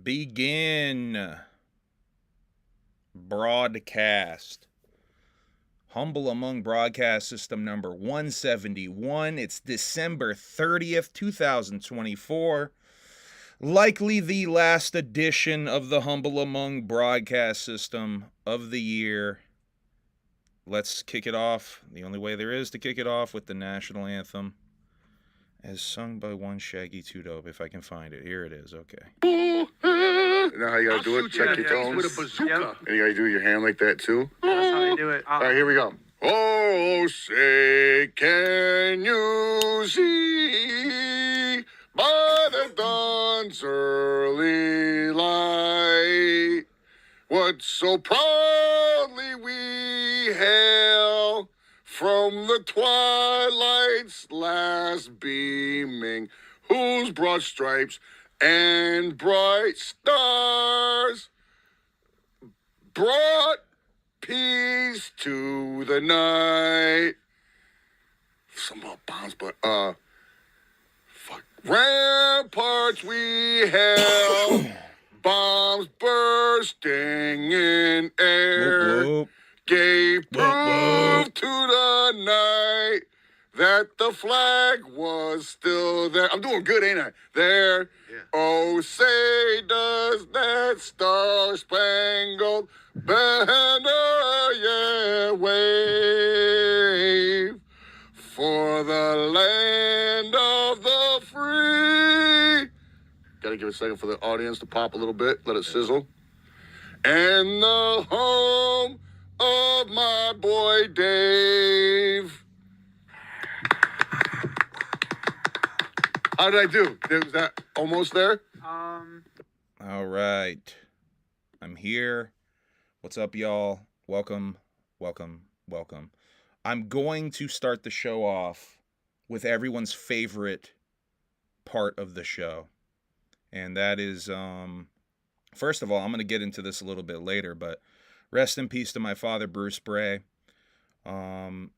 Begin. Broadcast. Humble Among Broadcast System number 171. It's December 30th, 2024. Likely the last edition of the Humble Among Broadcast System of the year. Let's kick it off, the only way there is to kick it off, with the national anthem, as sung by one Shaggy Too Dope, if I can find it. Here it is, okay. You know how you gotta do it? Check your tones. With a bazooka. And you gotta do your hand like that too? That's how they do it. All right, here we go. Oh, say, can you see by the dawn's early light what so proudly we hail from the twilight's last beaming, whose broad stripes and bright stars brought peace to the night. Some about bombs, but fuck. Ramparts we held, bombs bursting in air, Whoop, whoop. gave proof Whoop, whoop. to the night that the flag was still there. I'm doing good, ain't I? There. Yeah. Oh, say does that star-spangled banner yet wave for the land of the free? Gotta give it a second for the audience to pop a little bit, let it sizzle. And the home of my boy Dave. How did I do? Was that almost there? All right. I'm here. What's up, y'all? Welcome, welcome, welcome. I'm going to start the show off with everyone's favorite part of the show. And that is, first of all, I'm going to get into this a little bit later, but rest in peace to my father, Bruce Bray. I'm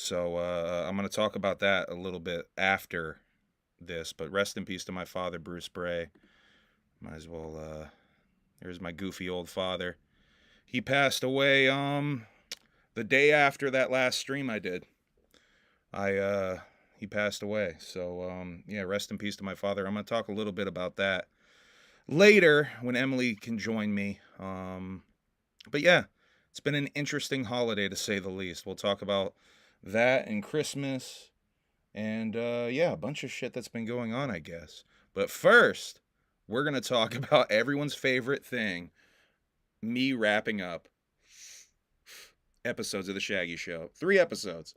going to talk about that a little bit after this, but rest in peace to my father, Bruce Bray. Might as well, there's my goofy old father. He passed away, the day after that last stream I did. He passed away. So, yeah, rest in peace to my father. I'm going to talk a little bit about that later when Emily can join me. But yeah, it's been an interesting holiday to say the least. We'll talk about that and Christmas and, yeah, a bunch of shit that's been going on, I guess. But first, we're going to talk about everyone's favorite thing, me wrapping up episodes of The Shaggy Show. 3 episodes.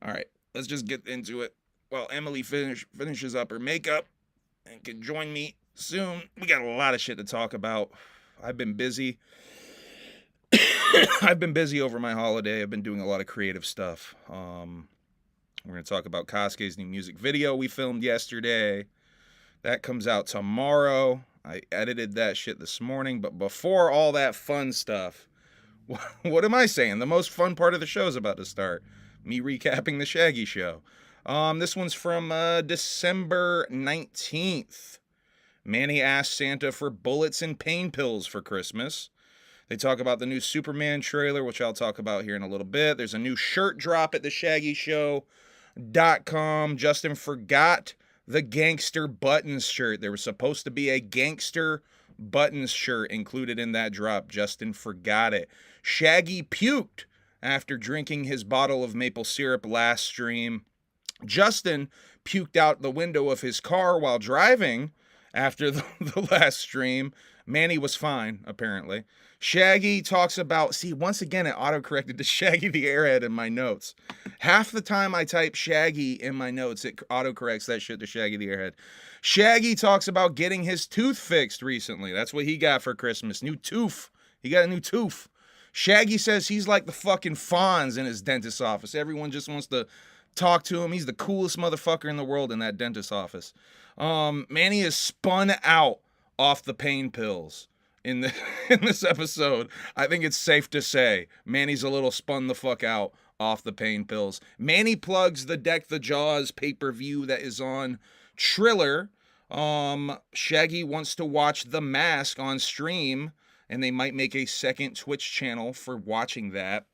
All right, let's just get into it. While Emily finishes up her makeup and can join me soon. We got a lot of shit to talk about. I've been busy. I've been busy over my holiday. I've been doing a lot of creative stuff. We're going to talk about KASUKE's new music video we filmed yesterday. That comes out tomorrow. I edited that shit this morning. But before all that fun stuff, what am I saying? The most fun part of the show is about to start. Me recapping the Shaggy Show. This one's from December 19th. Manny asked Santa for bullets and pain pills for Christmas. They talk about the new Superman trailer, which I'll talk about here in a little bit. There's a new shirt drop at theshaggyshow.com. Justin forgot the gangster buttons shirt. There was supposed to be a gangster buttons shirt included in that drop. Justin forgot it. Shaggy puked after drinking his bottle of maple syrup last stream. Justin puked out the window of his car while driving after the last stream. Manny was fine, apparently. Shaggy talks about, see, once again, it autocorrected to Shaggy the Airhead in my notes. Half the time I type Shaggy in my notes, it autocorrects that shit to Shaggy the Airhead. Shaggy talks about getting his tooth fixed recently. That's what he got for Christmas. New tooth. He got a new tooth. Shaggy says he's like the fucking Fonz in his dentist's office. Everyone just wants to talk to him. He's the coolest motherfucker in the world in that dentist's office. Manny is spun out off the pain pills in this episode. I think it's safe to say Manny's a little spun the fuck out off the pain pills. Manny plugs the Deck the Jaws pay-per-view that is on Triller Shaggy wants to watch The Mask on stream, and they might make a second Twitch channel for watching that.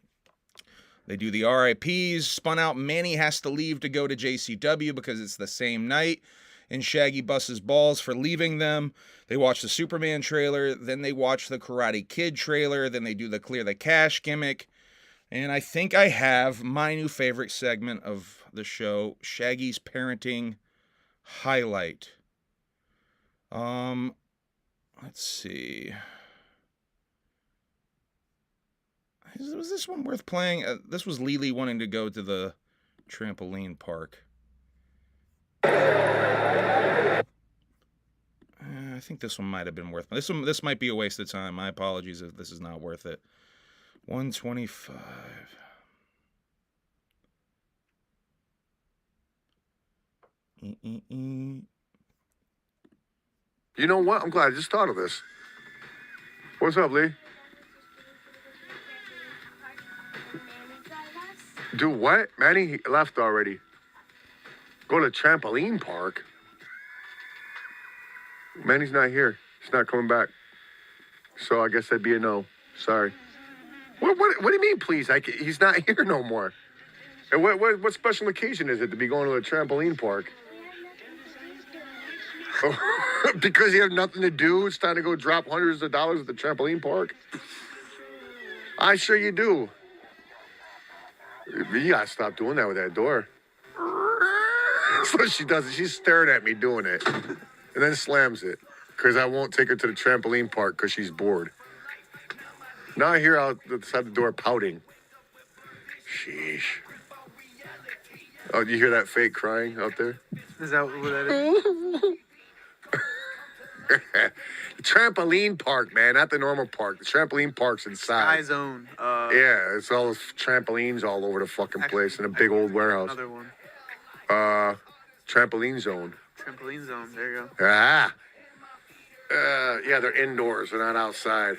They do the RIPs. Spun out Manny has to leave to go to JCW because it's the same night, and Shaggy busts his balls for leaving them. They watch the Superman trailer, then they watch the Karate Kid trailer, then they do the Clear the Cash gimmick. And I think I have my new favorite segment of the show, Shaggy's parenting highlight. Let's see. Was this one worth playing? This was Lily wanting to go to the trampoline park. I think this one might have been worth it. This might be a waste of time. My apologies if this is not worth it. 125. You know what? I'm glad I just thought of this. What's up, Lee? Do what? Manny left already. Go to trampoline park? Manny's not here. He's not coming back. So I guess that'd be a no. Sorry. What do you mean, please? He's not here no more. And what special occasion is it to be going to a trampoline park? Because you have nothing to do, it's time to go drop hundreds of dollars at the trampoline park? I sure you do. You gotta stop doing that with that door. That's what she does. She's staring at me doing it. And then slams it. Because I won't take her to the trampoline park because she's bored. Now I hear out outside the door pouting. Sheesh. Oh, do you hear that fake crying out there? Is that what that is? The trampoline park, man, not the normal park. The trampoline park's inside. Sky Zone. Yeah, it's all trampolines all over the fucking place in a big old warehouse. Another one. Trampoline zone. Trampoline Zone. There you go. Ah. Yeah, they're indoors. They're not outside.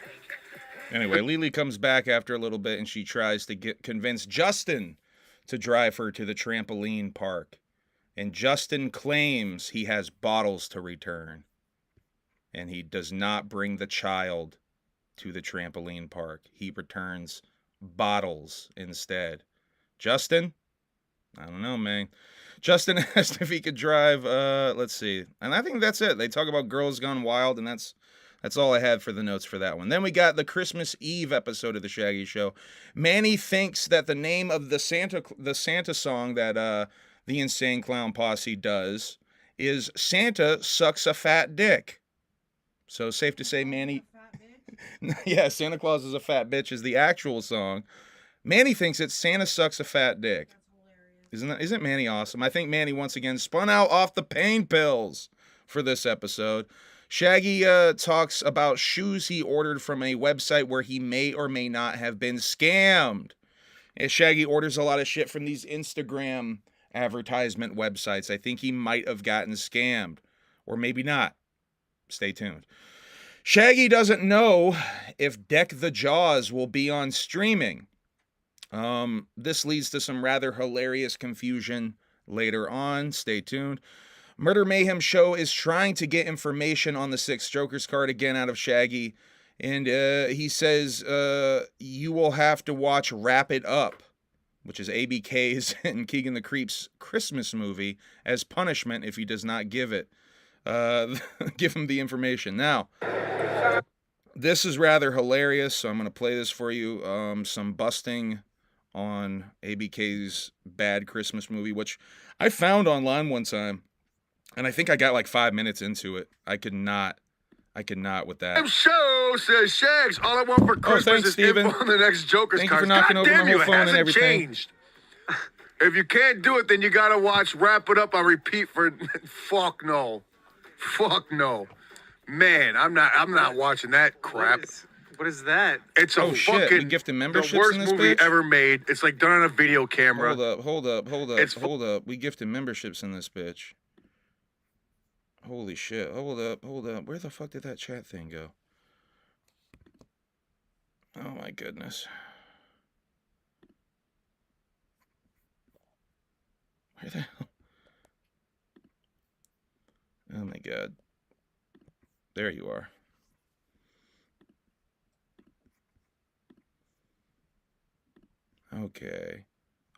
Anyway, Lily comes back after a little bit, and she tries to convince Justin to drive her to the trampoline park. And Justin claims he has bottles to return. And he does not bring the child to the trampoline park. He returns bottles instead. Justin? I don't know, man. Justin asked if he could drive, let's see. And I think that's it. They talk about Girls Gone Wild, and that's all I had for the notes for that one. Then we got the Christmas Eve episode of The Shaggy Show. Manny thinks that the name of the Santa song that the Insane Clown Posse does is Santa Sucks a Fat Dick. So safe to say, Manny... Yeah, Santa Claus is a fat bitch is the actual song. Manny thinks it's Santa Sucks a Fat Dick. Isn't Manny awesome? I think Manny once again spun out off the pain pills for this episode. Shaggy talks about shoes he ordered from a website where he may or may not have been scammed. And Shaggy orders a lot of shit from these Instagram advertisement websites. I think he might have gotten scammed. Or maybe not. Stay tuned. Shaggy doesn't know if Deck the Jaws will be on streaming. This leads to some rather hilarious confusion later on. Stay tuned. Murder Mayhem Show is trying to get information on the Six Strokers card again out of Shaggy. And he says you will have to watch Wrap It Up, which is ABK's and Keegan the Creep's Christmas movie, as punishment if he does not give it. Give him the information. Now, this is rather hilarious, so I'm going to play this for you. Some busting on ABK's bad Christmas movie, which I found online one time, and I think I got like 5 minutes into it. I could not with that. Show says Shags, all I want for Christmas thanks, is Steven. info on the next Joker's Thank you for card. knocking God over damn my you, whole it phone and hasn't everything. changed. If you can't do it, then you gotta watch Wrap It Up on repeat for fuck no. Fuck no. Man, I'm not watching that crap. What is that? It's a shit, fucking we gifted memberships the worst in this movie bitch? ever made. It's like done on a video camera. Hold up. It's Hold up. We gifted memberships in this bitch. Holy shit. Hold up. Where the fuck did that chat thing go? Oh my goodness. Where the hell? Oh my god. There you are. Okay.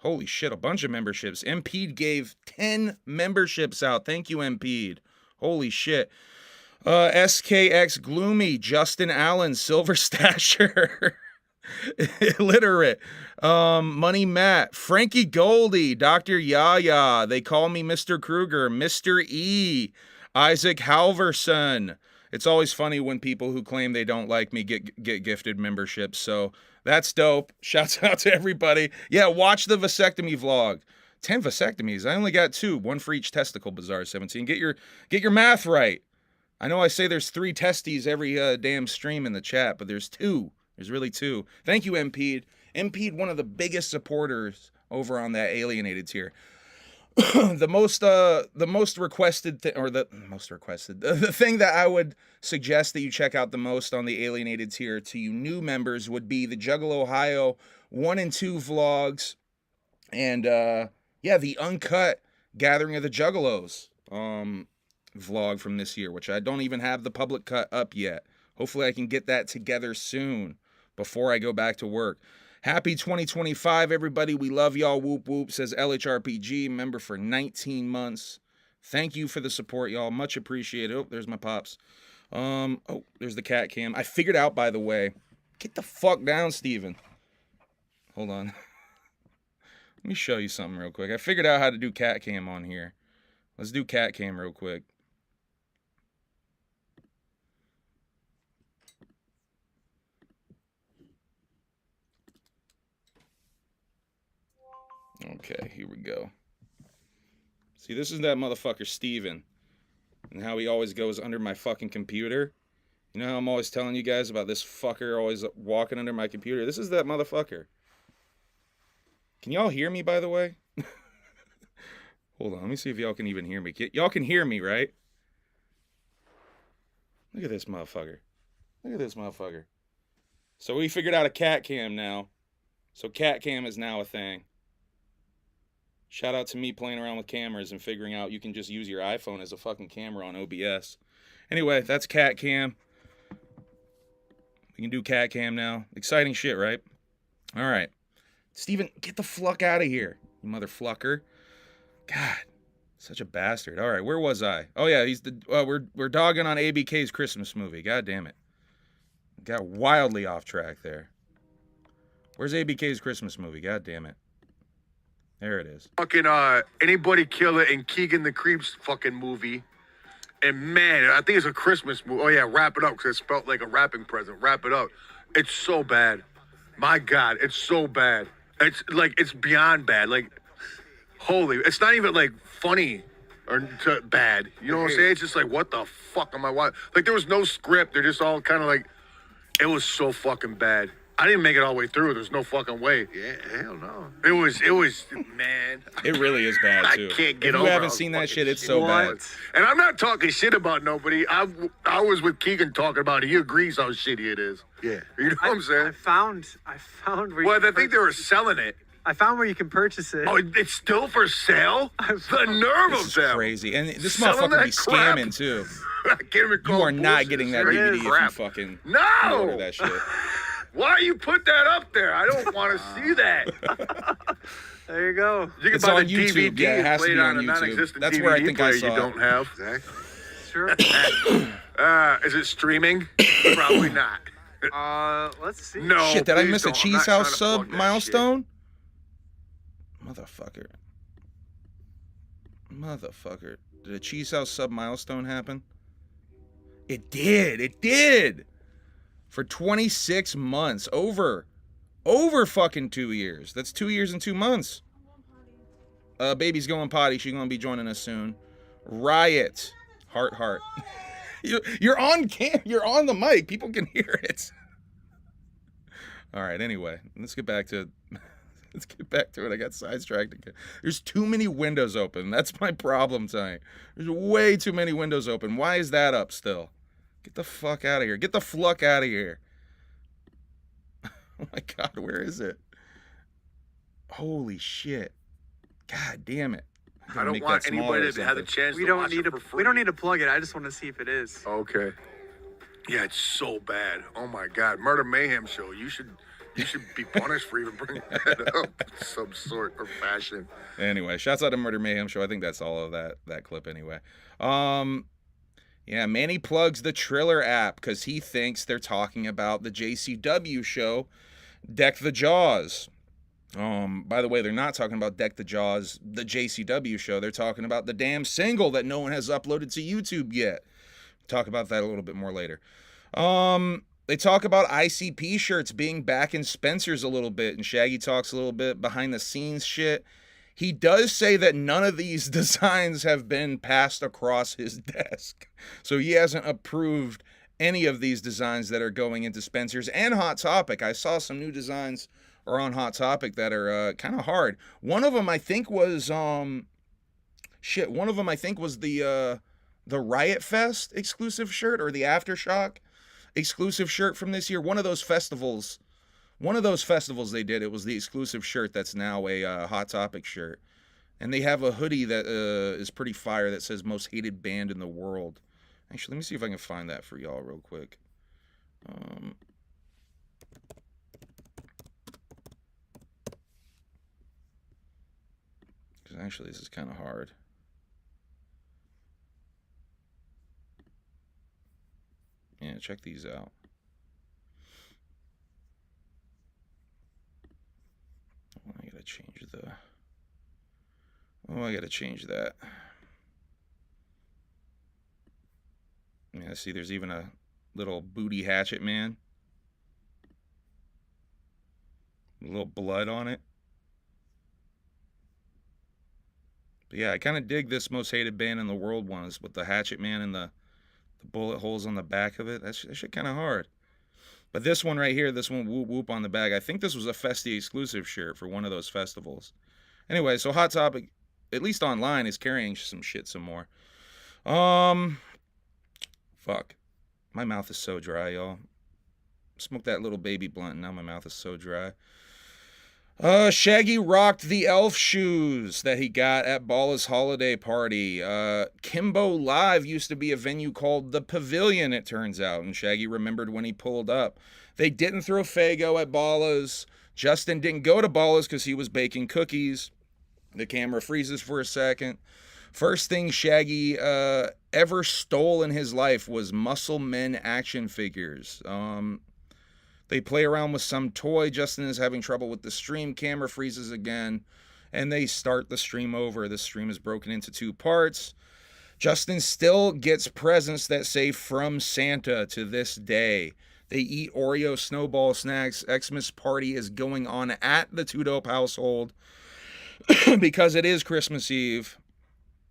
Holy shit, a bunch of memberships. Impede gave 10 memberships out. Thank you, Impede. Holy shit. SKX Gloomy, Justin Allen, Silver Stasher, Illiterate, Money Matt, Frankie Goldie, Dr. Yaya, They Call Me Mr. Kruger, Mr. E, Isaac Halverson. It's always funny when people who claim they don't like me get gifted memberships, so that's dope. Shouts out to everybody. Yeah, watch the vasectomy vlog. 10 vasectomies. I only got 2, 1 for each testicle, Bizarre 17. Get your math right. I know I say there's 3 testes every damn stream in the chat, but there's 2. There's really 2. Thank you, Impede. Impede, one of the biggest supporters over on that Alienated tier. The most requested the thing that I would suggest that you check out the most on the Alienated tier to you new members would be the Juggalo Ohio 1 and 2 vlogs, and yeah, the uncut Gathering of the Juggalos vlog from this year, which I don't even have the public cut up yet. Hopefully I can get that together soon before I go back to work. Happy 2025, everybody. We love y'all. Whoop whoop, says LHRPG, member for 19 months. Thank you for the support, y'all. Much appreciated. Oh, there's my pops. Oh, there's the cat cam. I figured out, by the way. Get the fuck down, Steven. Hold on. Let me show you something real quick. I figured out how to do cat cam on here. Let's do cat cam real quick. Okay, here we go. See, this is that motherfucker Steven. And how he always goes under my fucking computer. You know how I'm always telling you guys about this fucker always walking under my computer? This is that motherfucker. Can y'all hear me, by the way? Hold on, let me see if y'all can even hear me. Y'all can hear me, right? Look at this motherfucker. Look at this motherfucker. So we figured out a cat cam now. So cat cam is now a thing. Shout out to me playing around with cameras and figuring out you can just use your iPhone as a fucking camera on OBS. Anyway, that's cat cam. We can do cat cam now. Exciting shit, right? All right. Steven, get the fuck out of here, you motherfucker. God, such a bastard. All right, where was I? Oh yeah, he's the we're dogging on ABK's Christmas movie. God damn it. Got wildly off track there. Where's ABK's Christmas movie? God damn it. There it is. Fucking Anybody Killer and Keegan the Creep's fucking movie. And man, I think it's a Christmas movie. Oh yeah, wrap it up, because it's spelled like a wrapping present. Wrap it up. It's so bad. My God, it's so bad. It's like, it's beyond bad. Like, holy, it's not even like funny or bad. You know what I'm saying? It's just like, what the fuck am I watching? Like, there was no script. They're just all kind of like, it was so fucking bad. I didn't make it all the way through. There's no fucking way. Yeah, hell no. It was, man. It really is bad, too. I can't get over it. If you haven't seen that shit, it's so bad. And I'm not talking shit about nobody. I was with Keegan talking about it. He agrees how shitty it is. Yeah. You know what I'm saying? I found where I think they were selling it. I found where you can purchase it. Oh, it's still for sale? The nerve of them. Crazy. And this motherfucker be scamming, too. You are not getting that DVD if you fucking order that shit. Why you put that up there? I don't want to see that. There you go. You can it's buy on the YouTube. DVD yeah, it has to be on YouTube. Non-existent That's DVD where I think I saw you don't have. Zach? Sure. Is it streaming? Probably not. Let's see. No. Shit, did I miss a Cheese House sub milestone? Motherfucker. Did a Cheese House sub milestone happen? It did. It did. For 26 months. Over fucking 2 years. That's 2 years and 2 months. Baby's going potty. She's going to be joining us soon. Riot. Heart. You're on You're on the mic. People can hear it. All right, anyway. Let's get back to it. I got sidetracked again. There's too many windows open. That's my problem tonight. There's way too many windows open. Why is that up still? Get the fuck out of here. Get the fluck out of here. Oh my God, where is it? Holy shit. God damn it. I don't want anybody to have the chance We to don't watch need it to. for free. We don't need to plug it. I just want to see if it is. Okay. Yeah, it's so bad. Oh my God, Murder Mayhem show. You should be punished for even bringing that up in some sort or fashion. Anyway, shouts out to Murder Mayhem show. I think that's all of that clip anyway. Yeah, Manny plugs the Triller app because he thinks they're talking about the JCW show, Deck the Jaws. By the way, they're not talking about Deck the Jaws, the JCW show. They're talking about the damn single that no one has uploaded to YouTube yet. Talk about that a little bit more later. They talk about ICP shirts being back in Spencer's a little bit, and Shaggy talks a little bit behind the scenes shit. He does say that none of these designs have been passed across his desk. So he hasn't approved any of these designs that are going into Spencer's and Hot Topic. I saw some new designs are on Hot Topic that are kind of hard. One of them I think was the Riot Fest exclusive shirt or the Aftershock exclusive shirt from this year. One of those festivals they did, it was the exclusive shirt that's now a Hot Topic shirt. And they have a hoodie that is pretty fire that says most hated band in the world. Actually, let me see if I can find that for y'all real quick. Because actually this is kind of hard. Yeah, check these out. I gotta change the... Oh, I gotta change that. Yeah, see, there's even a little booty hatchet man. A little blood on it. But yeah, I kind of dig this most hated band in the world ones with the hatchet man and the bullet holes on the back of it. That shit kind of hard. But this one right here, this one whoop whoop on the back, I think this was a Festi exclusive shirt for one of those festivals. Anyway, so Hot Topic, at least online, is carrying some shit some more. Fuck. My mouth is so dry, y'all. Smoked that little baby blunt, and now my mouth is so dry. Shaggy rocked the elf shoes that he got at Balla's holiday party. Kimbo Live used to be a venue called the Pavilion, it turns out, and Shaggy remembered when he pulled up. They didn't throw Fago at Balla's. Justin didn't go to Balla's because he was baking cookies. The camera freezes for a second. First thing Shaggy ever stole in his life was Muscle Men action figures. They play around with some toy. Justin is having trouble with the stream. Camera freezes again, and they start the stream over. The stream is broken into two parts. Justin still gets presents that say from Santa to this day. They eat Oreo snowball snacks. Xmas party is going on at the Two Dope household because it is Christmas Eve,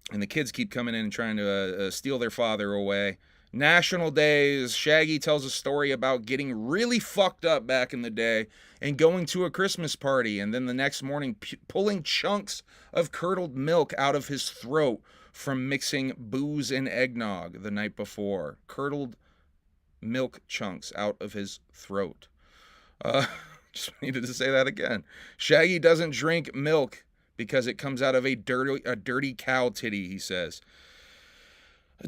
and the kids keep coming in and trying to steal their father away. National Days, Shaggy tells a story about getting really fucked up back in the day and going to a Christmas party, and then the next morning pulling chunks of curdled milk out of his throat from mixing booze and eggnog the night before. Curdled milk chunks out of his throat. Just needed to say that again. Shaggy doesn't drink milk because it comes out of a dirty cow titty, he says.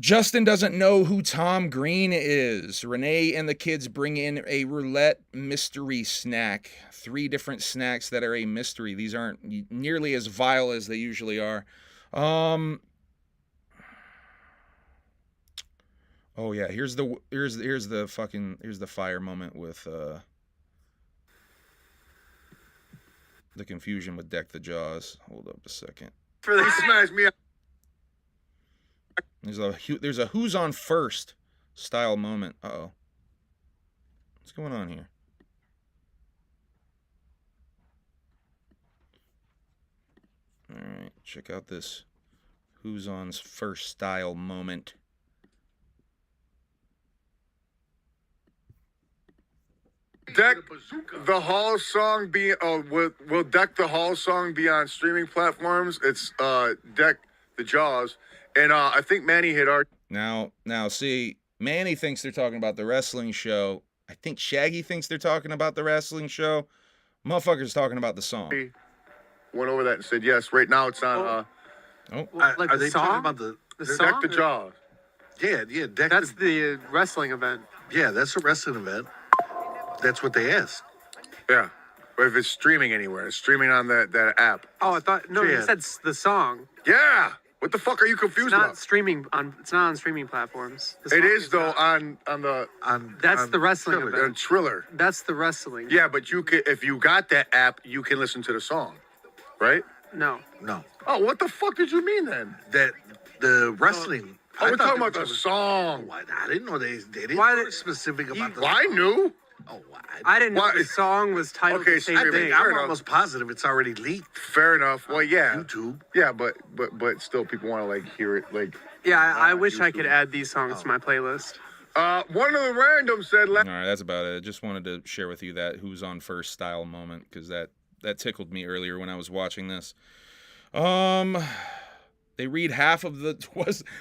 Justin doesn't know who Tom Green is. Renee and the kids bring in a roulette mystery snack. 3 different snacks that are a mystery. These aren't nearly as vile as they usually are. Oh yeah, here's the fire moment with the confusion with Deck the Jaws. Hold up a second. He smashed me up. There's a who's on first style moment. Uh-oh. What's going on here? All right, check out this who's on first style moment. Deck the Hall song be will Deck the Hall song be on streaming platforms? It's Deck the Jaws. And I think Manny hit our... Now, see, Manny thinks they're talking about the wrestling show. I think Shaggy thinks they're talking about the wrestling show. Motherfucker's talking about the song. Went over that and said, yes, right now it's on Oh, Like are the they song? talking about the The Deck song? the Jaws. yeah, deck That's the, the wrestling event. yeah, that's a wrestling event. That's what they asked. Yeah. But if it's streaming anywhere, it's streaming on that app. Oh, I thought no. Yeah. You said the song. Yeah. What the fuck are you It's confused not about? streaming on. It's not on streaming platforms. The It song is though not. on the That's on the wrestling Triller. event. Triller. That's the wrestling. Yeah, but you could if you got that app, you can listen to the song, right? No. No, Oh, what the fuck did you mean then? that the wrestling. Oh, I we're thought talking they about were the song. I didn't know they didn't Why know did- specific about the. Well, I knew. Oh, I didn't know Why- the song was titled Okay, the so same I you're thing. think fair I'm enough. almost positive it's already leaked. Fair enough. Well, yeah, YouTube. yeah, but still, people want to like hear it. Like, Yeah, I wish I YouTube. could add these songs to my playlist. one of the random said, all right, that's about it. Just wanted to share with you that who's on first style moment because that tickled me earlier when I was watching this. They read half of the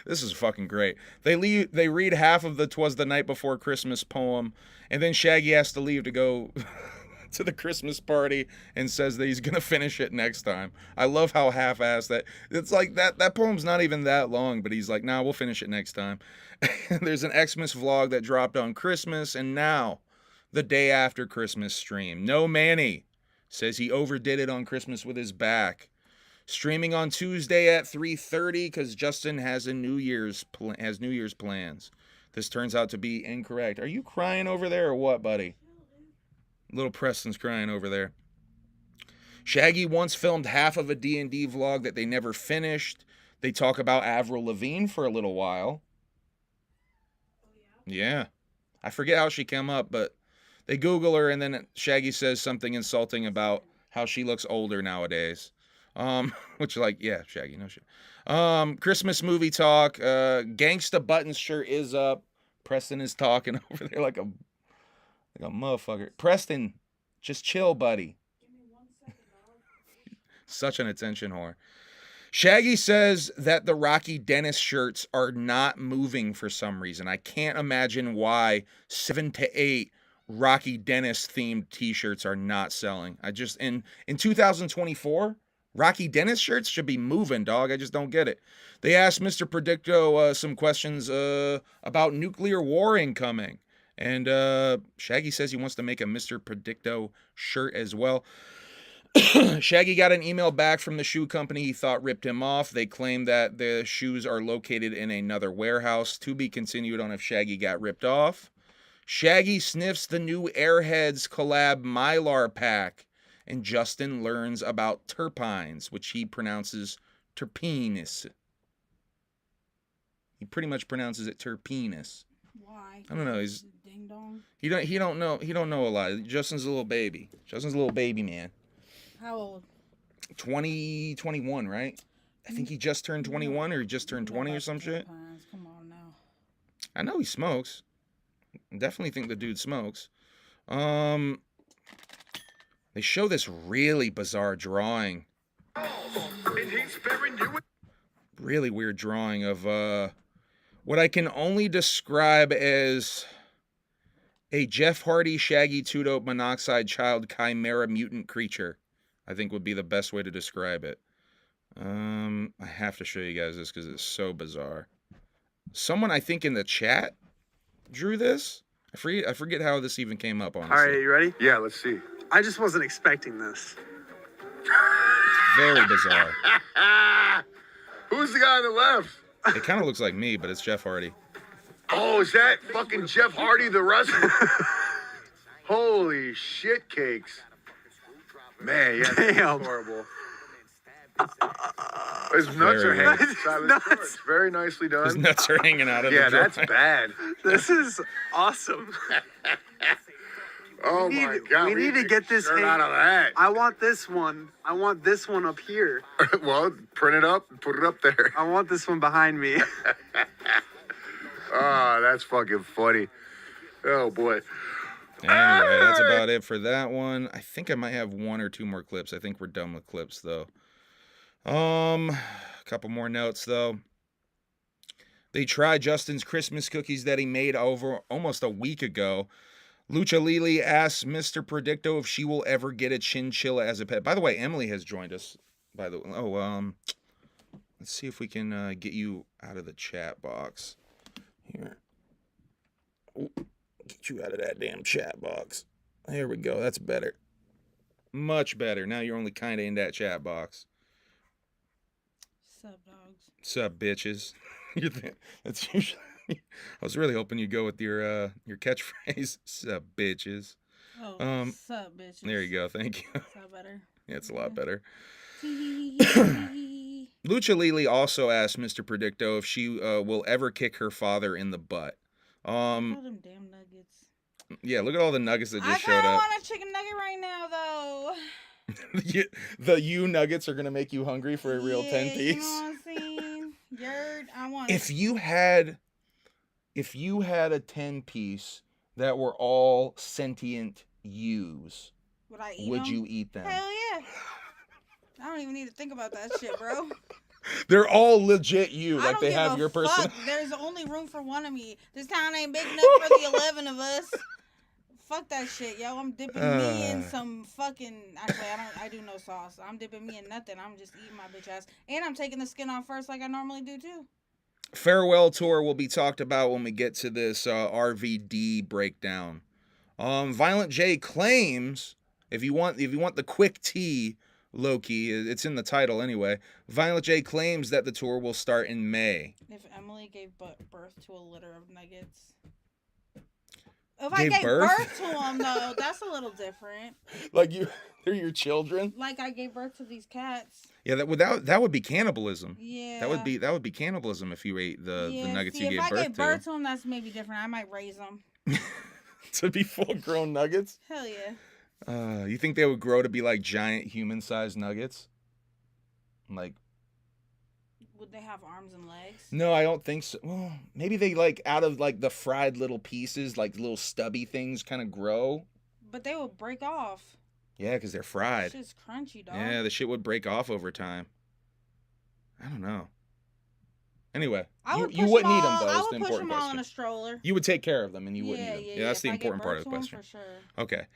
this is fucking great. They read half of the "'Twas the Night Before Christmas" poem, and then Shaggy has to leave to go to the Christmas party and says that he's gonna finish it next time. I love how half-assed that. It's like that poem's not even that long, but he's like, "Nah, we'll finish it next time." There's an Xmas vlog that dropped on Christmas, and now the day after Christmas stream. No Manny says he overdid it on Christmas with his back. Streaming on Tuesday at 3:30 because Justin has New Year's plans. This turns out to be incorrect. Are you crying over there or what, buddy? Little Preston's crying over there. Shaggy once filmed half of a D&D vlog that they never finished. They talk about Avril Lavigne for a little while. Yeah. I forget how she came up, but they Google her and then Shaggy says something insulting about how she looks older nowadays. Which like, yeah, Shaggy, no shit. Christmas movie talk. Gangsta Buttons shirt is up. Preston is talking over there like a motherfucker. Preston, just chill, buddy. Such an attention whore. Shaggy says that the Rocky Dennis shirts are not moving for some reason. I can't imagine why 7 to 8 Rocky Dennis themed t-shirts are not selling. I just in 2024, Rocky Dennis shirts should be moving, dog. I just don't get it. They asked Mr. Predicto some questions about nuclear war incoming. And Shaggy says he wants to make a Mr. Predicto shirt as well. Shaggy got an email back from the shoe company he thought ripped him off. They claim that the shoes are located in another warehouse. To be continued on if Shaggy got ripped off. Shaggy sniffs the new Airheads collab Mylar pack. And Justin learns about terpines, which he pronounces terpenes. He pretty much pronounces it terpenes. Why? I don't know. He's Ding dong. he don't know a lot. Justin's a little baby. Justin's a little baby man. How old? 21, right? I think he just turned 21 or he just turned 20 or some shit. Come on now. I know he smokes. I definitely think the dude smokes. They show this really bizarre drawing. Really weird drawing of what I can only describe as a Jeff Hardy, Shaggy, Two-Dope, Monoxide Child, Chimera mutant creature. I think would be the best way to describe it. I have to show you guys this because it's so bizarre. Someone I think in the chat drew this. I forget how this even came up, honestly. All right, you ready? Yeah, let's see. I just wasn't expecting this. Very bizarre. Who's the guy on the left? It kind of looks like me, but it's Jeff Hardy. Oh, is that fucking Jeff Hardy, the wrestler? Holy shit cakes. Man, yeah, that's Damn. horrible. His nuts are Very hanging weird. inside his Nuts. shorts. Very nicely done. His nuts are hanging out of Yeah, the that's drawing. bad. This is awesome. Oh We my need- god. we need to take get a this shirt hang- out of that. I want this one. I want this one up here. Well, print it up and put it up there. I want this one behind me. Oh, that's fucking funny. Oh boy. Anyway, that's about it for that one. I think I might have one or two more clips. I think we're done with clips though. A couple more notes though. They tried Justin's Christmas cookies that he made over almost a week ago. Lucha Lili asks Mr. Predicto if she will ever get a chinchilla as a pet. By the way, Emily has joined us. By the way, Let's see if we can get you out of the chat box. Here. Oh, get you out of that damn chat box. There we go. That's better. Much better. Now you're only kind of in that chat box. Sup, dogs? Sup, bitches. That's usually. I was really hoping you'd go with your catchphrase. Sup, bitches. Oh, sup, bitches. There you go. Thank you. Is that better? Yeah, it's a lot better. Lucha Lucha Lily also asked Mr. Predicto if she will ever kick her father in the butt. All them damn nuggets. Yeah, look at all the nuggets that just showed I kind of up. want a chicken nugget right now, though. The you nuggets are gonna make you hungry for a real 10-piece. You know what I'm saying? I want If you had a 10-piece that were all sentient yous, would I eat would them? you eat them? Hell yeah. I don't even need to think about that shit, bro. They're all legit you, I like don't they give have a your person. fuck. There's only room for one of me. This town ain't big enough for the 11 of us. Fuck that shit, yo. I'm dipping me in some fucking. Actually, I do no sauce. I'm dipping me in nothing. I'm just eating my bitch ass, and I'm taking the skin off first, like I normally do too. Farewell tour will be talked about when we get to this RVD breakdown. Violent J claims if you want the quick tea, Loki, it's in the title anyway. Violent J claims that the tour will start in May. If Emily gave birth to a litter of nuggets. If Gave I gave birth? birth to them, though, that's a little different. Like they're your children. Like I gave birth to these cats. Yeah, that would be cannibalism. Yeah. That would be cannibalism if you ate the nuggets you gave if I birth gave birth to them, that's maybe different. I might raise them. to be full-grown nuggets. Hell yeah. You think they would grow to be like giant human-sized nuggets? Like. Would they have arms and legs? No, I don't think so. Well, maybe they like out of like the fried little pieces, like little stubby things, kind of grow. But they would break off. Yeah, because they're fried. Shit's crunchy, dog. Yeah, the shit would break off over time. I don't know. Anyway, you wouldn't eat them though. Is the important I would push them all in question. a stroller. You would take care of them and you wouldn't eat them. Yeah, that's the If I gave important part of birth the to question. 'em, for sure. Okay.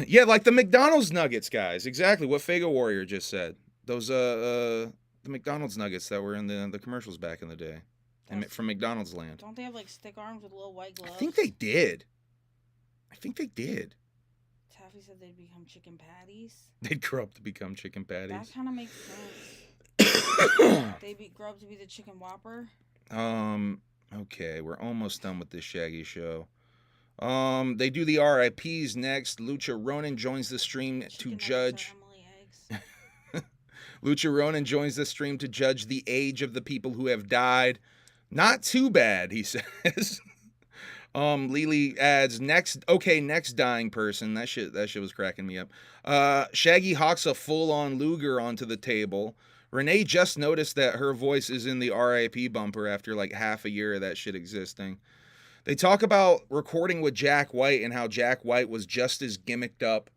Yeah, like the McDonald's nuggets, guys. Exactly what Fago Warrior just said. Those the McDonald's nuggets that were in the commercials back in the day, from McDonald's land. Don't they have like stick arms with little white gloves? I think they did. Taffy said they'd become chicken patties. They'd grow up to become chicken patties. That kind of makes sense. They grow up to be the chicken whopper. Okay, we're almost done with this Shaggy show. They do the RIPs next. Lucha Ronin joins the stream to judge. Lucha Ronin joins the stream to judge the age of the people who have died. Not too bad, he says. Lily adds next dying person. That shit was cracking me up. Shaggy hawks a full-on Luger onto the table. Renee just noticed that her voice is in the RIP bumper after like half a year of that shit existing. They talk about recording with Jack White and how Jack White was just as gimmicked up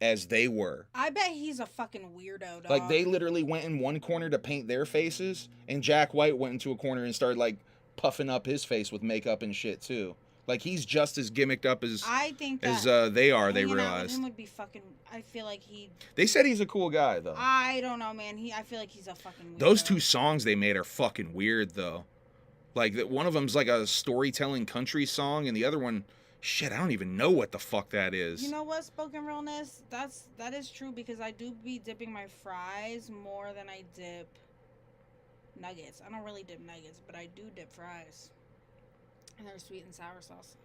as they were. I bet he's a fucking weirdo, dog. Like they literally went in one corner to paint their faces, and Jack White went into a corner and started like puffing up his face with makeup and shit too. Like he's just as gimmicked up as they are. They realized. Him would be fucking. I feel like he. They said he's a cool guy though. I don't know, man. I feel like he's a fucking weirdo. Those two songs they made are fucking weird though. Like one of them's like a storytelling country song, and the other one, shit, I don't even know what the fuck that is. You know what, spoken realness? That is true because I do be dipping my fries more than I dip nuggets. I don't really dip nuggets, but I do dip fries. And they're sweet and sour sauce.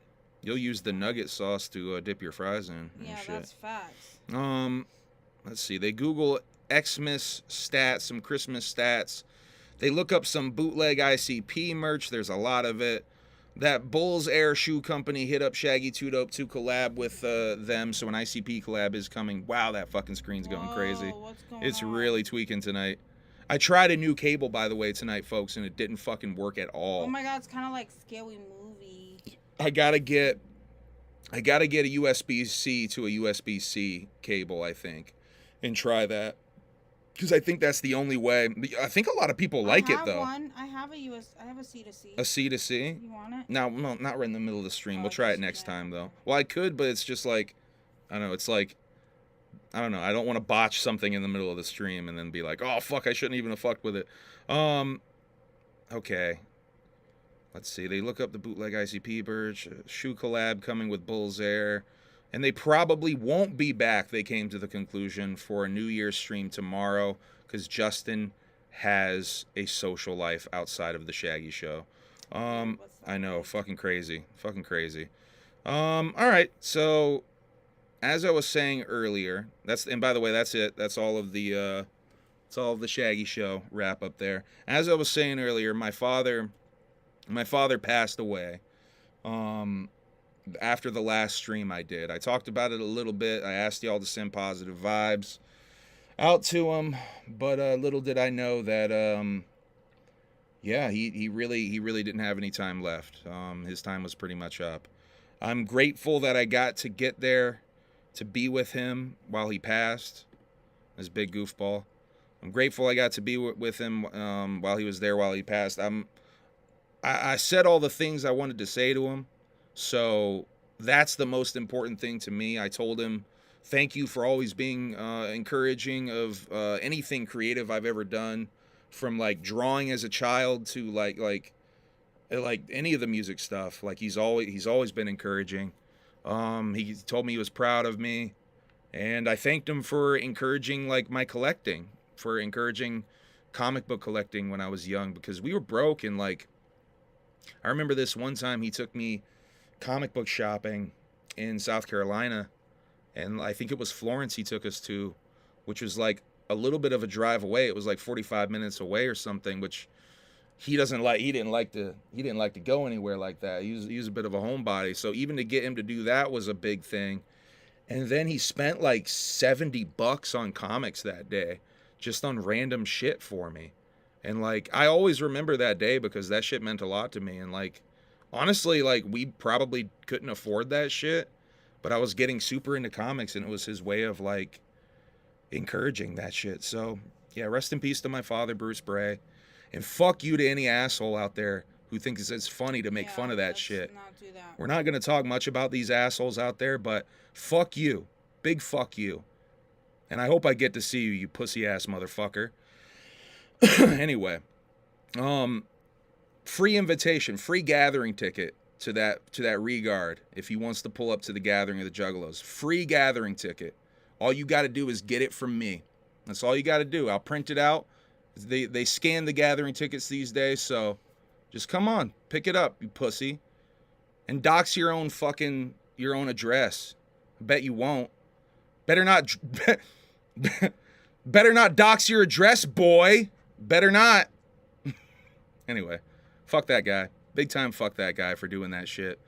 You'll use the nugget sauce to dip your fries in. Yeah, shit. that's facts. Let's see. They Google Xmas stats, some Christmas stats. They look up some bootleg ICP merch. There's a lot of it. That Bulls Air Shoe Company hit up Shaggy 2 Dope to collab with them. So an ICP collab is coming. Wow, that fucking screen's going crazy. What's going It's on? really tweaking tonight. I tried a new cable, by the way, tonight, folks, and it didn't fucking work at all. Oh my god, it's kind of like Scary Movie. I gotta get a USB-C to a USB-C cable, I think, and try that. Because I think that's the only way. I think a lot of people like it, though. I have a C to C. A C to C? You want it? No, not right in the middle of the stream. Oh, We'll try I it guess next you can. time, though. Well, I could, but it's just like, I don't know, it's like I don't know. I don't want to botch something in the middle of the stream and then be like, oh, fuck, I shouldn't even have fucked with it. Okay. Let's see. They look up the bootleg ICP Birch. Shoe collab coming with Bull's Air. And they probably won't be back, they came to the conclusion, for a New Year's stream tomorrow because Justin has a social life outside of the Shaggy show. I know. Fucking crazy. Fucking crazy. All right. So, as I was saying earlier, and by the way, that's it. That's all of the Shaggy show wrap up there. As I was saying earlier, my father passed away. After the last stream I did. I talked about it a little bit. I asked y'all to send positive vibes out to him, but little did I know that yeah, he really didn't have any time left. His time was pretty much up. I'm grateful that I got to get there to be with him while he passed. This big goofball. I'm grateful I got to be with him while he was there while he passed. I said all the things I wanted to say to him. So that's the most important thing to me. I told him, thank you for always being encouraging of anything creative I've ever done, from like drawing as a child to like any of the music stuff. Like he's always been encouraging. He told me he was proud of me, and I thanked him for encouraging like my collecting, for encouraging comic book collecting when I was young, because we were broke. And like, I remember this one time he took me comic book shopping in South Carolina, and I think it was Florence he took us to, which was like a little bit of a drive away. It was like 45 minutes away or something, which he didn't like to go anywhere like that. He was a bit of a homebody, so even to get him to do that was a big thing. And then he spent like $70 on comics that day, just on random shit for me. And like, I always remember that day because that shit meant a lot to me. And like, honestly, like, we probably couldn't afford that shit, but I was getting super into comics, and it was his way of like encouraging that shit. So yeah, rest in peace to my father, Bruce Bray, and fuck you to any asshole out there who thinks it's funny to make fun of that shit. Not do that. We're not gonna talk much about these assholes out there, but fuck you, big fuck you, and I hope I get to see you, you pussy ass motherfucker. Anyway, free invitation, free gathering ticket to that regard if he wants to pull up to the gathering of the Juggalos. Free gathering ticket. All you got to do is get it from me. That's all you got to do. I'll print it out. They scan the gathering tickets these days, so just come on, pick it up, you pussy, and dox your own address. I bet you won't. Better not. Better not dox your address, boy. Better not. Anyway, fuck that guy. Big time fuck that guy for doing that shit.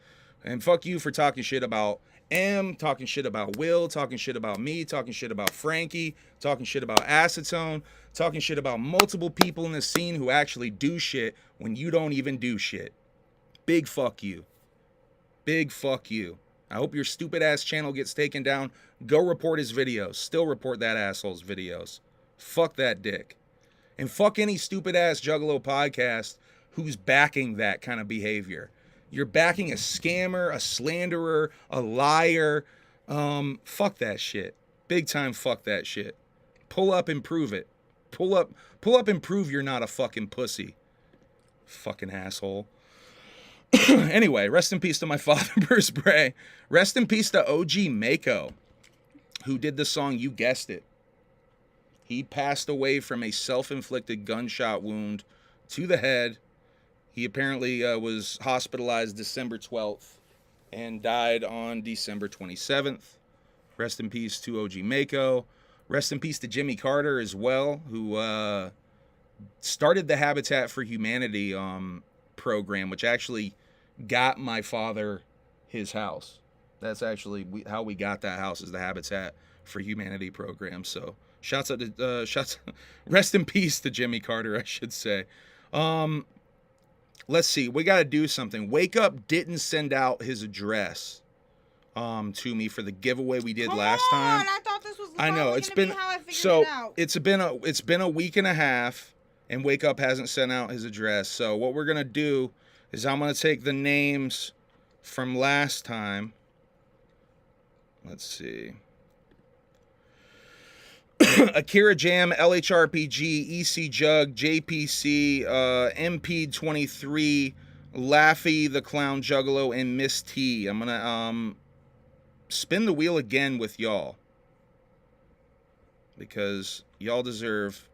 And fuck you for talking shit about M, talking shit about Will, talking shit about me, talking shit about Frankie, talking shit about Acetone, talking shit about multiple people in the scene who actually do shit when you don't even do shit. Big fuck you. Big fuck you. I hope your stupid ass channel gets taken down. Go report his videos. Still report that asshole's videos. Fuck that dick. And fuck any stupid ass Juggalo podcast who's backing that kind of behavior. You're backing a scammer, a slanderer, a liar. Fuck that shit. Big time fuck that shit. Pull up and prove it. Pull up and prove you're not a fucking pussy. Fucking asshole. Anyway, rest in peace to my father, Bruce Bray. Rest in peace to OG Mako, who did the song You Guessed It. He passed away from a self-inflicted gunshot wound to the head. He apparently was hospitalized December 12th and died on December 27th. Rest in peace to OG Mako. Rest in peace to Jimmy Carter as well, who started the Habitat for Humanity program, which actually got my father his house. That's actually how we got that house, is the Habitat for Humanity program. So shouts out to rest in peace to Jimmy Carter, I should say. Let's see, we got to do something. Wake Up didn't send out his address to me for the giveaway we did last time. I thought this was I know it's been how I figured so it out. it's been a week and a half, and Wake Up hasn't sent out his address. So what we're gonna do is I'm gonna take the names from last time. Let's see. Akira Jam, LHRPG, EC Jug, JPC, MP23, Laffy the Clown Juggalo, and Miss T. I'm gonna spin the wheel again with y'all because y'all deserve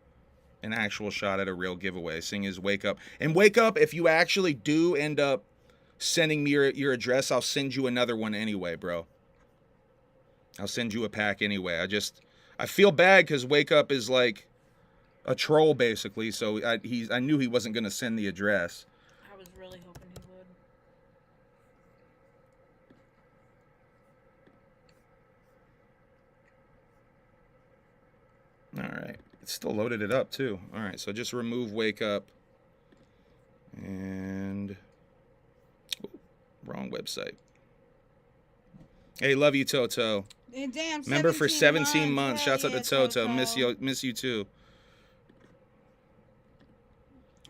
an actual shot at a real giveaway. Seeing as Wake Up, and Wake Up, if you actually do end up sending me your address, I'll send you another one anyway, bro. I'll send you a pack anyway. I feel bad because Wake Up is like a troll basically, so I knew he wasn't gonna send the address. I was really hoping he would. All right, it still loaded it up too. All right, so just remove Wake Up and wrong website. Hey, love you, Toto. Damn, Member for 17 months. Hell Shouts out yeah, to Toto. Toto. Miss you too.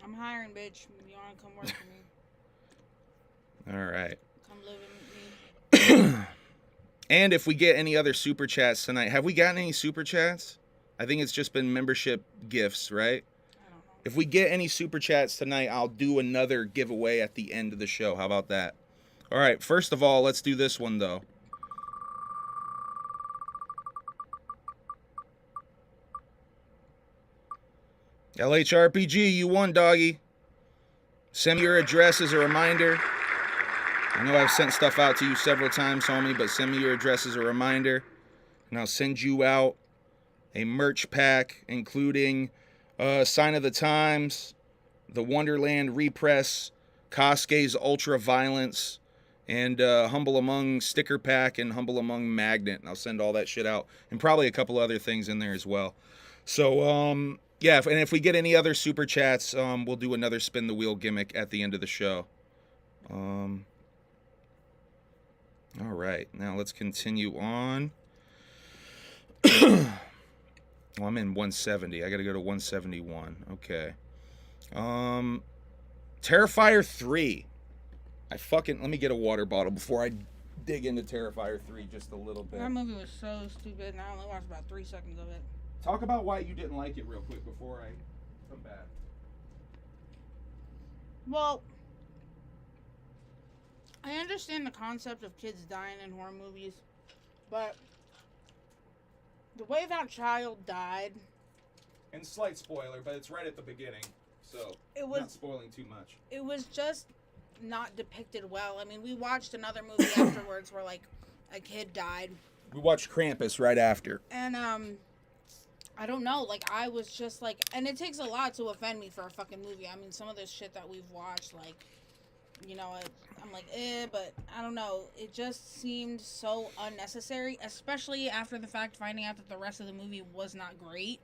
I'm hiring, bitch. You wanna come work for me? All right. Come live with me. And if we get any other super chats tonight, have we gotten any super chats? I think it's just been membership gifts, right? I don't know. If we get any super chats tonight, I'll do another giveaway at the end of the show. How about that? All right. First of all, let's do this one though. LHRPG, you won, doggy. Send me your address as a reminder. I know I've sent stuff out to you several times, homie, but send me your address as a reminder. And I'll send you out a merch pack, including Sign of the Times, the Wonderland Repress, KASUKE's Ultra Violence, and Humble Among sticker pack and Humble Among magnet. And I'll send all that shit out. And probably a couple other things in there as well. So, yeah, and if we get any other super chats, we'll do another spin the wheel gimmick at the end of the show. All right, now let's continue on. Oh, I'm in 170. I got to go to 171. Okay. Terrifier 3. Let me get a water bottle before I dig into Terrifier 3 just a little bit. That movie was so stupid, and I only watched about 3 seconds of it. Talk about why you didn't like it real quick before I come back. Well, I understand the concept of kids dying in horror movies, but the way that child died... And slight spoiler, but it's right at the beginning, so not spoiling too much. It was just not depicted well. I mean, we watched another movie afterwards where, like, a kid died. We watched Krampus right after. And, I don't know, like, I was just, like, and it takes a lot to offend me for a fucking movie. I mean, some of this shit that we've watched, like, you know, I'm like, but I don't know. It just seemed so unnecessary, especially after the fact finding out that the rest of the movie was not great.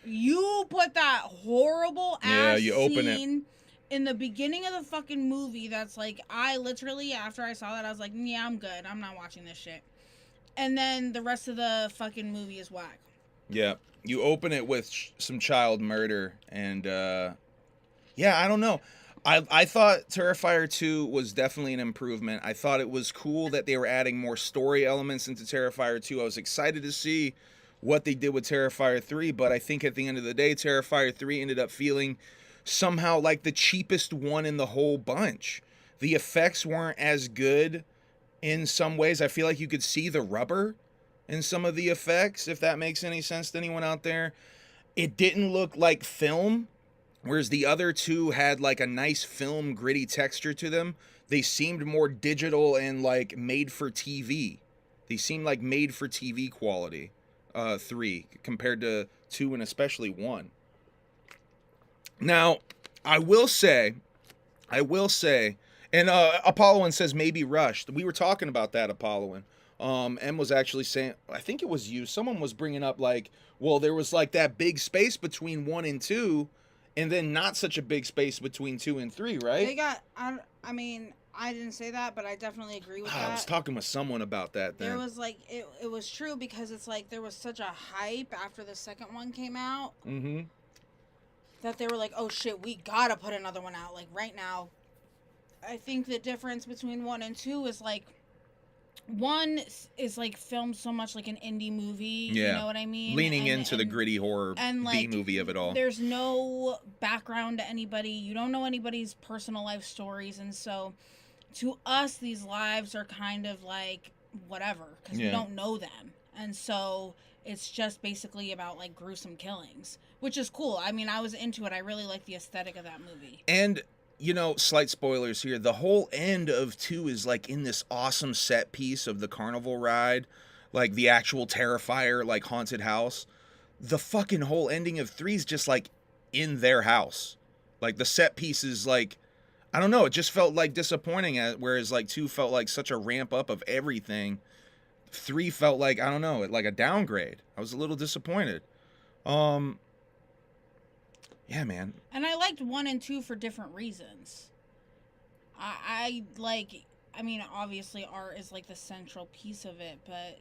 You put that horrible ass scene in the beginning of the fucking movie that's like, I literally, after I saw that, I was like, yeah, I'm good. I'm not watching this shit. And then the rest of the fucking movie is whack. Yeah, you open it with some child murder, and yeah, I don't know. I thought Terrifier 2 was definitely an improvement. I thought it was cool that they were adding more story elements into Terrifier 2. I was excited to see what they did with Terrifier 3, but I think at the end of the day, Terrifier 3 ended up feeling somehow like the cheapest one in the whole bunch. The effects weren't as good in some ways. I feel like you could see the rubber in some of the effects, if that makes any sense to anyone out there. It didn't look like film, whereas the other two had like a nice film gritty texture to them. They seemed more digital and like made for TV. They seemed like made for TV quality, 3 compared to 2 and especially 1. Now, I will say, and Apolloan says maybe rushed. We were talking about that, Apolloan. M was actually saying, I think it was you, someone was bringing up like, well, there was like that big space between 1 and 2, and then not such a big space between 2 and 3, right? They got, I mean, I didn't say that, but I definitely agree with that. I was talking with someone about that then. There was like, it was true because it's like there was such a hype after the second one came out. Mm-hmm. That they were like, oh shit, we gotta put another one out, like right now. I think the difference between 1 and 2 is like, one is like filmed so much like an indie movie. Yeah. You know what I mean? Leaning into the gritty horror and, like, B-movie of it all. There's no background to anybody. You don't know anybody's personal life stories. And so to us, these lives are kind of like whatever because we don't know them. And so it's just basically about like gruesome killings, which is cool. I mean, I was into it. I really like the aesthetic of that movie. And, you know, slight spoilers here. The whole end of 2 is like in this awesome set piece of the carnival ride, like the actual Terrifier, like haunted house. The fucking whole ending of 3 is just like in their house. Like the set piece is like, I don't know, it just felt like disappointing, whereas like 2 felt like such a ramp up of everything. 3 felt like, I don't know, like a downgrade. I was a little disappointed. Yeah, man. And I liked 1 and 2 for different reasons. I mean, obviously art is like the central piece of it, but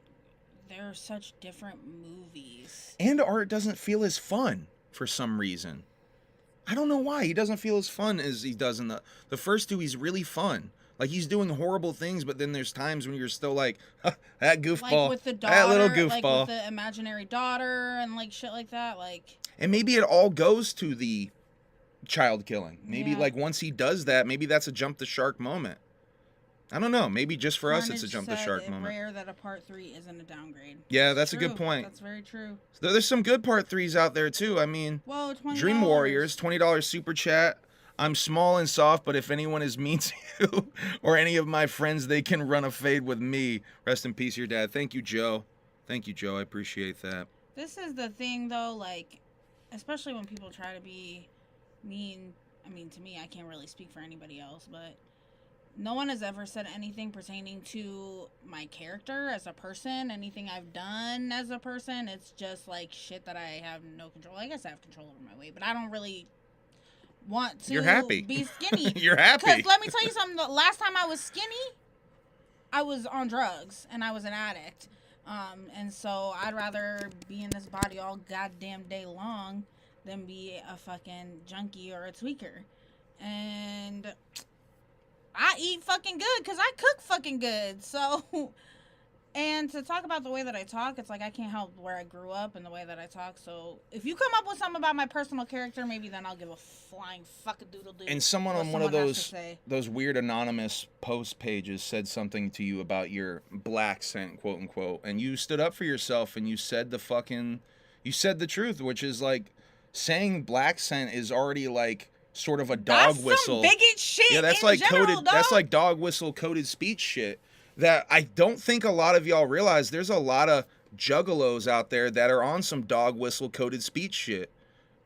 they're such different movies. And art doesn't feel as fun for some reason. I don't know why. He doesn't feel as fun as he does in the first 2. He's really fun. Like, he's doing horrible things, but then there's times when you're still like, that goofball. Like with the daughter, that little goofball. like with the imaginary daughter and like shit like that. Like, and maybe it all goes to the child killing. Maybe like once he does that, maybe that's a jump the shark moment. I don't know. Maybe just for us, it's a jump the shark moment. It's rare that a part 3 isn't a downgrade. Yeah, that's a good point. That's very true. There's some good part 3s out there too. I mean, well, $20. Dream Warriors, $20 super chat. I'm small and soft, but if anyone is mean to you or any of my friends, they can run a fade with me. Rest in peace, your dad. Thank you, Joe. Thank you, Joe. I appreciate that. This is the thing, though, like, especially when people try to be mean. I mean, to me, I can't really speak for anybody else, but no one has ever said anything pertaining to my character as a person, anything I've done as a person. It's just, like, shit that I have no control. I guess I have control over my weight, but I don't really want to You're happy. be skinny. You're happy. Because let me tell you something. The last time I was skinny, I was on drugs and I was an addict. And so I'd rather be in this body all goddamn day long than be a fucking junkie or a tweaker. And I eat fucking good because I cook fucking good. So, and to talk about the way that I talk, it's like I can't help where I grew up and the way that I talk. So if you come up with something about my personal character, maybe then I'll give a flying fuck-a-doodle-doo. And someone on one of those weird anonymous post pages said something to you about your black scent, quote unquote, and you stood up for yourself and you said the truth, which is like saying black scent is already like sort of a dog whistle. That's some bigot shit. Yeah, that's like general, coded. Dog. That's like dog whistle coded speech shit. That I don't think a lot of y'all realize. There's a lot of juggalos out there that are on some dog whistle coded speech shit.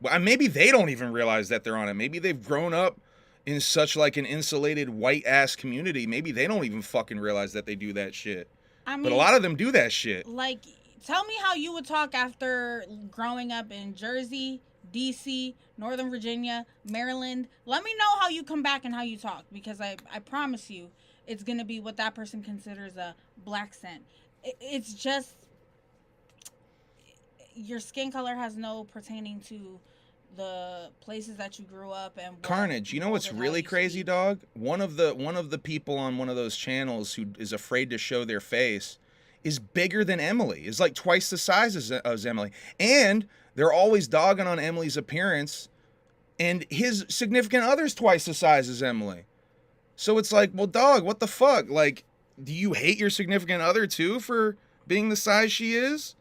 Well, maybe they don't even realize that they're on it. Maybe they've grown up in such like an insulated white ass community. Maybe they don't even fucking realize that they do that shit. I mean, but a lot of them do that shit. Like, tell me how you would talk after growing up in Jersey, DC, Northern Virginia, Maryland. Let me know how you come back and how you talk, because I promise you it's going to be what that person considers a black scent. It's just your skin color has no pertaining to the places that you grew up and Carnage. You know what's really crazy, dog? One of the people on one of those channels who is afraid to show their face is bigger than Emily. Is like twice the size as Emily. And they're always dogging on Emily's appearance, and his significant other's twice the size as Emily. So it's like, well, dog, what the fuck? Like, do you hate your significant other too for being the size she is?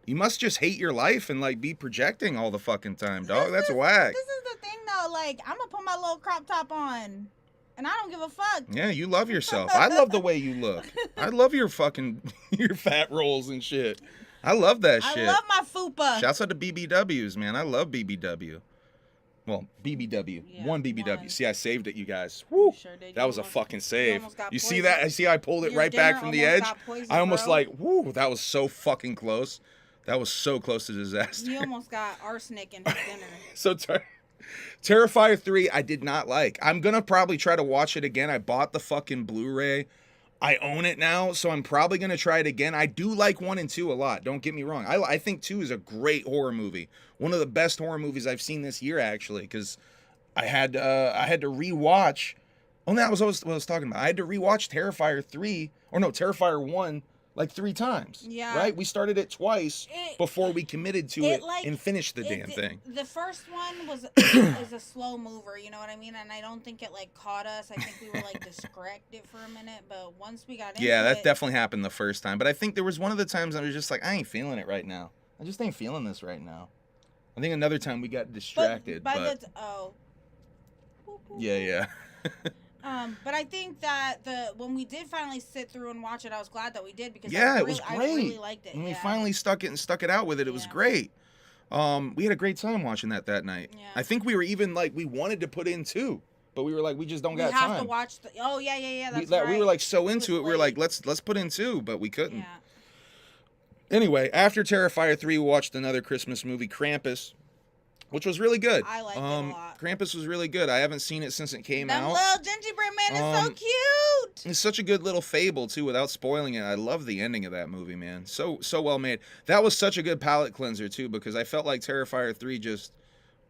You must just hate your life and like be projecting all the fucking time, dog. That's whack. This is the thing though, like, I'm gonna put my little crop top on and I don't give a fuck. Yeah, you love yourself. I love the way you look. I love your fucking your fat rolls and shit. I love that shit. I love my fupa. Shouts out to BBWs, man. I love BBW. Well, BBW. Yeah, one BBW. one. See, I saved it, you guys. Woo. Sure did. That was a fucking save. You see poisoned. that? I see I pulled it Your right back dinner from the almost edge. got poisoned, I almost bro. like, woo, that was so fucking close. That was so close to disaster. He almost got arsenic in his dinner. So Terrifier 3, I did not like. I'm going to probably try to watch it again. I bought the fucking Blu-ray. I own it now, so I'm probably going to try it again. I do like 1 and 2 a lot. Don't get me wrong. I think 2 is a great horror movie. One of the best horror movies I've seen this year, actually, because I had to rewatch Oh, that was what I was talking about. I had to rewatch Terrifier 1 like 3 times. Yeah. Right? We started it twice before we committed to it like, and finished the damn thing. The first one is a slow mover, you know what I mean? And I don't think it like caught us. I think we were like distracted for a minute, but once we got into it. Yeah, that definitely happened the first time. But I think there was one of the times I was just like, I ain't feeling it right now. I just ain't feeling this right now. I think another time we got distracted. Yeah. But I think that when we did finally sit through and watch it, I was glad that we did because it was great. I really liked it. When we finally stuck it out with it, it was great. We had a great time watching that night. Yeah. I think we were even like we wanted to put in 2, but we were like we just don't got time. We have to watch that's right. We were like so into it. We were like let's put in 2, but we couldn't. Yeah. Anyway, after Terrifier 3, we watched another Christmas movie, Krampus, which was really good. I liked it a lot. Krampus was really good. I haven't seen it since it came out. That little gingerbread man is so cute. It's such a good little fable too, without spoiling it. I love the ending of that movie, man. So well made. That was such a good palate cleanser too, because I felt like Terrifier 3 just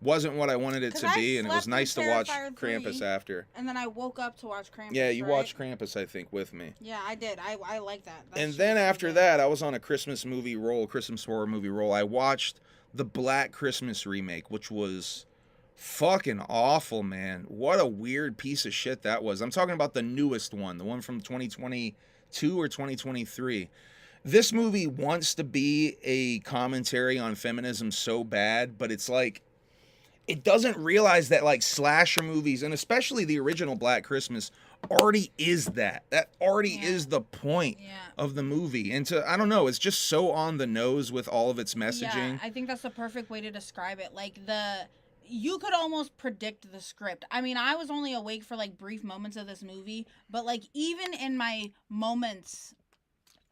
wasn't what I wanted it to be, and it was nice to watch Krampus after. And then I woke up to watch Krampus. Yeah, you watched Krampus, I think, with me. Yeah, I did. I like that. And then after that, I was on a Christmas horror movie roll. I watched the Black Christmas remake, which was fucking awful, man. What a weird piece of shit that was. I'm talking about the newest one, the one from 2022 or 2023. This movie wants to be a commentary on feminism so bad, but it's like it doesn't realize that like slasher movies, and especially the original Black Christmas, already is that. That already is the point of the movie. And I don't know, it's just so on the nose with all of its messaging. Yeah, I think that's the perfect way to describe it. Like you could almost predict the script. I mean, I was only awake for like brief moments of this movie, but like even in my moments,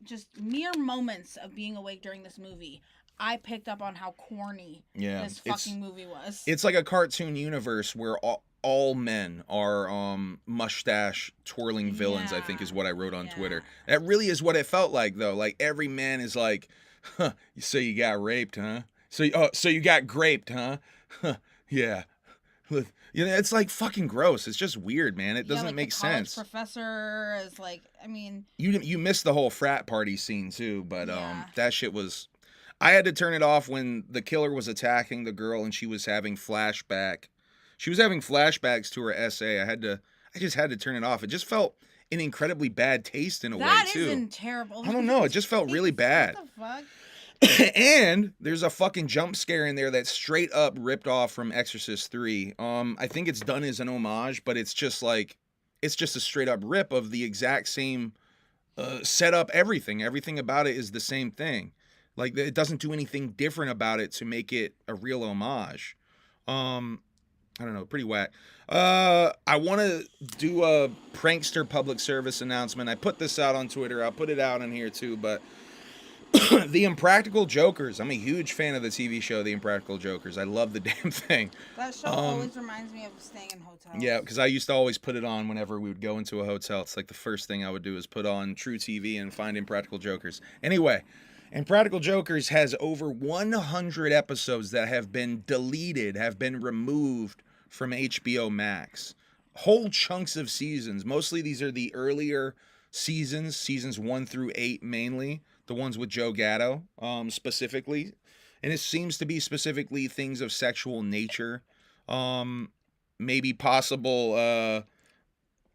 just mere moments of being awake during this movie, I picked up on how corny this fucking movie was. It's like a cartoon universe where all men are mustache twirling villains, I think is what I wrote on Twitter. That really is what it felt like, though. Like every man is like, huh, so you got raped, huh? So you got graped, huh? Yeah. You know, it's like fucking gross. It's just weird, man. It doesn't like make the college sense. Professor is like, I mean, you missed the whole frat party scene too, but that shit was. I had to turn it off when the killer was attacking the girl and she was having flashbacks to her essay. I just had to turn it off. It just felt in incredibly bad taste in a way too. That isn't terrible. I don't know. It just felt really bad. What the fuck? And there's a fucking jump scare in there that's straight up ripped off from Exorcist 3. I think it's done as an homage, but it's just a straight up rip of the exact same setup. Everything about it is the same thing. Like, it doesn't do anything different about it to make it a real homage. I don't know, pretty whack. I want to do a prankster public service announcement. I put this out on Twitter. I'll put it out on here too, but The Impractical Jokers. I'm a huge fan of the TV show The Impractical Jokers. I love the damn thing. That show always reminds me of staying in hotels. Yeah, because I used to always put it on whenever we would go into a hotel. It's like the first thing I would do is put on True TV and find Impractical Jokers. Anyway, Impractical Jokers has over 100 episodes that have been deleted, have been removed from HBO Max. Whole chunks of seasons. Mostly these are the earlier seasons 1 through 8 mainly. The ones with Joe Gatto, specifically. And it seems to be specifically things of sexual nature. Maybe possible, I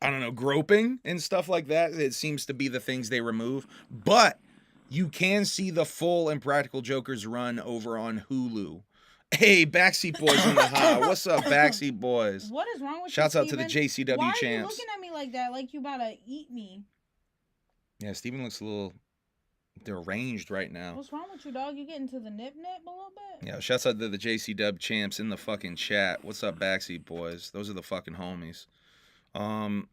don't know, groping and stuff like that. It seems to be the things they remove. But you can see the full Impractical Jokers run over on Hulu. Hey, Backseat Boys in the house. What's up, Backseat Boys? What is wrong with Shouts you, out to the JCW Why champs. Why are you looking at me like that? Like you about to eat me? Yeah, Steven looks a little deranged right now. What's wrong with you, dog? You getting to the nip a little bit? Yeah, shouts out to the JCW champs in the fucking chat. What's up, Backseat Boys? Those are the fucking homies. And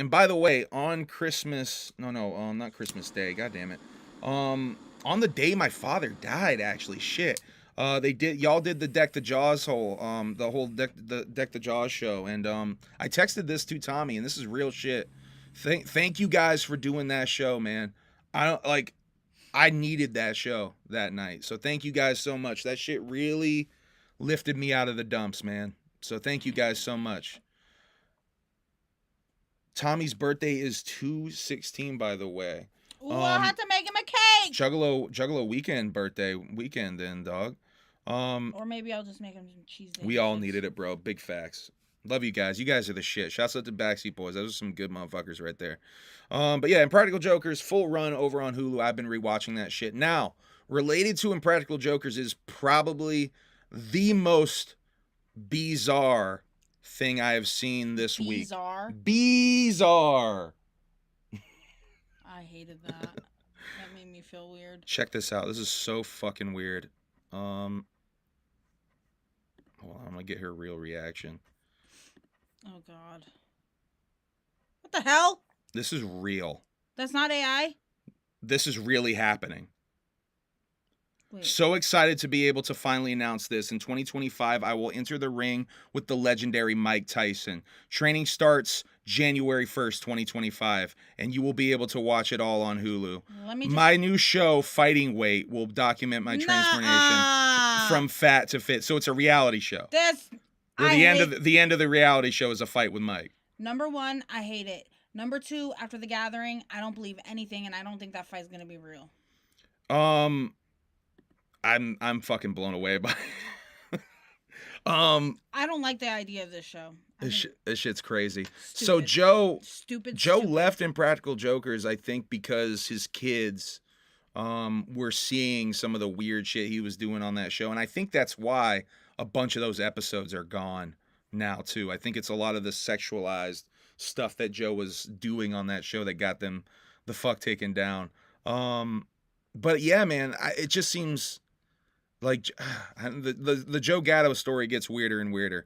by the way, on Christmas, not Christmas Day, god damn it. On the day my father died, actually, shit. Y'all did the Deck the Jaws the whole Deck the Jaws show, and I texted this to Tommy, and this is real shit. Thank you guys for doing that show, man. I needed that show that night, so thank you guys so much. That shit really lifted me out of the dumps, man. So thank you guys so much. Tommy's birthday is 2/16, by the way. Ooh, I'll have to make him a cake. Juggalo weekend then, dog. Or maybe I'll just make him some cheese. We all needed it, bro. Big facts. Love you guys. You guys are the shit. Shouts out to Backseat Boys. Those are some good motherfuckers right there. But yeah, Impractical Jokers, full run over on Hulu. I've been rewatching that shit. Now, related to Impractical Jokers is probably the most bizarre thing I have seen this week. Bizarre. I hated that. That made me feel weird. Check this out. This is so fucking weird. Hold on, I'm gonna get her real reaction. Oh God. What the hell? This is real. That's not AI? This is really happening. Wait. So excited to be able to finally announce this. In 2025, I will enter the ring with the legendary Mike Tyson. Training starts January 1st, 2025, and you will be able to watch it all on Hulu. My new show, Fighting Weight, will document my transformation from fat to fit. So it's a reality show. The end of the reality show is a fight with Mike. Number one, I hate it. Number two, after the gathering, I don't believe anything, and I don't think that fight's gonna be real. I'm fucking blown away by it. I don't like the idea of this show. This shit's crazy. Stupid. So Joe Stupid. left Impractical Jokers, I think, because his kids were seeing some of the weird shit he was doing on that show. And I think that's why a bunch of those episodes are gone now, too. I think it's a lot of the sexualized stuff that Joe was doing on that show that got them the fuck taken down. But yeah, man, it just seems like the Joe Gatto story gets weirder and weirder.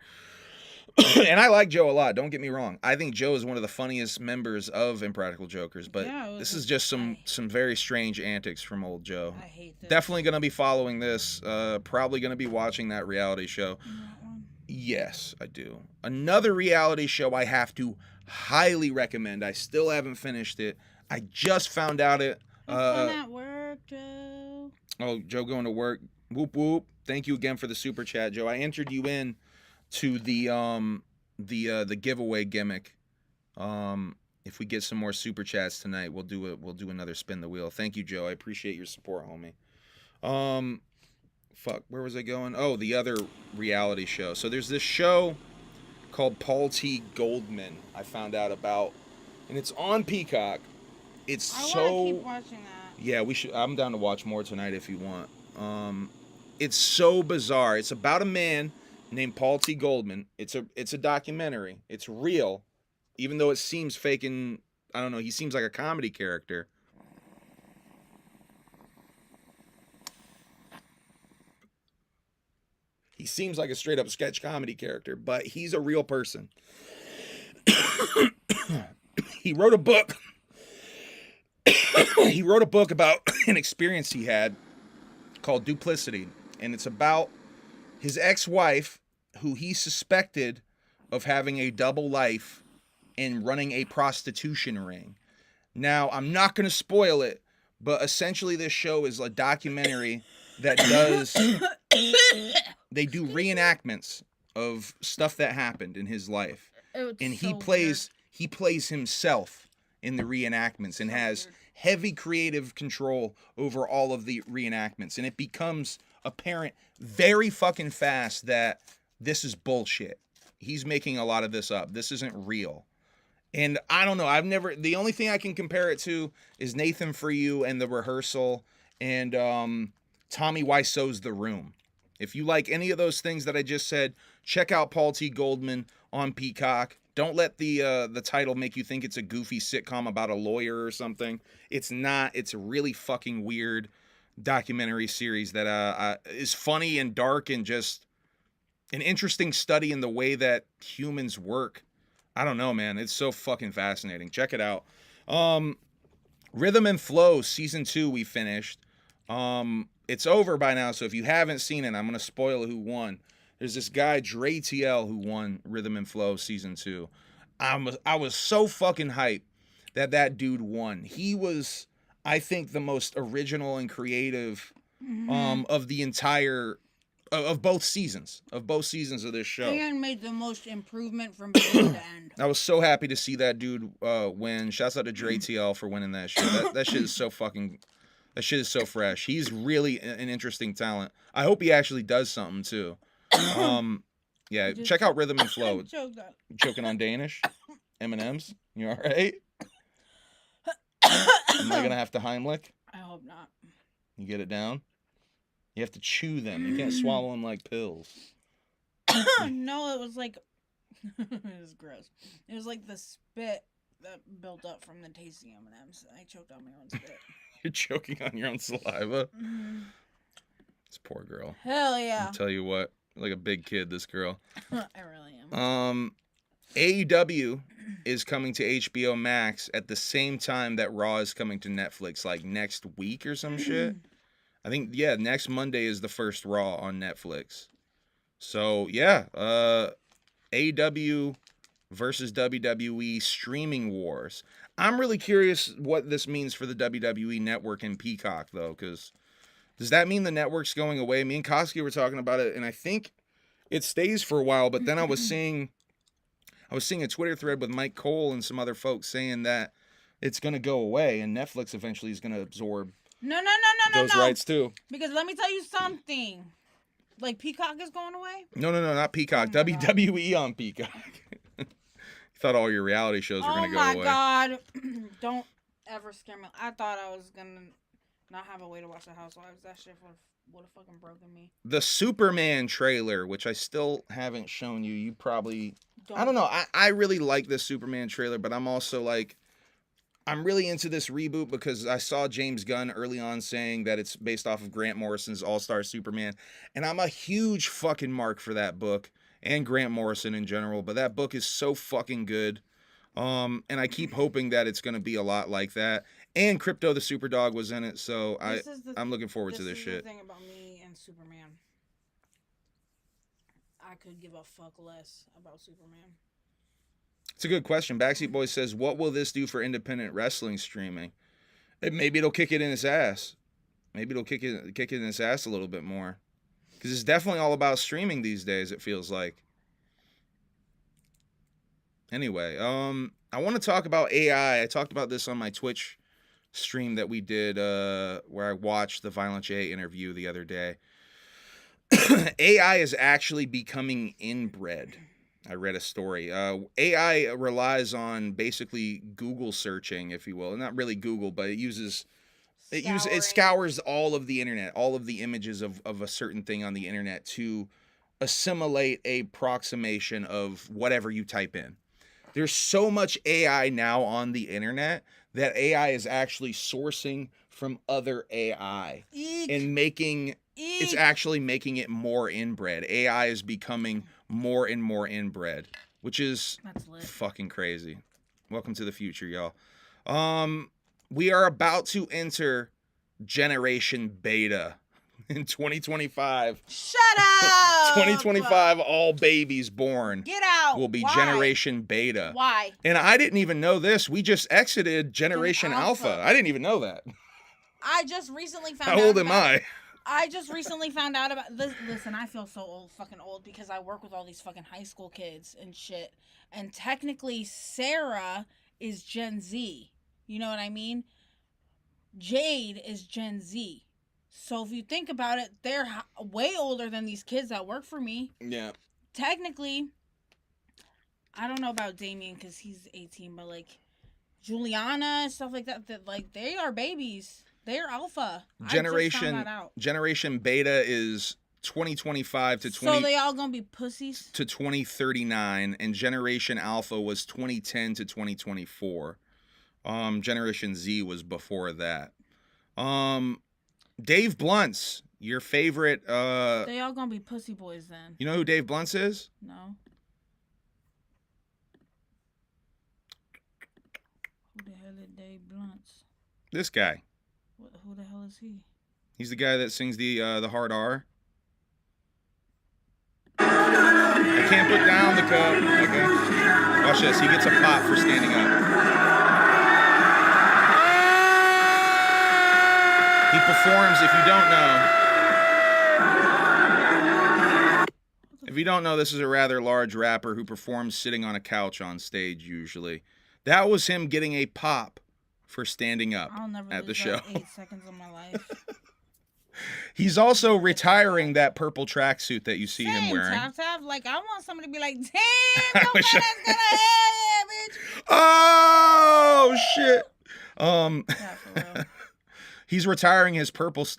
And I like Joe a lot. Don't get me wrong. I think Joe is one of the funniest members of Impractical Jokers. But this is just some very strange antics from old Joe. I hate this. Definitely going to be following this. Probably going to be watching that reality show. That one? Yes, I do. Another reality show I have to highly recommend. I still haven't finished it. I just found out it. Fun at work, Joe. Oh, Joe going to work. Whoop whoop. Thank you again for the super chat, Joe. I entered you in to the giveaway gimmick. If we get some more super chats tonight, we'll do another spin the wheel. Thank you, Joe. I appreciate your support, homie. Fuck, where was I going? Oh, the other reality show. So there's this show called Paul T. Goldman I found out about, and it's on Peacock. I want to keep watching that. Yeah, we should. I'm down to watch more tonight if you want. It's so bizarre. It's about a man named Paul T. Goldman. It's a documentary. It's real, even though it seems fake and I don't know. He seems like a comedy character. He seems like a straight up sketch comedy character, but he's a real person. He wrote a book. He wrote a book about an experience he had called Duplicity, and it's about his ex-wife who he suspected of having a double life and running a prostitution ring. Now, I'm not going to spoil it, but essentially this show is a documentary that they do reenactments of stuff that happened in his life. And he plays himself in the reenactments and has heavy creative control over all of the reenactments. And it becomes apparent very fucking fast that this is bullshit. He's making a lot of this up. This isn't real. And I don't know. The only thing I can compare it to is Nathan For You and The Rehearsal and Tommy Wiseau's The Room. If you like any of those things that I just said, check out Paul T. Goldman on Peacock. Don't let the title make you think it's a goofy sitcom about a lawyer or something. It's not. It's a really fucking weird documentary series that is funny and dark and just an interesting study in the way that humans work. I don't know, man. It's so fucking fascinating. Check it out. Rhythm and Flow season 2 we finished. It's over by now, so if you haven't seen it, I'm gonna spoil who won. There's this guy, Dre TL, who won Rhythm and Flow Season 2. I was so fucking hyped that dude won. He was, I think, the most original and creative of the entire of both seasons of this show. And made the most improvement from beginning to end. I was so happy to see that dude win. Shouts out to Dre TL for winning that shit. That shit is so fucking. That shit is so fresh. He's really an interesting talent. I hope he actually does something too. Yeah, check out Rhythm and Flow. Choking on Danish. M&M's. You all right? Am I gonna have to Heimlich? I hope not. You get it down? You have to chew them. You can't swallow them like pills. No, it was like it was gross. It was like the spit that built up from the tasty M&Ms. I choked on my own spit. You're choking on your own saliva. This poor girl. Hell yeah. I'll tell you what, like a big kid, this girl. I really am. AEW is coming to HBO Max at the same time that Raw is coming to Netflix, like next week or some shit. I think, yeah, next Monday is the first Raw on Netflix. So, yeah, AEW versus WWE streaming wars. I'm really curious what this means for the WWE network and Peacock, though, because does that mean the network's going away? Me and KASUKE were talking about it, and I think it stays for a while, but then I was seeing a Twitter thread with Mike Cole and some other folks saying that it's going to go away, and Netflix eventually is going to absorb those rights, too. Because let me tell you something. Like, Peacock is going away? No, not Peacock. Oh WWE on Peacock. Thought all your reality shows were going to go away. Oh, my God. Don't ever scare me. I thought I was going to not have a way to watch The Housewives. That shit would have fucking broken me. The Superman trailer, which I still haven't shown you. You probably... I don't know. I really like this Superman trailer, but I'm also like... I'm really into this reboot because I saw James Gunn early on saying that it's based off of Grant Morrison's All-Star Superman. And I'm a huge fucking mark for that book. And Grant Morrison in general, but that book is so fucking good. And I keep hoping that it's going to be a lot like that. And Crypto the Superdog was in it, so I'm looking forward to this shit. The thing about me and Superman. I could give a fuck less about Superman. It's a good question. Backseat Boy says, what will this do for independent wrestling streaming? Maybe it'll kick it in its ass. Maybe it'll kick it in its ass a little bit more. Because it's definitely all about streaming these days, it feels like. Anyway, I want to talk about AI. I talked about this on my Twitch stream that we did where I watched the Violent J interview the other day. AI is actually becoming inbred. I read a story. AI relies on basically Google searching, if you will. Not really Google, but it scours all of the internet, all of the images of a certain thing on the internet to assimilate a approximation of whatever you type in. There's so much AI now on the internet that AI is actually sourcing from other AI and it's actually making it more inbred. AI is becoming more and more inbred, which is fucking crazy. Welcome to the future, y'all. We are about to enter Generation Beta in 2025. Shut up! 2025, all babies born. Get out! Will be Generation Beta. Why? And I didn't even know this. We just exited Generation Alpha. I didn't even know that. I just recently found out. How old am I? I just recently found out about this. Listen, I feel so fucking old because I work with all these fucking high school kids and shit. And technically, Sarah is Gen Z. You know what I mean? Jade is Gen Z. So if you think about it, they're way older than these kids that work for me. Yeah. Technically, I don't know about Damien because he's 18, but like Juliana and stuff like that, like they are babies. They're alpha. Generation Beta is 2025 to 20. So they all gonna be pussies? To 2039, and Generation Alpha was 2010 to 2024. Generation Z was before that. Dave Bluntz, your favorite. They all gonna be pussy boys then. You know who Dave Bluntz is? No. Who the hell is Dave Bluntz? This guy. Who the hell is he? He's the guy that sings the hard R. I can't put down the cup. Okay. Watch this. He gets a pot for standing up. He performs, if you don't know, If you don't know, this is a rather large rapper who performs sitting on a couch on stage usually. That was him getting a pop for standing up I'll never at the lose show. that 8 seconds of my life. He's also retiring that purple tracksuit that you see him wearing. Tap. Like, I want somebody to be like, damn, nobody's gonna hell yeah, bitch. Oh, shit. Yeah, for real. He's retiring his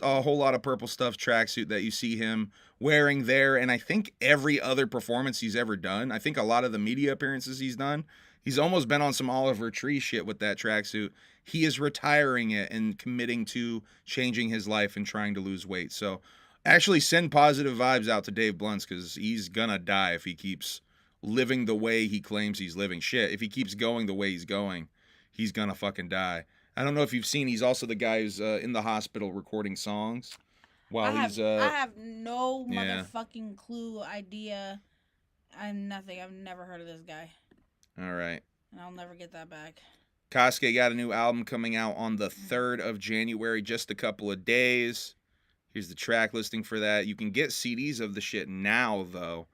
a whole lot of purple stuff tracksuit that you see him wearing there, and I think every other performance he's ever done. I think a lot of the media appearances he's done, he's almost been on some Oliver Tree shit with that tracksuit. He is retiring it and committing to changing his life and trying to lose weight. So actually send positive vibes out to Dave Blunts, because he's gonna die if he keeps living the way he claims he's living. Shit, if he keeps going the way he's going, he's gonna fucking die. I don't know if you've seen, he's also the guy who's in the hospital recording songs while I he's... have no yeah. motherfucking clue, idea. I'm nothing. I've never heard of this guy. All right. And I'll never get that back. KASUKE got a new album coming out on the 3rd of January, just a couple of days. Here's the track listing for that. You can get CDs of the shit now, though.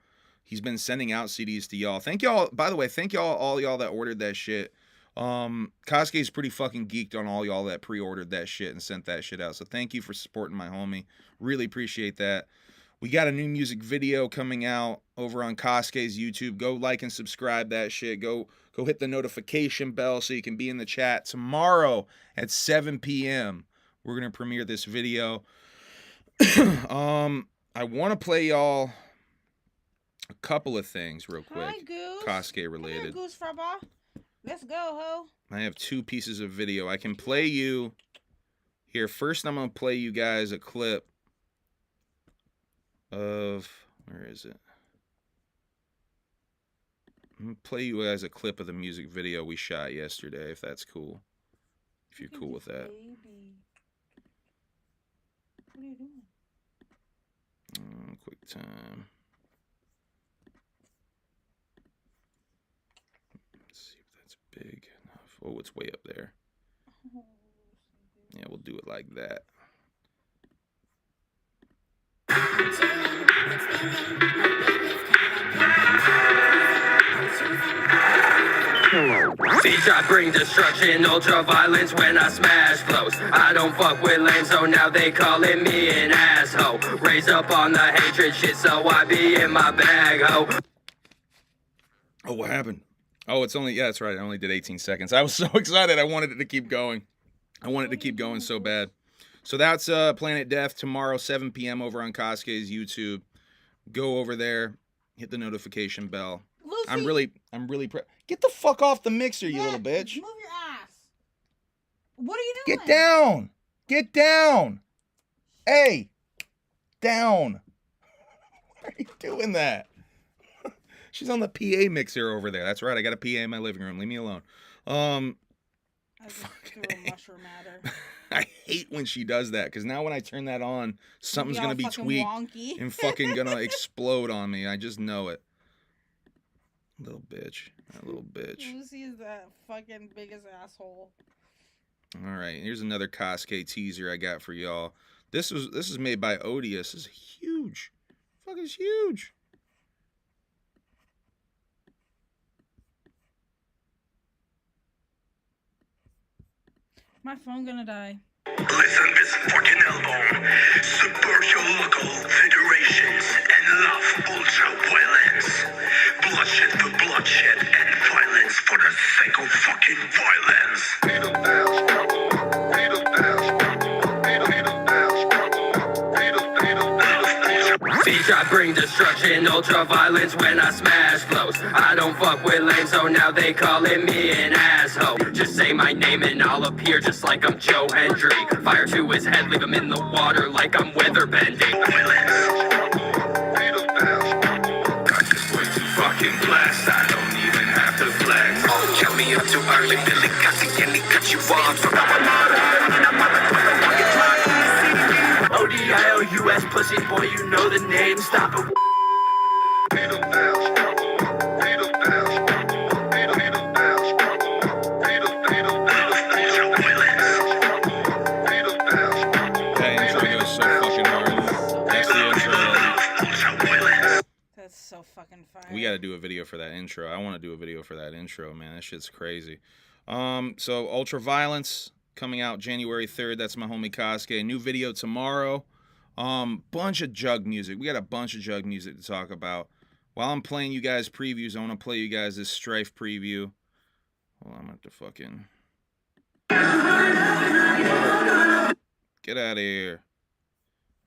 He's been sending out CDs to y'all. Thank y'all, by the way, thank y'all, all y'all that ordered that shit. KASUKE's pretty fucking geeked on all y'all that pre-ordered that shit and sent that shit out. So thank you for supporting my homie. Really appreciate that. We got a new music video coming out over on KASUKE's YouTube. Go like and subscribe that shit. Go hit the notification bell so you can be in the chat. Tomorrow at 7 p.m. we're going to premiere this video. I want to play y'all a couple of things real quick. Hi, Goose. KASUKE related. Come here, Goose Fraba. Let's go, ho. I have 2 pieces of video. I can play you here. First, I'm going to play you guys a clip of, where is it? I'm going to play you guys a clip of the music video we shot yesterday, if that's cool. If you're cool with that. Baby. What are you doing? Quick time. Let's see if that's big enough. Oh, it's way up there. Yeah, we'll do it like that. Beach, I bring destruction, ultra violence when I smash flows. I don't fuck with lame, so now they calling me an asshole. Raise up on the hatred shit, so I be in my bag, ho. Oh, what happened? Oh, it's only, yeah, that's right. I only did 18 seconds. I was so excited. I wanted it to keep going. I wanted to keep going so bad. So that's Planet Death tomorrow, 7 p.m. over on KASUKE's YouTube. Go over there, hit the notification bell. Lucy. I'm really get the fuck off the mixer, you little bitch. Move your ass. What are you doing? Get down. Get down. Hey, down. Why are you doing that? She's on the PA mixer over there. That's right. I got a PA in my living room. Leave me alone. I just threw a mushroom at her. I hate when she does that, because now when I turn that on, something's going to be tweaked wonky. and fucking going to explode on me. I just know it. Little bitch. That little bitch. Lucy is the fucking biggest asshole. All right. Here's another KASUKE teaser I got for y'all. This is made by Oddities. This is huge. Fucking huge. My phone gonna die. Listen this fucking album. Support your local federations and love ultra-violence. Bloodshed for bloodshed and violence for the sake of fucking violence. Beach, I bring destruction, ultra violence when I smash flows. I don't fuck with lame, so now they calling me an asshole. Just say my name and I'll appear just like I'm Joe Hendry. Fire to his head, leave him in the water like I'm weather bending. Got this way too fucking blessed, I don't even have to flex. Oh, kill me up too early, Billy got to get me, cut you off. So now I'm out of here, and I'm ODIOUS pussy boy, you know the name, stop it. That intro goes so fucking hard. That's the intro. That's so gotta do a video for that intro. I want to do a video for that intro, man. That shit's crazy. So Ultraviolence coming out January 3rd. That's my homie KASUKE. New video tomorrow. Bunch of Jug music. We got a bunch of Jug music to talk about. While I'm playing you guys previews, I want to play you guys this Strife preview. Well, I'm gonna have to fucking get out of here.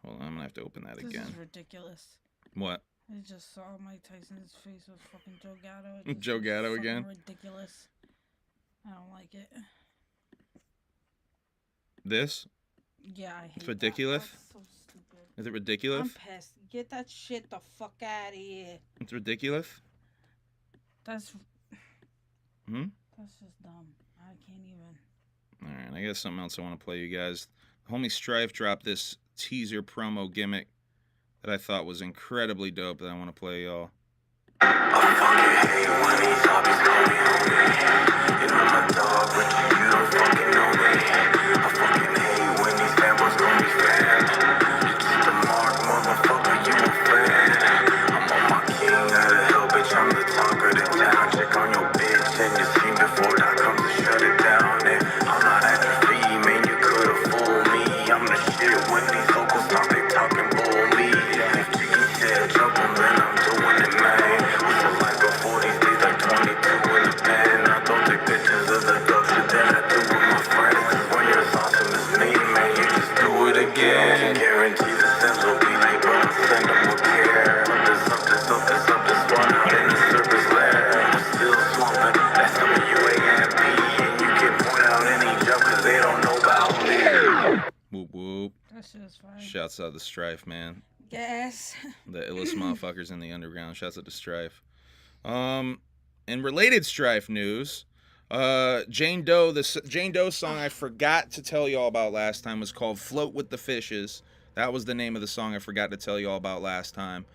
Hold on, I'm gonna have to open that again. This is ridiculous. What? I just saw Mike Tyson's face with fucking Juggalo. Juggalo again? Ridiculous. I don't like it. This? Yeah, I hate It's ridiculous? That. That's so stupid. Is it ridiculous? I'm pissed. Get that shit the fuck out of here. It's ridiculous? That's... Hmm? That's just dumb. I can't even... Alright, I got something else I want to play you guys. Homie Strife dropped this teaser promo gimmick that I thought was incredibly dope that I want to play y'all. I fucking hate when these hobbies call me homie. You know my dog, but you don't fucking know me. I fucking hate when these fanboys call me fan. You just a mark, motherfucker, you a fan. I'm on my king, out of hell, bitch, I'm the talk of the town. Check on your bitch and your scene before that comes to shut it down. And I'm not at your feet, man, you could've fooled me. I'm the shit when these locals talk, they talking bull me. If Jiggy said jump on, then I'm doing it, man. What's it like before these days, like 22 in the pen? I don't take pictures of the dope shit that I do with my friends. Cause when you're as awesome as me, man, you just do it again. Guarantee the stems will be late, but I'll send them with care. This one out in the surface lair. I'm still swamping, that's some of you A&B. And you can point out any joke, cause they don't know about me. Whoop whoop. That shit is fine. Shouts out to Strife, man. Yes. The illest motherfuckers in the underground. Shouts out to Strife. In related Strife news, Jane Doe, the Jane Doe song I forgot to tell y'all about last time was called Float with the Fishes. That was the name of the song I forgot to tell y'all about last time.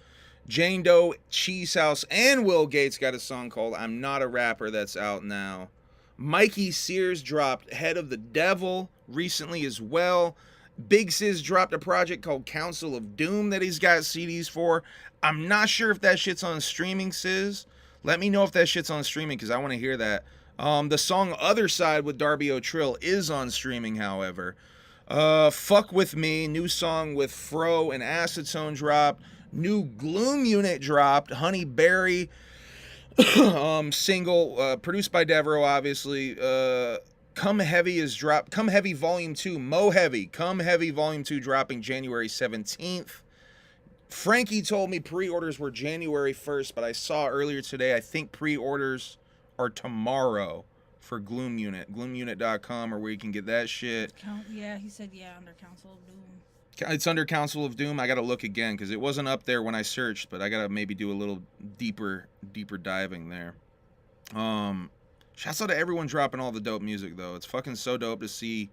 Jane Doe, Cheese House, and Will Gates got a song called I'm Not a Rapper that's out now. Mikey Sears dropped Head of the Devil recently as well. Big Sis dropped a project called Council of Doom that he's got CDs for. I'm not sure if that shit's on streaming, Sis. Let me know if that shit's on streaming because I want to hear that. The song Other Side with Darby O'Trill is on streaming, however. Fuck With Me, new song with Fro and Acetone dropped. New Gloom Unit dropped. Honey Berry single produced by Devereaux, obviously. Come Heavy is dropped. Come Heavy Volume 2, Mo Heavy. Come Heavy Volume 2 dropping January 17th. Frankie told me pre-orders were January 1st, but I saw earlier today, I think pre-orders are tomorrow for Gloom Unit. Gloomunit.com or where you can get that shit. Yeah, he said under Council of Doom. It's under Council of Doom. I got to look again because it wasn't up there when I searched, but I got to maybe do a little deeper diving there. Shouts out to everyone dropping all the dope music, though. It's fucking so dope to see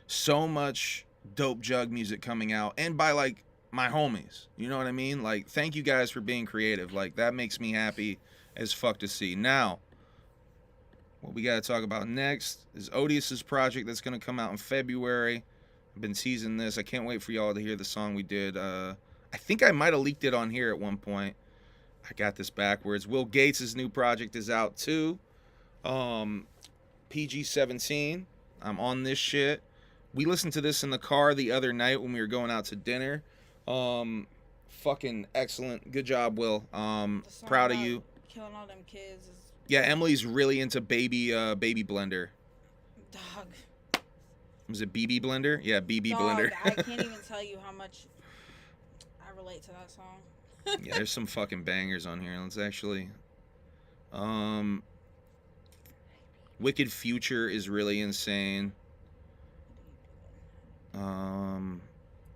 so much dope Jug music coming out. And by, like, my homies. You know what I mean? Like, thank you guys for being creative. Like, that makes me happy as fuck to see. Now, what we got to talk about next is Odious' project that's going to come out in February. I've been teasing this. I can't wait for y'all to hear the song we did. I think I might have leaked it on here at one point. I got this backwards. Will Gates' new project is out, too. PG-17. I'm on this shit. We listened to this in the car the other night when we were going out to dinner. Fucking excellent. Good job, Will. Proud of you. Killing all them kids is... Yeah, Emily's really into baby blender. Dog. Was it BB Blender? Yeah, BB Dog, Blender. I can't even tell you how much I relate to that song. Yeah, there's some fucking bangers on here. Let's actually... Wicked Future is really insane.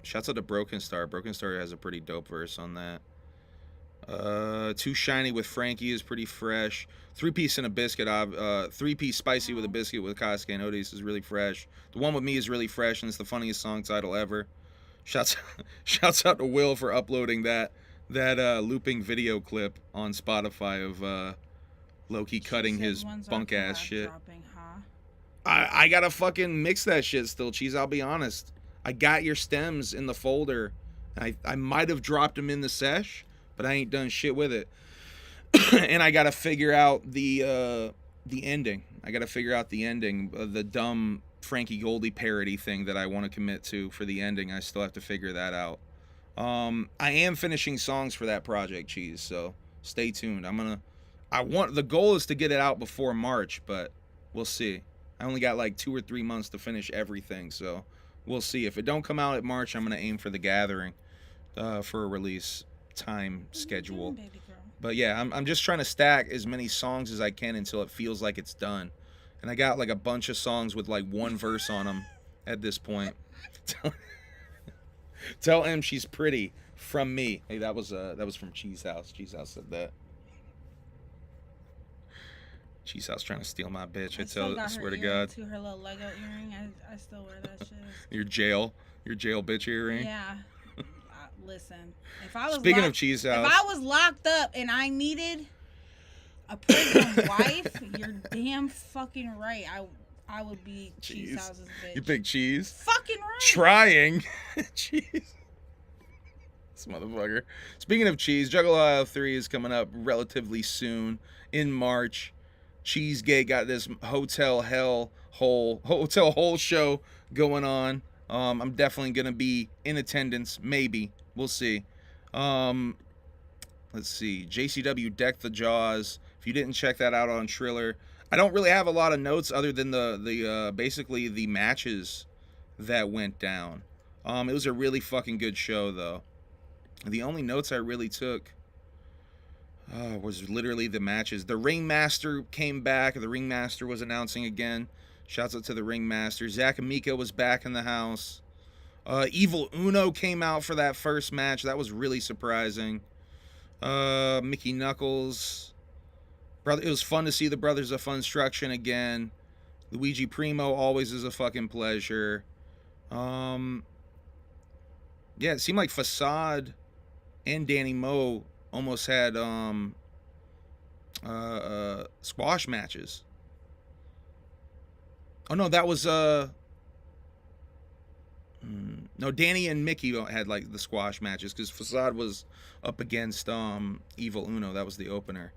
Shouts out to Broken Star. Broken Star has a pretty dope verse on that. Too Shiny with Frankie is pretty fresh. 3-piece and a biscuit. 3-piece spicy with a biscuit with KASUKE and Oddities is really fresh. The one with me is really fresh, and it's the funniest song title ever. Shouts out to Will for uploading that looping video clip on Spotify of Loki cutting his bunk ass shit. Dropping, huh? I gotta fucking mix that shit still, Cheese. I'll be honest. I got your stems in the folder. I might have dropped them in the sesh, but I ain't done shit with it. And I got to figure out the ending. I got to figure out the ending, the dumb Frankie Goldie parody thing that I want to commit to for the ending. I still have to figure that out. I am finishing songs for that project, Cheese, so stay tuned. The goal is to get it out before March, but we'll see. I only got like 2 or 3 months to finish everything, so we'll see. If it don't come out at March, I'm going to aim for The Gathering for a release time schedule. Baby girl. But yeah, I'm just trying to stack as many songs as I can until it feels like it's done. And I got like a bunch of songs with like one verse on them at this point. Tell M she's pretty from me. Hey, that was from Cheese House. Cheese House said that. Cheese House trying to steal my bitch. I swear to God. To her little Lego earring. I still wear that shit. Your jail bitch earring. Yeah. Listen, if I was Speaking of Cheese House, if I was locked up and I needed a prison wife, you're damn fucking right. I would be Cheese House's bitch. You pick Cheese? Fucking right. Trying. Cheese. This motherfucker. Speaking of Cheese, Juggalo 3 is coming up relatively soon in March. Cheesegate got this hotel hole show going on. I'm definitely gonna be in attendance. Maybe we'll see. Let's see. JCW Deck the Jaws. If you didn't check that out on Triller, I don't really have a lot of notes other than the basically the matches that went down. It was a really fucking good show though. The only notes I really took was literally the matches. The Ringmaster came back. The Ringmaster was announcing again. Shouts out to the Ringmaster. Zach Amica was back in the house. Evil Uno came out for that first match. That was really surprising. Mickey Knuckles. It was fun to see the Brothers of Funstruction again. Luigi Primo always is a fucking pleasure. Yeah, it seemed like Facade and Danny Moe almost had squash matches. Oh no, that was no, Danny and Mickey had like the squash matches because Facade was up against Evil Uno. That was the opener.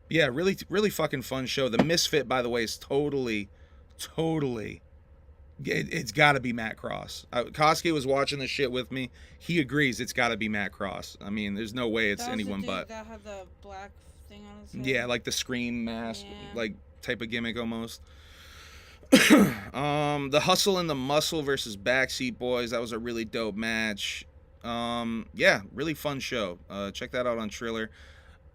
Yeah, really fucking fun show. The Misfit, by the way, is totally it's got to be Matt Cross. KASUKE was watching the shit with me. He agrees it's got to be Matt Cross. I mean, there's no way it's anyone but. That had the black thing on his head. Yeah, like the Scream mask, like type of gimmick almost. The Hustle and the Muscle versus Backseat Boys. That was a really dope match. Yeah, really fun show. Check that out on Triller.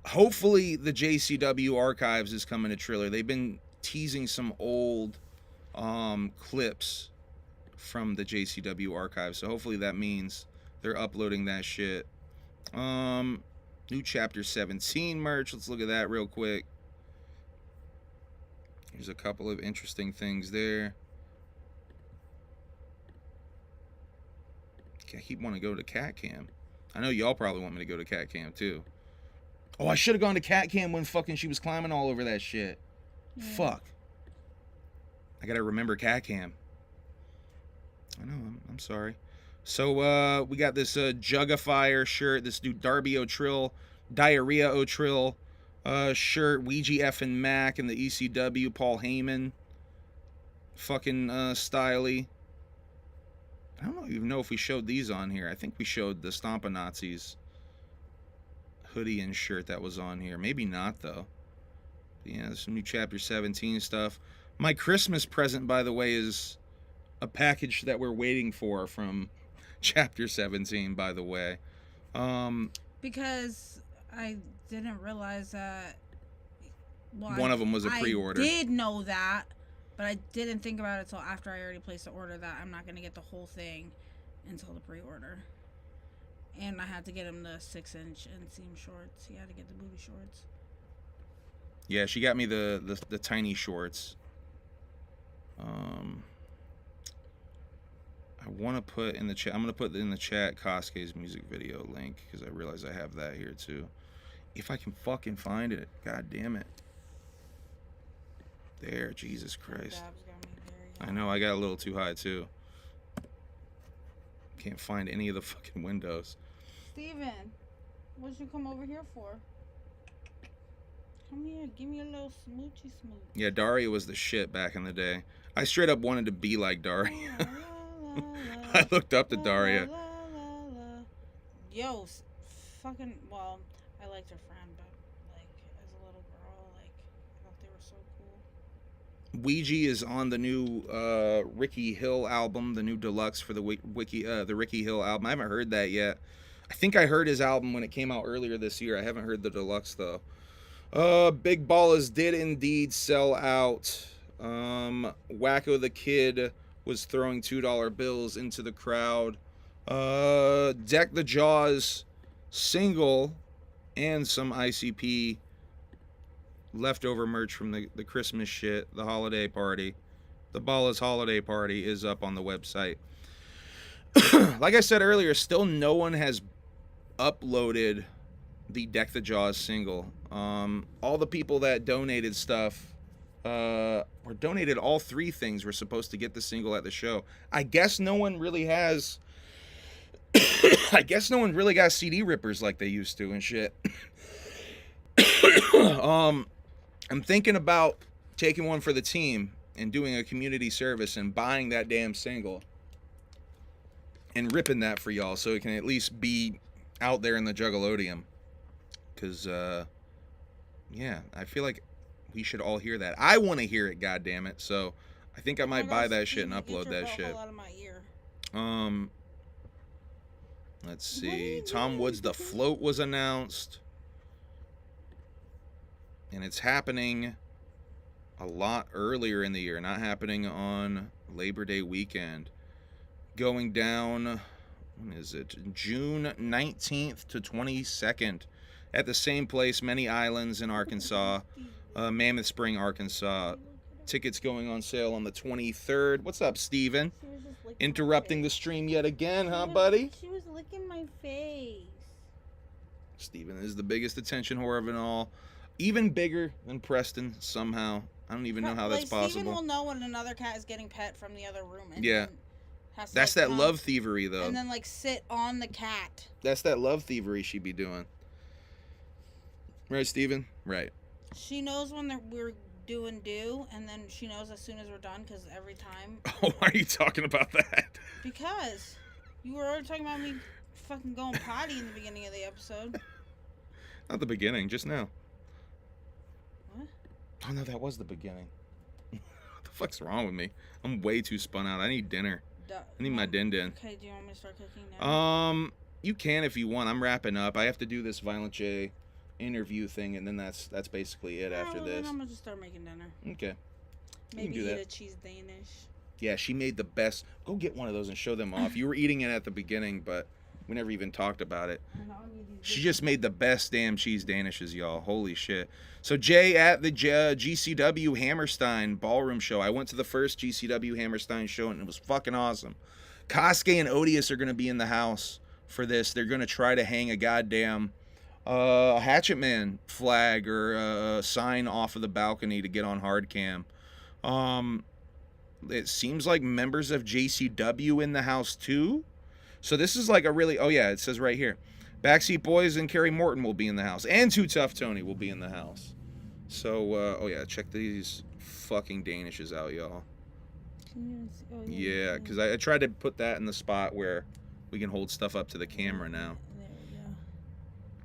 Hopefully the JCW archives is coming to Triller. They've been teasing some old clips from the JCW archives, so hopefully that means they're uploading that shit. New Chapter 17 merch. Let's look at that real quick. There's a couple of interesting things there. I keep wanting to go to Cat Cam. I know y'all probably want me to go to Cat Cam too. Oh, I should have gone to Cat Cam when fucking she was climbing all over that shit. Yeah. Fuck. I gotta remember Cat Cam. I know, I'm sorry. So we got this Juggifier shirt, this dude Darby O'Trill, Diarrhea O'Trill shirt, Ouija F and Mac and the ECW, Paul Heyman. Fucking styley. I don't even know if we showed these on here. I think we showed the Stompa Nazis hoodie and shirt that was on here. Maybe not though. But yeah, there's some new Chapter 17 stuff. My Christmas present, by the way, is a package that we're waiting for from Chapter 17, by the way. Because I didn't realize that... Well, one of them was a pre-order. I did know that, but I didn't think about it until after I already placed the order that I'm not going to get the whole thing until the pre-order. And I had to get him the 6-inch inseam shorts. He had to get the booty shorts. Yeah, she got me the tiny shorts. I want to put in the chat. I'm going to put in the chat KASUKE's music video link because I realize I have that here too. If I can fucking find it. God damn it. There, Jesus Christ. I know, I got a little too high too. Can't find any of the fucking windows. Steven, what'd you come over here for? Come here, give me a little smoochy smooch. Yeah, Daria was the shit back in the day. I straight up wanted to be like Daria. I looked up to Daria. Yo, fucking, well, I liked her friend, but, like, as a little girl, like, I thought they were so cool. Ouija is on the new Ricky Hill album, the new deluxe for the Ricky Hill album. I haven't heard that yet. I think I heard his album when it came out earlier this year. I haven't heard the deluxe, though. Big Ballas did indeed sell out. Wacko the Kid was throwing $2 bills into the crowd. Deck the Jaws single and some ICP leftover merch from the Christmas shit, the holiday party. The Ballas holiday party is up on the website. Like I said earlier, still no one has uploaded the Deck the Jaws single. All the people that donated stuff, or donated all three things, were supposed to get the single at the show. I guess no one really has. I guess no one really got CD rippers like they used to and shit. I'm thinking about taking one for the team and doing a community service and buying that damn single and ripping that for y'all so it can at least be out there in the Juggalodium. Because, yeah, I feel like we should all hear that. I want to hear it, goddammit. So I think I might buy that shit and upload that shit. Out of my ear. Let's see. Tom Woods' The Float was announced. And it's happening a lot earlier in the year. Not happening on Labor Day weekend. Going down, when is it? June 19th to 22nd. At the same place, Many Islands in Arkansas. Mammoth Spring, Arkansas. Tickets going on sale on the 23rd. What's up, Steven? Interrupting the stream yet again, huh, buddy? She was licking my face. Steven is the biggest attention whore of it all. Even bigger than Preston, somehow. I don't even know how that's possible. Steven will know when another cat is getting pet from the other room. And yeah. Has to, that's like, that love thievery, though. And then, like, sit on the cat. That's that love thievery she be doing. Right, Steven? Right. She knows when we're doing and then she knows as soon as we're done, because every time. Oh, why are you talking about that? Because you were already talking about me fucking going potty in the beginning of the episode. Not the beginning, just now. What? Oh, no, that was the beginning. What the fuck's wrong with me? I'm way too spun out. I need dinner. I need my din-din. Okay, do you want me to start cooking now? You can if you want. I'm wrapping up. I have to do this Violent J interview thing, and then that's basically it after this. Then I'm gonna just start making dinner. Okay. Maybe do eat that. a cheese Danish. Yeah, she made the best. Go get one of those and show them off. You were eating it at the beginning, but we never even talked about it. She just made the best damn cheese Danishes, y'all. Holy shit. So Jay at the GCW Hammerstein Ballroom Show. I went to the first GCW Hammerstein show, and it was fucking awesome. KASUKE and Oddities are going to be in the house for this. They're going to try to hang a goddamn Hatchet Man flag or a sign off of the balcony to get on hard cam. It seems like members of JCW in the house too. So this is like a really, oh yeah, it says right here. Backseat Boys and Kerry Morton will be in the house. And Too Tough Tony will be in the house. So, oh yeah, check these fucking Danishes out, y'all. Yeah, because I tried to put that in the spot where we can hold stuff up to the camera now. There we go.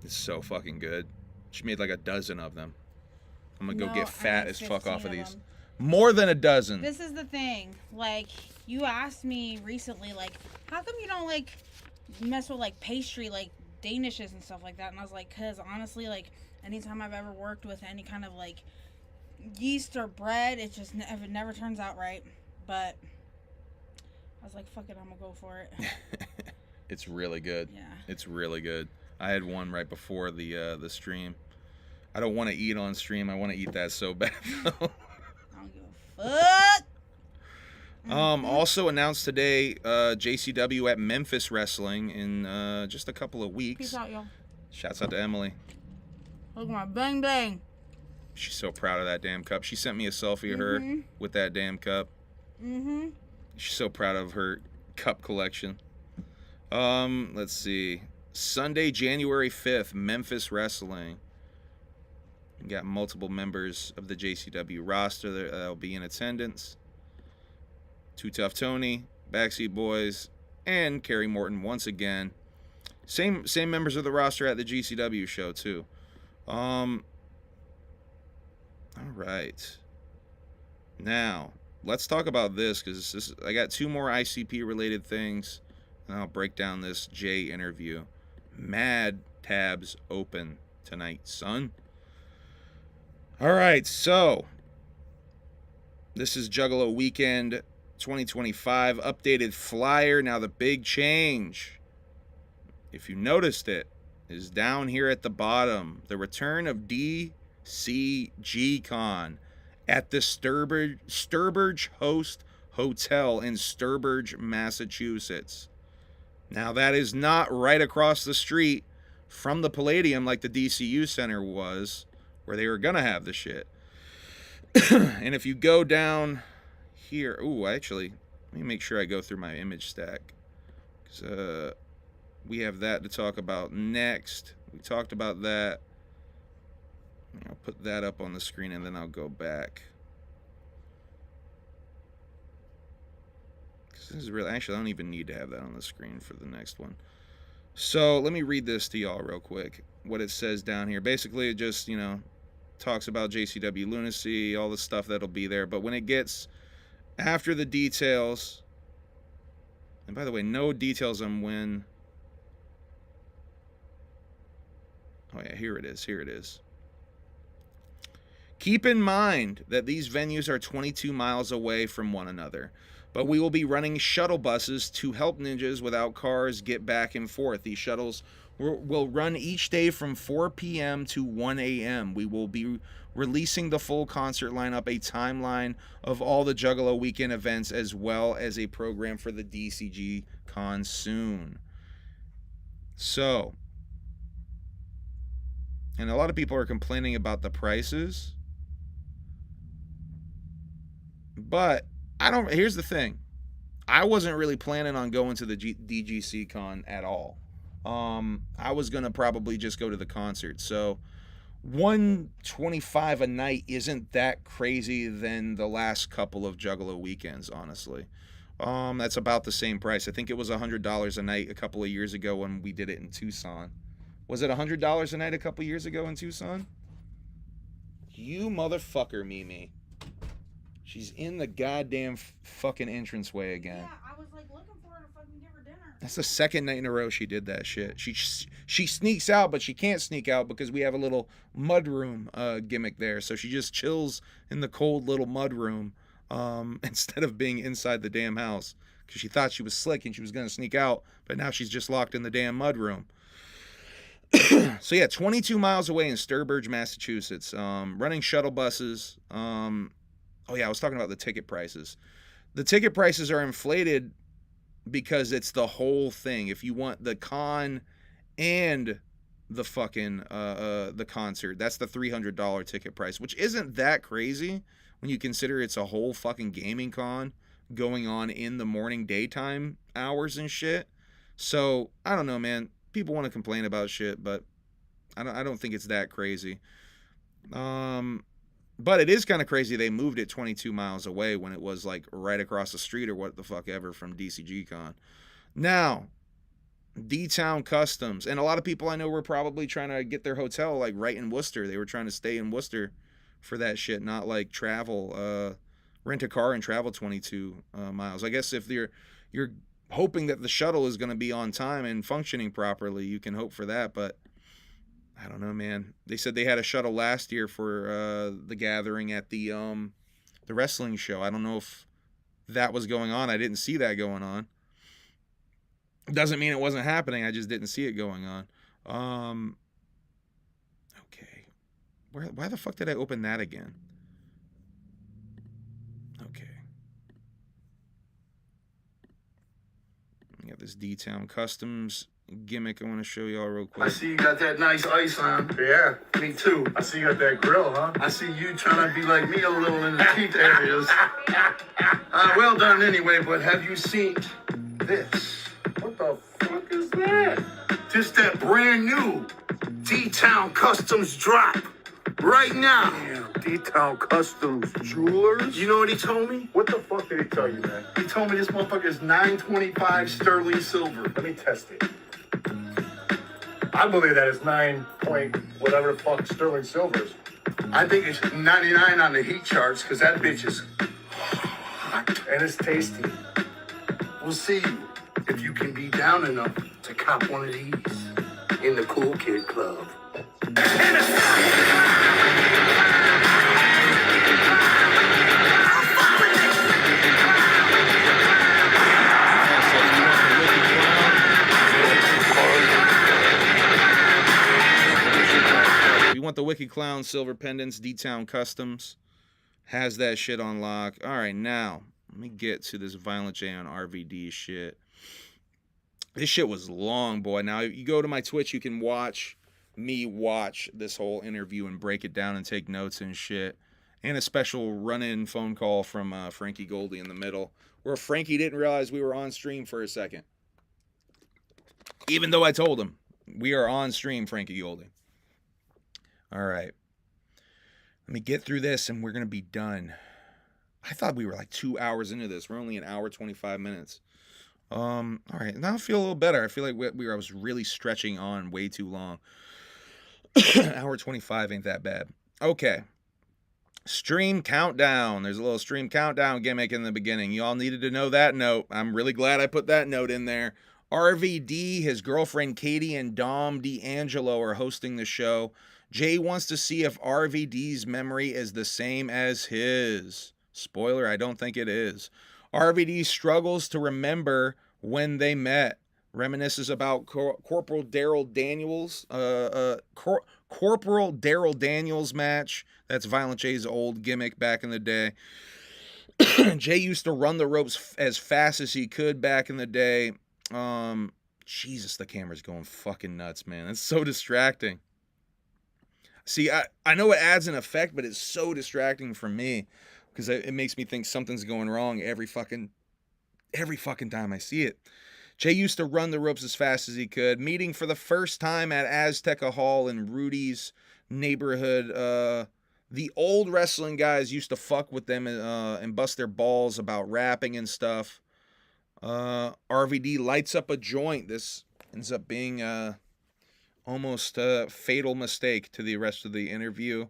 It's so fucking good. She made like a dozen of them. I'm gonna go No, get I fat made as fuck 15 off of of these. them. More than a dozen. This is the thing. Like, you asked me recently, like, how come you don't, like, mess with, like, pastry, like, Danishes and stuff like that? And I was like, because honestly, like, anytime I've ever worked with any kind of, like, yeast or bread, it just it never turns out right. But I was like, fuck it, I'm gonna go for it. It's really good. Yeah. It's really good. I had one right before the stream. I don't want to eat on stream. I want to eat that so bad. I don't give a fuck. Also announced today, JCW at Memphis Wrestling in just a couple of weeks. Peace out, y'all. Shouts out to Emily. Look at my bang bang. She's so proud of that damn cup. She sent me a selfie of her with that damn cup. Mm-hmm. She's so proud of her cup collection. Let's see. Sunday, January 5th, Memphis Wrestling. We got multiple members of the JCW roster that'll be in attendance. Too Tough Tony, Backseat Boys, and Kerry Morton once again. Same members of the roster at the GCW show too. All right. Now, let's talk about this, because I got 2 more ICP related things, and I'll break down this Jay interview. Mad tabs open tonight, son. All right, so this is Juggalo Weekend 2025 updated flyer. Now the big change, if you noticed it, is down here at the bottom. The return of DCG Con at the Sturbridge Host Hotel in Sturbridge, Massachusetts. Now that is not right across the street from the Palladium like the DCU Center was, where they were gonna have the shit. And if you go down here, actually, let me make sure I go through my image stack, because we have that to talk about next. We talked about that. I'll put that up on the screen and then I'll go back. Because this is really, actually, I don't even need to have that on the screen for the next one. So let me read this to y'all real quick, what it says down here. Basically, it just, talks about JCW Lunacy, all the stuff that'll be there. But when it gets after the details, and by the way, no details on when. Oh yeah, here it is. Keep in mind that these venues are 22 miles away from one another, but we will be running shuttle buses to help ninjas without cars get back and forth. These shuttles will run each day from 4 p.m. to 1 a.m. We will be releasing the full concert lineup, a timeline of all the Juggalo weekend events, as well as a program for the DCG Con soon. So, and a lot of people are complaining about the prices, but here's the thing. I wasn't really planning on going to the DGC Con at all. I was going to probably just go to the concert. So $125 a night isn't that crazy than the last couple of Juggalo weekends, honestly. That's about the same price. I think it was $100 a night a couple of years ago when we did it in Tucson. Was it $100 a night a couple years ago in Tucson? You motherfucker, Mimi. She's in the goddamn fucking entranceway again. Yeah, I was like looking for her to fucking give her dinner. That's the second night in a row she did that shit. She sneaks out, but she can't sneak out because we have a little mudroom gimmick there. So she just chills in the cold little mudroom instead of being inside the damn house, because she thought she was slick and she was going to sneak out, but now she's just locked in the damn mudroom. So yeah, 22 miles away in Sturbridge, Massachusetts, running shuttle buses. Oh yeah, I was talking about the ticket prices. The ticket prices are inflated because it's the whole thing. If you want the con and the fucking the concert, that's the $300 ticket price, which isn't that crazy when you consider it's a whole fucking gaming con going on in the morning daytime hours and shit. So I don't know, man. People want to complain about shit, but I don't think it's that crazy. But it is kind of crazy they moved it 22 miles away when it was like right across the street or what the fuck ever from DCG Con. Now, D-Town Customs, and a lot of people I know were probably trying to get their hotel like right in Worcester. They were trying to stay in Worcester for that shit, not like travel, rent a car and travel 22 miles. I guess if you're hoping that the shuttle is going to be on time and functioning properly, you can hope for that, but I don't know, man. They said they had a shuttle last year for the gathering at the wrestling show. I don't know if that was going on. I didn't see that going on. Doesn't mean it wasn't happening. I just didn't see it going on. Okay. Why the fuck did I open that again? Okay. I got this D-Town Customs gimmick I want to show y'all real quick. I see you got that nice ice on. Yeah. Me too. I see you got that grill, huh? I see you trying to be like me a little in the teeth areas. Well done anyway, but have you seen this? What the fuck is that? Just that brand new D-Town Customs drop. right now. Damn, D-Town Customs Jewelers. You know what he told me? What the fuck did he tell you, man? He told me this motherfucker is 925 sterling silver. Let me test it. I believe that it's 9 point whatever the fuck sterling silver is. I think it's 99 on the heat charts because that bitch is hot. And it's tasty. We'll see if you can be down enough to cop one of these in the Cool Kid Club. If you want the Wicked Clown silver pendants, D-Town Customs has that shit on lock. All right, now let me get to this Violent J on RVD shit. This shit was long, boy. Now, you go to my Twitch, you can watch me watch this whole interview and break it down and take notes and shit. And a special run-in phone call from Frankie Goldie in the middle, where Frankie didn't realize we were on stream for a second. Even though I told him, we are on stream, Frankie Goldie. All right. Let me get through this and we're going to be done. I thought we were like 2 hours into this. We're only an hour, 25 minutes. All right. Now I feel a little better. I feel like I was really stretching on way too long. Hour 25 ain't that bad. Okay. Stream countdown. There's a little stream countdown gimmick in the beginning. You all needed to know that note. I'm really glad I put that note in there. RVD, his girlfriend Katie, and Dom D'Angelo are hosting the show. Jay wants to see if RVD's memory is the same as his. Spoiler, I don't think it is. RVD struggles to remember when they met. Reminisces about Corporal Daryl Daniels. Corporal Daryl Daniels match. That's Violent J's old gimmick back in the day. Jay used to run the ropes as fast as he could back in the day. Jesus, the camera's going fucking nuts, man. It's so distracting. See, I know it adds an effect, but it's so distracting for me because it makes me think something's going wrong every fucking time I see it. Jay used to run the ropes as fast as he could. Meeting for the first time at Azteca Hall in Rudy's neighborhood. The old wrestling guys used to fuck with them and bust their balls about rapping and stuff. RVD lights up a joint. This ends up being almost a fatal mistake to the rest of the interview.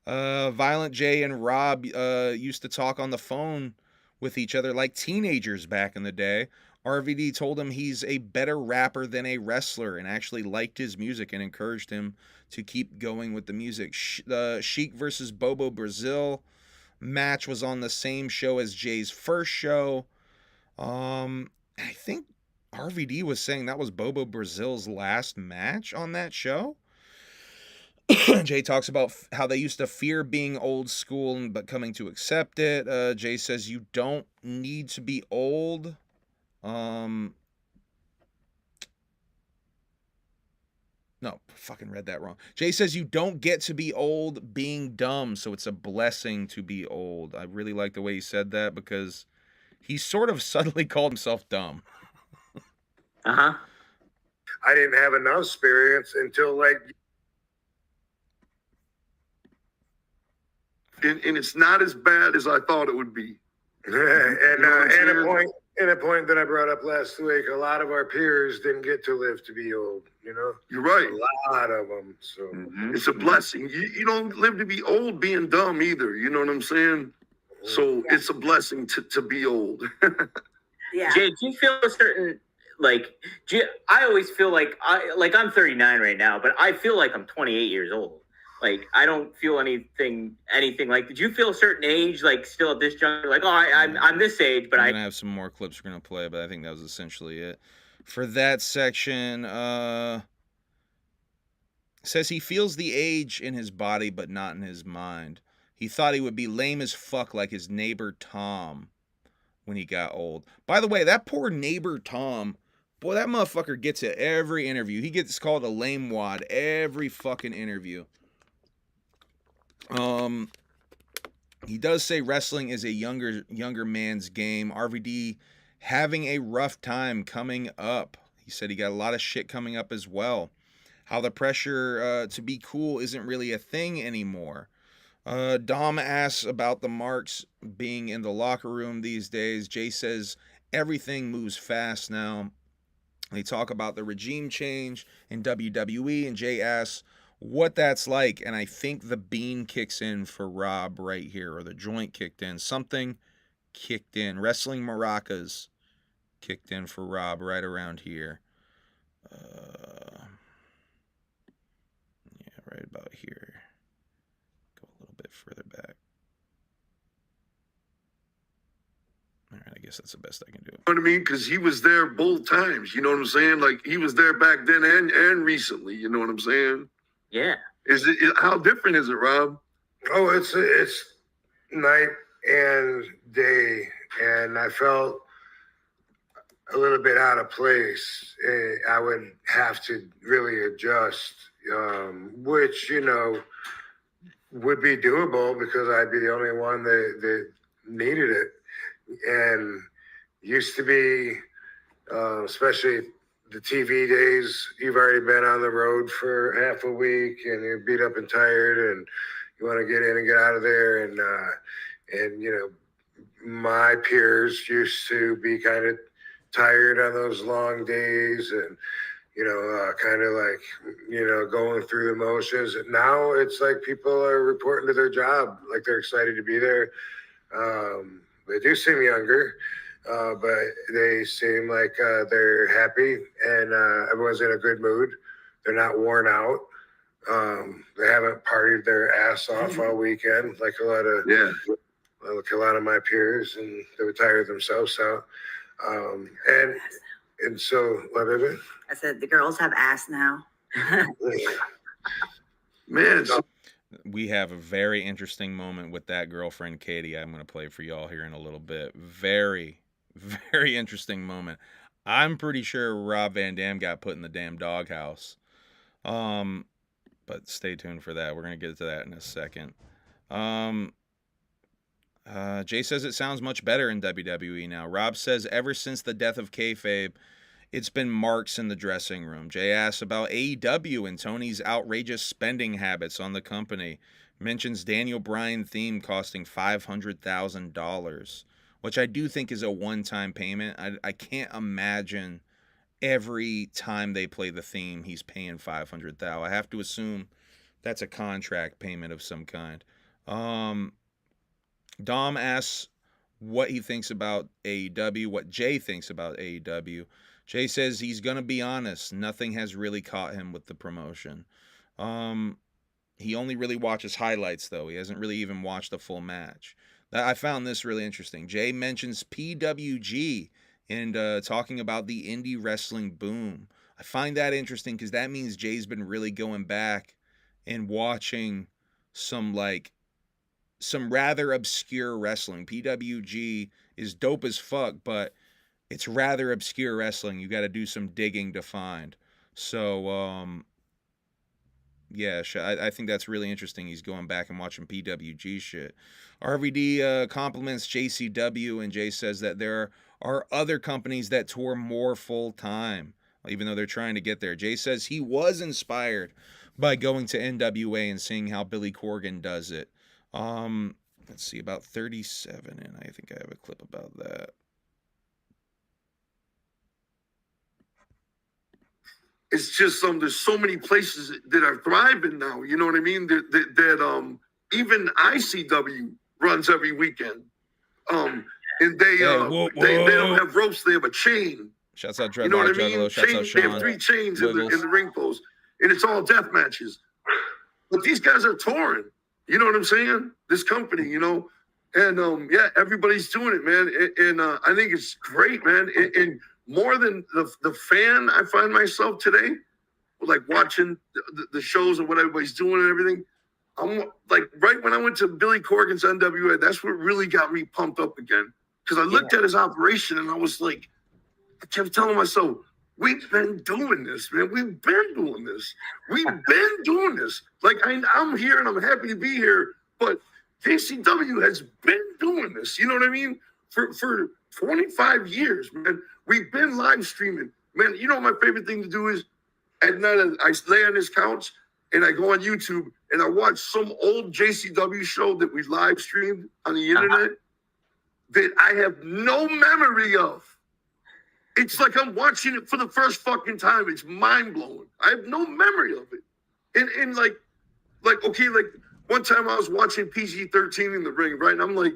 Violent J and Rob used to talk on the phone with each other like teenagers back in the day. RVD told him he's a better rapper than a wrestler and actually liked his music and encouraged him to keep going with the music. The Sheik versus Bobo Brazil match was on the same show as Jay's first show. I think RVD was saying that was Bobo Brazil's last match on that show. Jay talks about how they used to fear being old school but coming to accept it. Jay says you don't need to be old. No, fucking read that wrong. Jay says you don't get to be old being dumb, so it's a blessing to be old. I really like the way he said that because he sort of subtly called himself dumb. I didn't have enough experience until like. And it's not as bad as I thought it would be. And a point that I brought up last week, a lot of our peers didn't get to live to be old, you know? You're right. A lot of them. So it's a blessing. You don't live to be old being dumb either. You know what I'm saying? So it's a blessing to be old. Yeah. Jay, do you feel a certain, I always feel like I'm 39 right now, but I feel like I'm 28 years old. Like, I don't feel anything like, did you feel a certain age, like, still at this juncture? Like, I'm this age, but I'm going to have some more clips we're going to play, but I think that was essentially it. For that section, says he feels the age in his body, but not in his mind. He thought he would be lame as fuck like his neighbor Tom when he got old. By the way, that poor neighbor Tom, boy, that motherfucker gets it every interview. He gets called a lame wad every fucking interview. He does say wrestling is a younger man's game. RVD having a rough time coming up. He said he got a lot of shit coming up as well. how the pressure to be cool isn't really a thing anymore. Dom asks about the marks being in the locker room these days. Jay says everything moves fast now. They talk about the regime change in WWE, and Jay asks what that's like, and I think the bean kicks in for Rob right here, or the joint kicked in. Something kicked in. Wrestling maracas kicked in for Rob right around here. Yeah, right about here. Go a little bit further back. All right, I guess that's the best I can do. You know what I mean? Because he was there both times. You know what I'm saying? Like, he was there back then and recently. You know what I'm saying? Yeah. How different is it, Rob? Oh, it's night and day, and I felt a little bit out of place. I would have to really adjust, which, you know, would be doable because I'd be the only one that needed it. And used to be, especially the TV days, you've already been on the road for half a week and you're beat up and tired and you want to get in and get out of there. And you know, my peers used to be kind of tired on those long days and, you know, kind of like, you know, going through the motions. And now it's like people are reporting to their job, like they're excited to be there. They do seem younger, but they seem like they're happy and everyone's in a good mood. They're not worn out. They haven't partied their ass off all weekend like a lot of my peers, and they would tire themselves out. And so, what is it? I said the girls have ass now. Man, we have a very interesting moment with that girlfriend, Katie. I'm going to play for y'all here in a little bit. Very, very interesting moment. I'm pretty sure Rob Van Dam got put in the damn doghouse. But stay tuned for that. We're going to get to that in a second. Jay says it sounds much better in WWE now. Rob says ever since the death of kayfabe, it's been marks in the dressing room. Jay asks about AEW and Tony's outrageous spending habits on the company. Mentions Daniel Bryan theme costing $500,000, which I do think is a one-time payment. I can't imagine every time they play the theme he's paying $500,000. I have to assume that's a contract payment of some kind. Dom asks what he thinks about AEW, what Jay thinks about AEW. Jay says he's going to be honest. Nothing has really caught him with the promotion. He only really watches highlights, though. He hasn't really even watched a full match. I found this really interesting. Jay mentions PWG and talking about the indie wrestling boom. I find that interesting because that means Jay's been really going back and watching some rather obscure wrestling. PWG is dope as fuck, but it's rather obscure wrestling. You got to do some digging to find. So, yeah, I think that's really interesting. He's going back and watching PWG shit. RVD compliments JCW, and Jay says that there are other companies that tour more full-time, even though they're trying to get there. Jay says he was inspired by going to NWA and seeing how Billy Corgan does it. Let's see, about 37, and I think I have a clip about that. it's just there's so many places that are thriving now. You know what I mean? That even ICW runs every weekend. And they don't have ropes; they have a chain. Shouts out, you know what I mean? Juggalo, shouts out Sean. They have 3 chains in the ring post, and it's all death matches. But these guys are touring. You know what I'm saying? This company, you know, and yeah, everybody's doing it, man. And I think it's great, man. And more than the fan, I find myself today, like watching the shows and what everybody's doing and everything. I'm like, right when I went to Billy Corgan's NWA, that's what really got me pumped up again. Because I looked at his operation and I was like, I kept telling myself, we've been doing this, man. We've been doing this. We've been doing this. Like, I'm here and I'm happy to be here, but KCW has been doing this. You know what I mean? For 25 years, man. We've been live streaming. Man, you know what my favorite thing to do is? at night, I lay on this couch and I go on YouTube and I watch some old JCW show that we live streamed on the internet that I have no memory of. It's like I'm watching it for the first fucking time. It's mind blowing. I have no memory of it. And like okay, like one time I was watching PG-13 in the ring, right? And I'm like,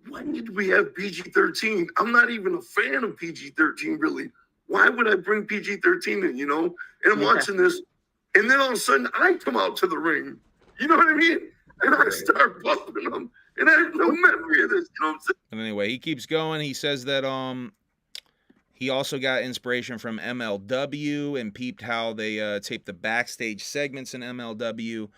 when did we have PG-13? I'm not even a fan of PG-13, really. Why would I bring PG-13 in, you know? And I'm watching this, and then all of a sudden I come out to the ring. You know what I mean? And I start bumping them, and I have no memory of this. You know what I'm saying? And anyway, he keeps going. He says that he also got inspiration from MLW and peeped how they taped the backstage segments in MLW,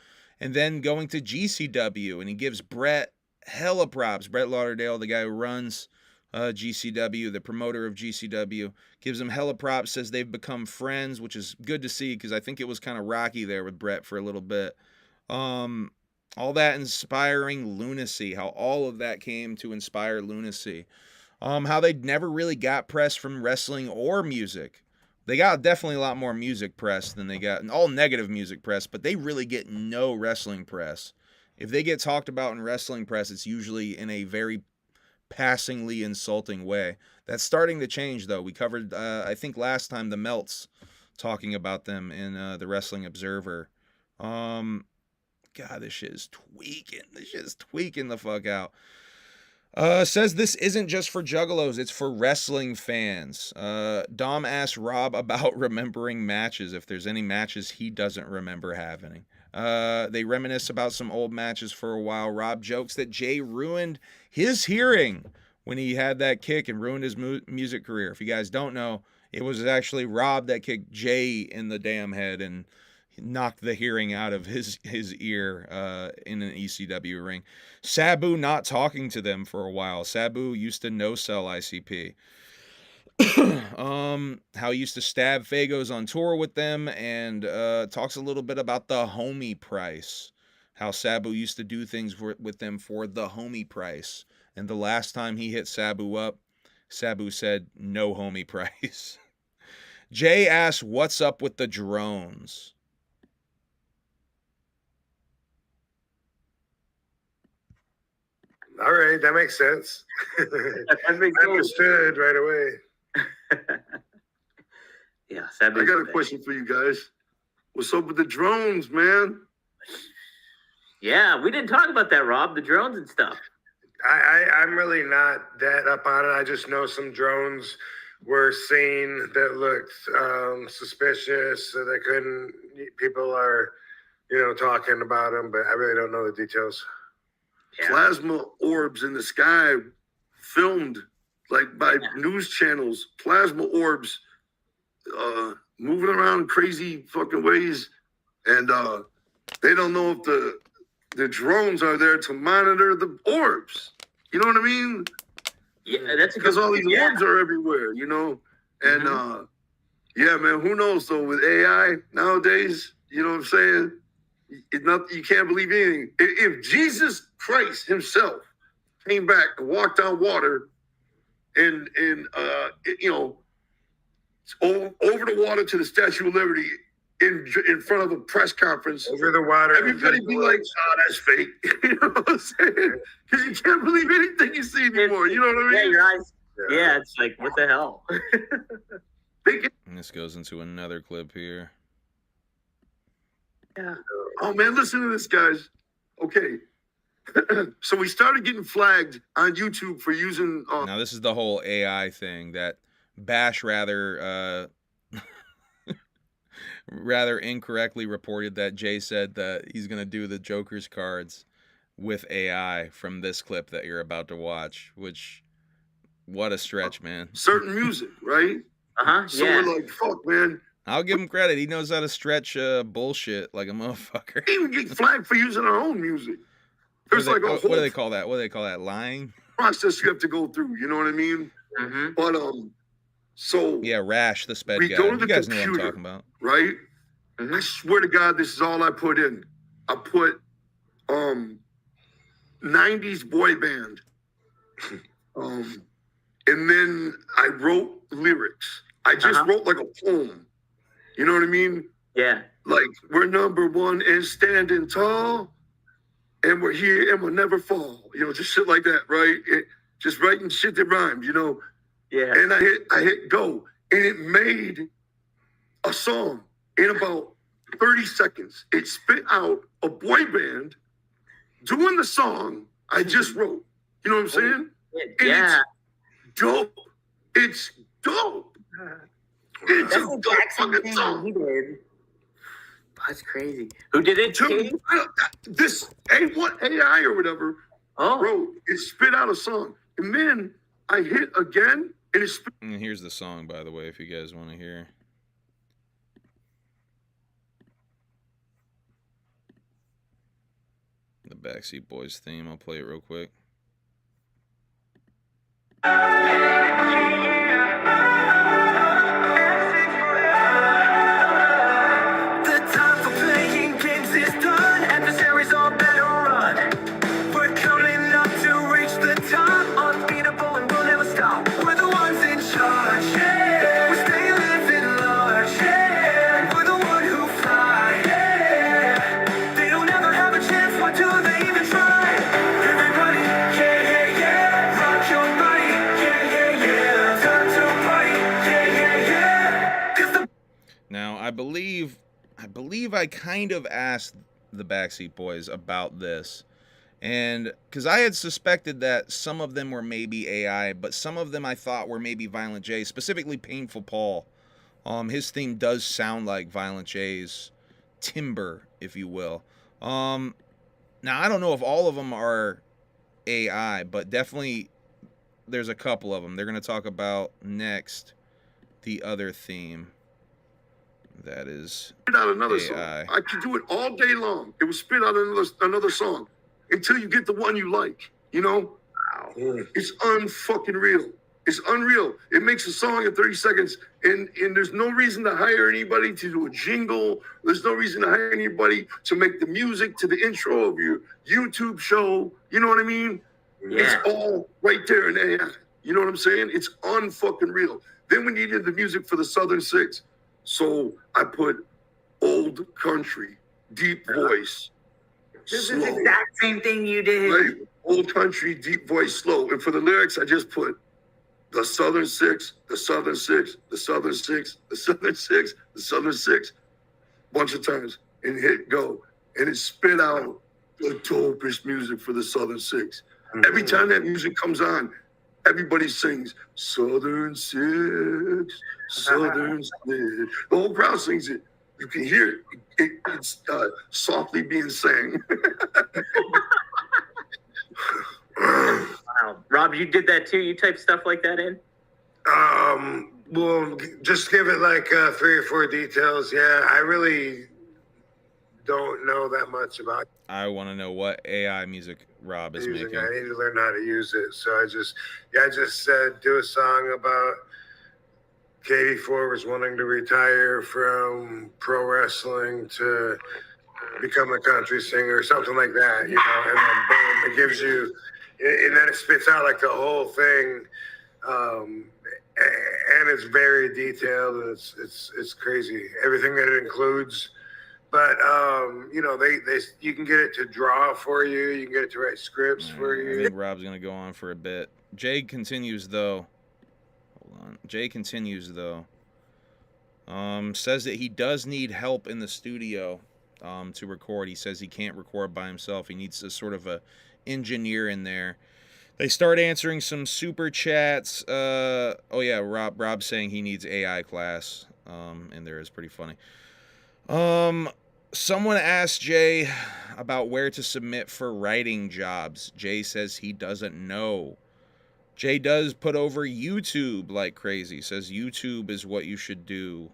and then going to GCW, and he gives Brett hella props. Brett Lauderdale, the guy who runs GCW, the promoter of GCW, gives him hella props, says they've become friends, which is good to see because I think it was kind of rocky there with Brett for a little bit. All that inspiring Lunacy, how all of that came to inspire Lunacy. How they never really got press from wrestling or music. They got definitely a lot more music press than they got, all negative music press, but they really get no wrestling press. If they get talked about in wrestling press, it's usually in a very passingly insulting way. That's starting to change, though. We covered, I think last time, the Melts, talking about them in the Wrestling Observer. God, this shit is tweaking. This shit is tweaking the fuck out. Says this isn't just for Juggalos, it's for wrestling fans. Dom asked Rob about remembering matches, if there's any matches he doesn't remember having. They reminisce about some old matches for a while. Rob jokes that Jay ruined his hearing when he had that kick and ruined his music career. If you guys don't know, it was actually Rob that kicked Jay in the damn head and knocked the hearing out of his ear in an ECW ring. Sabu not talking to them for a while. Sabu used to no-sell ICP. How he used to stab Fagos on tour with them, and talks a little bit about the homie price. How Sabu used to do things with them for the homie price. And the last time he hit Sabu up, Sabu said, no homie price. Jay asks, what's up with the drones? All right, that makes sense. That makes I understood right away. Yeah, I got a question for you guys. What's up with the drones, man? Yeah, we didn't talk about that, Rob. The drones and stuff. I'm really not that up on it. I just know some drones were seen that looked suspicious. So they couldn't. People are, talking about them, but I really don't know the details. Yeah. Plasma orbs in the sky filmed like by news channels. Plasma orbs moving around crazy fucking ways, and they don't know if the drones are there to monitor the orbs. You know what I mean? Yeah, that's because all these orbs are everywhere, And yeah, man, who knows though? With AI nowadays, you know what I'm saying? You can't believe anything. If Jesus Christ himself came back and walked on water and over the water to the Statue of Liberty in front of a press conference. Over the water. Everybody be like, oh, that's fake. You know what I'm saying? Because you can't believe anything you see anymore. You know what I mean? Yeah, your eyes. Yeah, it's like, what the hell? And this goes into another clip here. Yeah. Oh, man, listen to this, guys. Okay. So we started getting flagged on YouTube for using... Now, this is the whole AI thing that Bash rather incorrectly reported that Jay said that he's going to do the Joker's cards with AI from this clip that you're about to watch, which, what a stretch, man. Certain music, right? Uh-huh, So we're like, fuck, man. I'll give him credit. He knows how to stretch bullshit like a motherfucker. We even get flagged for using our own music. There's like a what whole do they call that? What do they call that? Lying? process you have to go through. You know what I mean? Mm-hmm. But so yeah, Rash, the sped we guy. go to the You guys know what I'm computer, talking about, right? I swear to God, this is all I put in. I put 90s boy band, and then I wrote lyrics. I just wrote like a poem, You know what I mean? Yeah. Like, we're number one and standing tall, and we're here and we'll never fall. You know, just shit like that, right? Just writing shit that rhymed, you know? Yeah. And I hit go, and it made a song in about 30 seconds. It spit out a boy band doing the song I just wrote. You know what I'm saying? Yeah. It's dope. It's dope. It's That's a the dope exact same fucking thing song. he did. That's crazy. Who did it? Dude, this A1 AI or whatever, bro, it spit out a song. And then I hit again, and it spit. And here's the song, by the way, if you guys want to hear. The Backseat Boys theme. I'll play it real quick. The time for playing games is done. Adversaries all better run. We're coming up to reach the top. Unbeatable and we'll never stop. We're the ones in charge. Yeah. We stay living large. Yeah. We're the one who fly. Yeah. They don't ever have a chance. Why do they even try? Everybody, yeah, yeah, yeah. Rock your body. Yeah, yeah, yeah. Time to party. Yeah, yeah, yeah. 'Cause the Now, I believe I kind of asked the Backseat Boys about this, and because I had suspected that some of them were maybe AI, but some of them I thought were maybe Violent J, specifically Painful Paul. His theme does sound like Violent J's timbre, if you will. Now, I don't know if all of them are AI, but definitely there's a couple of them. They're going to talk about next the other theme. That is Spit out another AI. song. I could do it all day long. It would spit out another song until you get the one you like. You know? It's unfucking real. It's unreal. It makes a song in 30 seconds, and there's no reason to hire anybody to do a jingle. There's no reason to hire anybody to make the music to the intro of your YouTube show. You know what I mean? Yeah. It's all right there in AI. You know what I'm saying? It's unfucking real. Then we needed the music for the Southern Six. So I put old country, deep voice, This slow. is the exact same thing you did. Right? Old country, deep voice, slow. And for the lyrics, I just put the Southern Six, the Southern Six, the Southern Six, the Southern Six, the Southern Six, bunch of times, and hit go. And it spit out the dopest music for the Southern Six. Every time that music comes on, everybody sings Southern Six, Southern Six. The whole crowd sings it. You can hear it. It's softly being sang. Wow. Rob, you did that too? You type stuff like that in? Well, just give it like 3 or 4 details. Yeah, I really don't know that much about I want to know what AI music Rob is music. making. I need to learn how to use it. So I just said do a song about Katie Forbes wanting to retire from pro wrestling to become a country singer or something like that, you know, and then boom, it gives you, and then it spits out like the whole thing. And it's very detailed, and it's crazy, everything that it includes. But you know, you can get it to draw for you. You can get it to write scripts for I you. think Rob's gonna go on for a bit. Jay continues though. Hold on. Jay continues though. Says that he does need help in the studio to record. He says he can't record by himself. He needs a sort of a engineer in there. They start answering some super chats. Oh yeah, Rob's saying he needs AI class. And there is pretty funny. Someone asked Jay about where to submit for writing jobs. Jay says he doesn't know. Jay does put over YouTube like crazy. Says YouTube is what you should do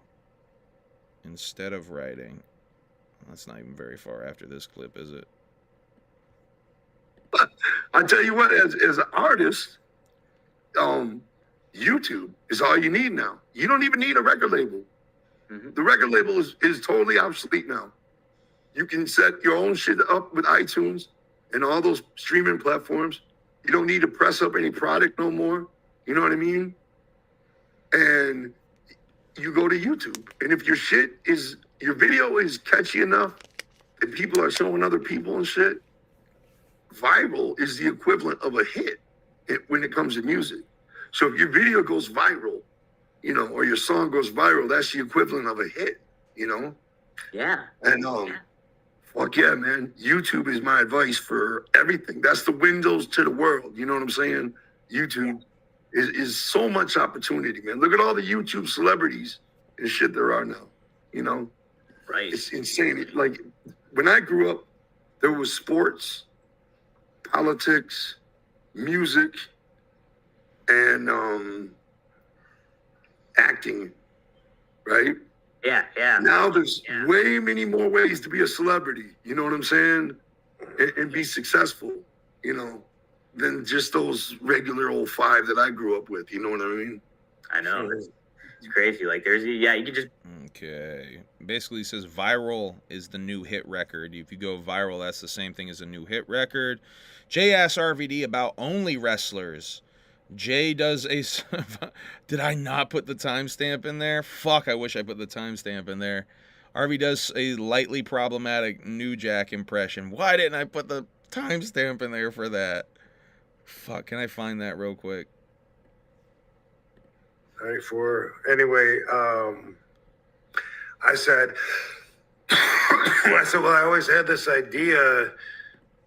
instead of writing. That's not even very far after this clip, is it? I tell you what, as an artist, YouTube is all you need now. You don't even need a record label. Mm-hmm. The record label is totally obsolete now. You can set your own shit up with iTunes and all those streaming platforms. You don't need to press up any product no more. You know what I mean? And you go to YouTube. And if your video is catchy enough and people are showing other people and shit, viral is the equivalent of a hit when it comes to music. So if your video goes viral, you know, or your song goes viral, that's the equivalent of a hit, you know? Yeah. And fuck yeah, man. YouTube is my advice for everything. That's the windows to the world. You know what I'm saying? YouTube is so much opportunity, man. Look at all the YouTube celebrities and shit there are now, you know? Right. It's insane. Like, when I grew up, there was sports, politics, music, and acting, right? Yeah, yeah. Now there's way many more ways to be a celebrity, you know what I'm saying? And be successful, you know, than just those regular old five that I grew up with, you know what I mean? I know. It's crazy. Like, you can just... Okay. Basically, it says viral is the new hit record. If you go viral, that's the same thing as a new hit record. Jay asks RVD about only wrestlers. Jay does a... Did I not put the timestamp in there? Fuck, I wish I put the timestamp in there. RV does a lightly problematic New Jack impression. Why didn't I put the timestamp in there for that? Fuck, can I find that real quick? 94. Anyway, I said, well, I always had this idea.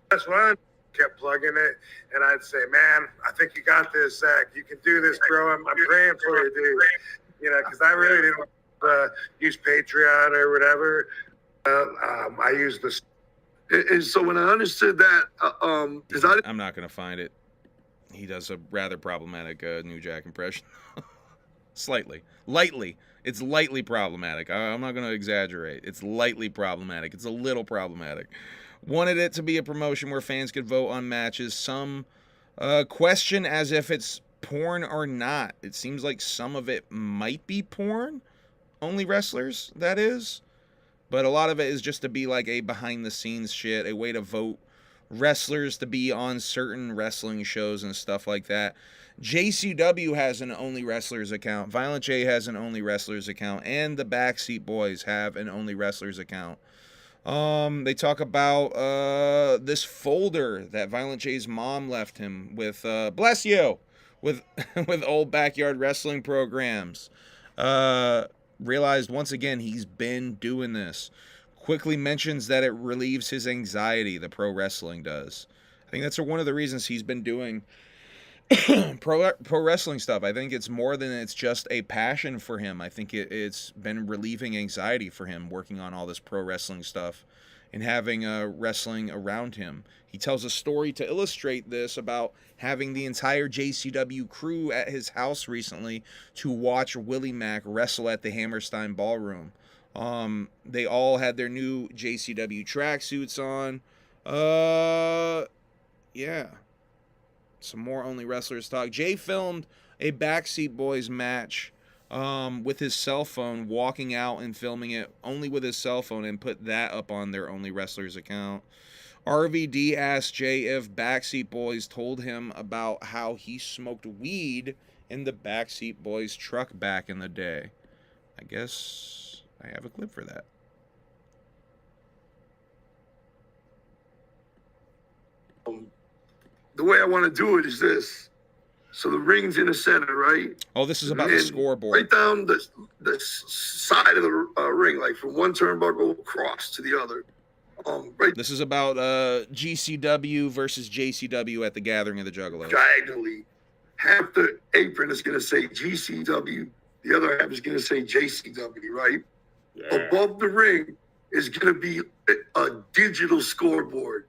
That's why I kept plugging it. And I'd say, man, I think you got this, Zach. You can do this, bro. I'm praying for you, dude. You know, because I really didn't use Patreon or whatever. I used this. And so when I understood that, I'm not going to find it. He does a rather problematic New Jack impression. Slightly. Lightly. It's lightly problematic. I'm not going to exaggerate. It's lightly problematic. It's a little problematic. Wanted it to be a promotion where fans could vote on matches. Some question as if it's porn or not. It seems like some of it might be porn. Only wrestlers, that is. But a lot of it is just to be like a behind-the-scenes shit, a way to vote wrestlers to be on certain wrestling shows and stuff like that. JCW has an Only Wrestlers account. Violent J has an Only Wrestlers account. And the Backseat Boys have an Only Wrestlers account. They talk about this folder that Violent J's mom left him with, bless you, with old backyard wrestling programs. Realized once again he's been doing this. Quickly mentions that it relieves his anxiety, the pro wrestling does. I think that's one of the reasons he's been doing pro wrestling stuff. I think it's more than it's just a passion for him. I think it's been relieving anxiety for him working on all this pro wrestling stuff and having wrestling around him. He tells a story to illustrate this about having the entire JCW crew at his house recently to watch Willie Mack wrestle at the Hammerstein Ballroom. They all had their new JCW tracksuits on. Yeah. Some more Only Wrestlers talk. Jay filmed a Backseat Boys match with his cell phone, walking out and filming it only with his cell phone, and put that up on their Only Wrestlers account. RVD asked Jay if Backseat Boys told him about how he smoked weed in the Backseat Boys truck back in the day. I guess I have a clip for that. The way I want to do it is this. So the ring's in the center, right? Oh, this is about the scoreboard. Right down the side of the ring, like from one turnbuckle across to the other. Right. This is about GCW versus JCW at the Gathering of the Juggalos. Diagonally. Half the apron is going to say GCW. The other half is going to say JCW, right? Yeah. Above the ring is going to be a digital scoreboard.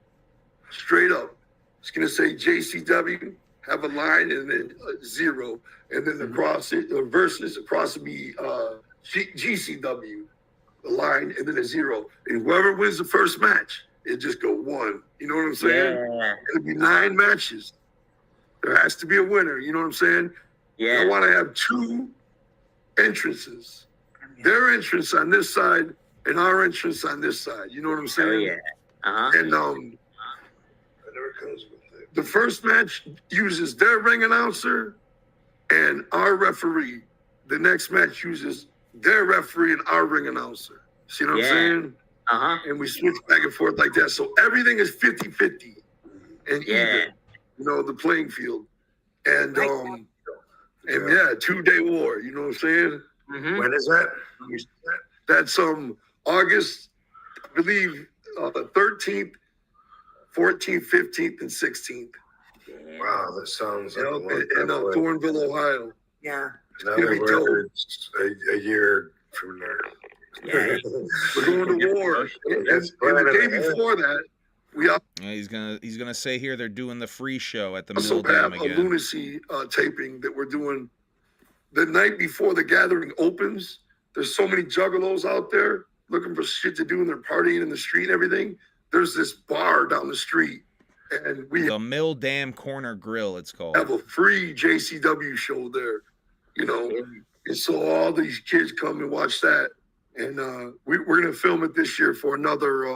Straight up. It's going to say JCW, have a line, and then a 0. And then across it, the versus across will be GCW, a line, and then a 0. And whoever wins the first match, it just go 1. You know what I'm saying? Yeah. It'll be 9 matches. There has to be a winner. You know what I'm saying? Yeah. I want to have 2 entrances. Their entrance on this side and our entrance on this side. You know what I'm saying? Oh, yeah. Uh-huh. And the first match uses their ring announcer and our referee. The next match uses their referee and our ring announcer. See what I'm saying? And we switch back and forth like that. So everything is 50-50 and even, you know, the playing field. And yeah, 2-day war, you know what I'm saying? When is that? That's August, I believe, 13th, 14th, 15th, and 16th. Wow, that sounds like in Thornville, Ohio. Yeah. Now It's gonna be dope. a year from there. Yeah. We're going to war. And the day before that, we He's gonna say here they're doing the free show at the also Mill Dam have a again. lunacy taping that we're doing the night before the gathering opens. There's so many juggalos out there looking for shit to do, and they're partying in the street and everything. There's this bar down the street, and we The Mill Dam Corner Grill, it's called. have a free JCW show there, you know. And so all these kids come and watch that. And we're going to film it this year for another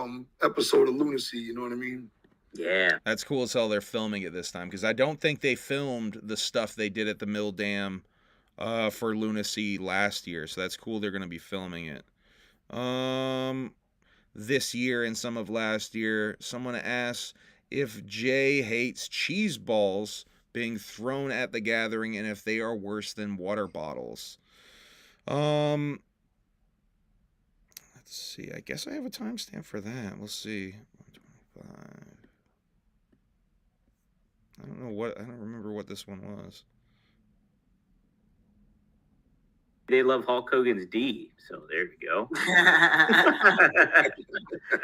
episode of Lunacy, you know what I mean? Yeah. That's cool as hell they're filming it this time, because I don't think they filmed the stuff they did at the Mill Dam for Lunacy last year. So that's cool they're going to be filming it. This year and some of last year, someone asked if Jay hates cheese balls being thrown at the gathering and if they are worse than water bottles. Let's see. I guess I have a timestamp for that. We'll see. 125. I don't remember what this one was. They love Hulk Hogan's D, so there you go.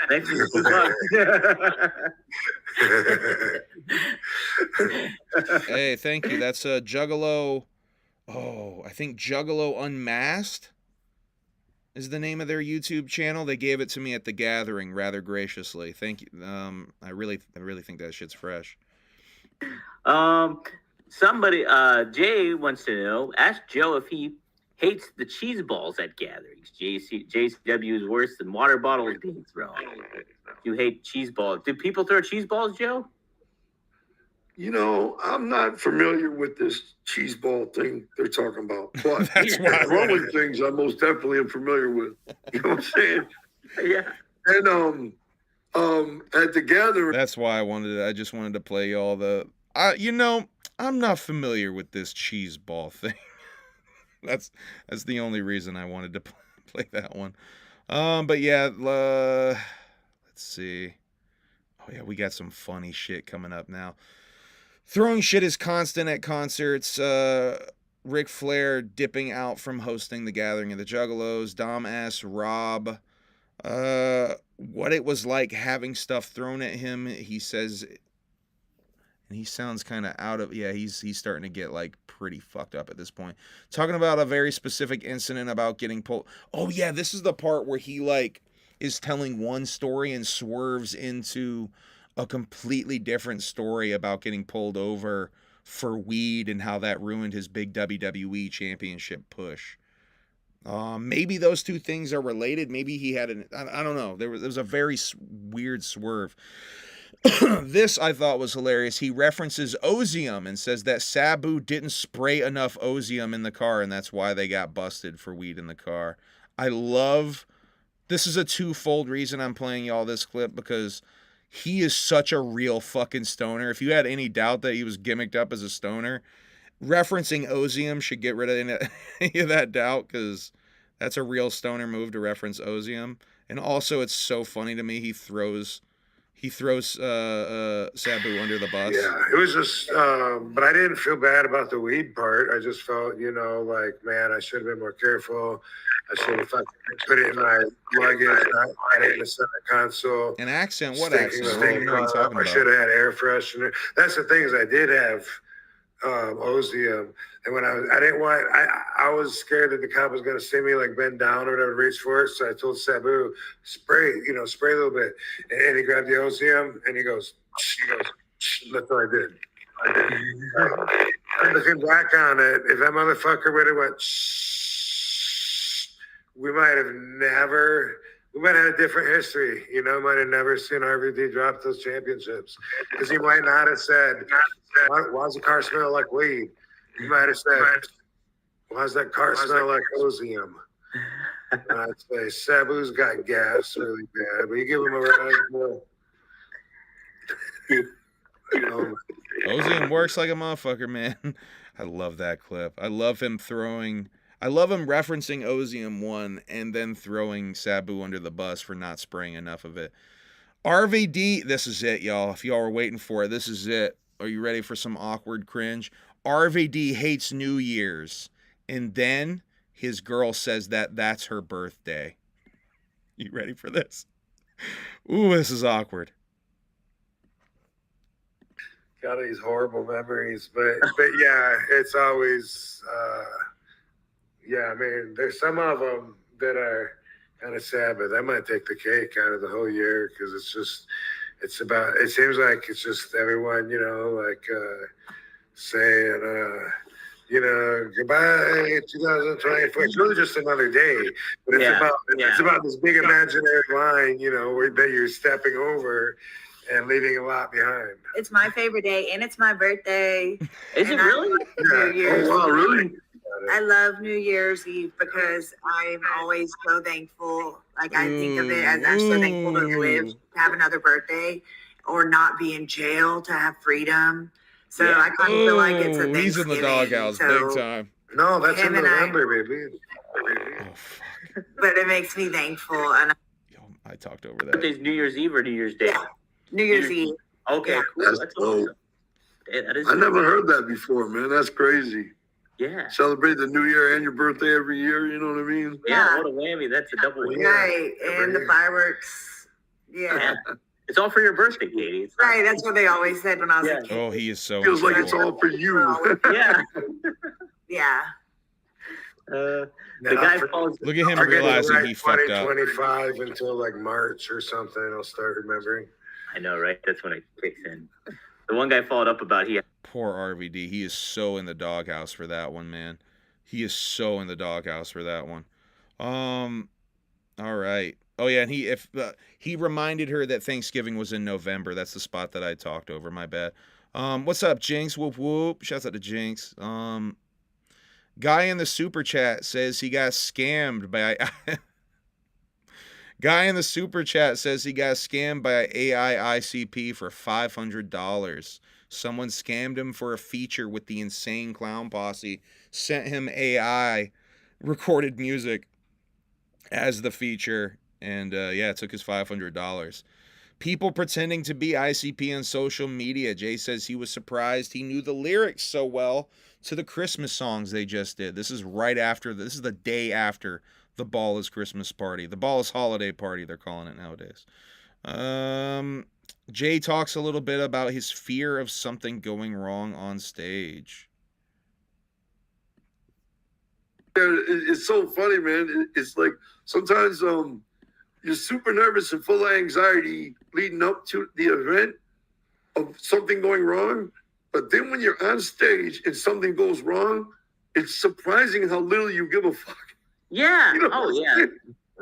Thanks for the Hey, thank you. That's a Juggalo. Oh, I think Juggalo Unmasked is the name of their YouTube channel. They gave it to me at the gathering rather graciously. Thank you. I really think that shit's fresh. Somebody, Jay wants to know, ask Joe if he hates the cheese balls at gatherings. JCW is worse than water bottles being thrown. You hate cheese balls. Do people throw cheese balls, Joe? You know, I'm not familiar with this cheese ball thing they're talking about, but That's why I throwing things I most definitely am familiar with. You know what I'm saying? Yeah. And at the gathering, That's why I just wanted to play y'all the. I'm not familiar with this cheese ball thing. That's the only reason I wanted to play that one. But yeah, let's see. Oh yeah, we got some funny shit coming up now. Throwing shit is constant at concerts. Ric Flair dipping out from hosting the gathering of the Juggalos. Dom asks Rob what it was like having stuff thrown at him. He says, and he sounds kind of out of, yeah, he's starting to get like pretty fucked up at this point. Talking about a very specific incident about getting pulled. Oh yeah, this is the part where he like is telling one story and swerves into a completely different story about getting pulled over for weed and how that ruined his big WWE championship push. Maybe those two things are related. Maybe he had I don't know. There was a very weird swerve. This I thought was hilarious. He references Ozium and says that Sabu didn't spray enough Ozium in the car and that's why they got busted for weed in the car. This is a twofold reason I'm playing y'all this clip, because he is such a real fucking stoner. If you had any doubt that he was gimmicked up as a stoner, referencing Ozium should get rid of any of that doubt, because that's a real stoner move to reference Ozium. And also, it's so funny to me, he throws Sabu under the bus. Yeah, it was just, but I didn't feel bad about the weed part. I just felt, like, man, I should have been more careful. I should have fucking put it in my luggage, not had it in the center console. An accent? What accent? I don't even know what you're talking I about. should have had air freshener. That's the things I did have. Ozium, and when I was scared that the cop was going to see me like bend down or whatever, reach for it. So I told Sabu, spray a little bit, and he grabbed the Ozium and he goes. That's what I did. Looking back on it, if that motherfucker would have went, we might have had a different history. Might have never seen RVD drop those championships, because he might not have said, why does the car smell like weed? He might have said, why does that car smell like Ozium? I'd say Sabu's got gas really bad, but you give him a ride. Ozium works like a motherfucker, man. I love that clip. I love him referencing Ozium 1 and then throwing Sabu under the bus for not spraying enough of it. RVD, this is it, y'all. If y'all were waiting for it, this is it. Are you ready for some awkward cringe? RVD hates New Year's. And then his girl says that that's her birthday. You ready for this? Ooh, this is awkward. Got these horrible memories, but yeah, it's always yeah. I mean, there's some of them that are kind of sad, but that might take the cake out of the whole year because it seems like it's just everyone, like saying, goodbye 2024. It's really just another day, but it's about this big imaginary line, that you're stepping over and leaving a lot behind. It's my favorite day, and it's my birthday. Is it really? New Year's Oh, wow, Eve. really? I love New Year's Eve because I'm always so thankful. Like, I think of it as I'm so thankful to live, to have another birthday, or not be in jail, to have freedom. So I kind of feel like it's a Thanksgiving. He's in the doghouse big time. No, that's in Him and November, baby. Oh, fuck. But it makes me thankful. And I talked over that. Birthday's New Year's Eve or New Year's Day? Yeah. New Year's Eve. Okay, cool. That's That's dope. awesome. Yeah, that is I never heard that before, man. That's crazy. Yeah. Celebrate the new year and your birthday every year, you know what I mean? Yeah, what a whammy. That's a double whammy. Right. And the fireworks. Yeah. It's all for your birthday, Katie. It's Right. That's what they always said when I was a kid. Oh, he is so Feels like it's incredible. all for you. Yeah. Yeah. The guy falls. Look at him I'll get it realizing right he fucked up. 2025 until like March or something. I'll start remembering. I know, right? That's when it kicks in. The one guy followed up about Poor RVD. He is so in the doghouse for that one, man. He is so in the doghouse for that one. All right. Oh yeah, and he reminded her that Thanksgiving was in November. That's the spot that I talked over. My bad. What's up, Jinx? Whoop whoop. Shouts out to Jinx. Guy in the super chat says he got scammed by. Guy in the super chat says he got scammed by AI ICP for $500. Someone scammed him for a feature with the Insane Clown Posse, sent him AI recorded music as the feature, and it took his $500. People pretending to be ICP on social media. Jay says he was surprised he knew the lyrics so well to the Christmas songs they just did. This is this is the day after the Ball is Christmas party. The Ball is holiday party, they're calling it nowadays. Jay talks a little bit about his fear of something going wrong on stage. It's so funny, man. It's like sometimes you're super nervous and full of anxiety leading up to the event of something going wrong. But then when you're on stage and something goes wrong, it's surprising how little you give a fuck. Yeah. You know Oh, what I'm yeah. saying?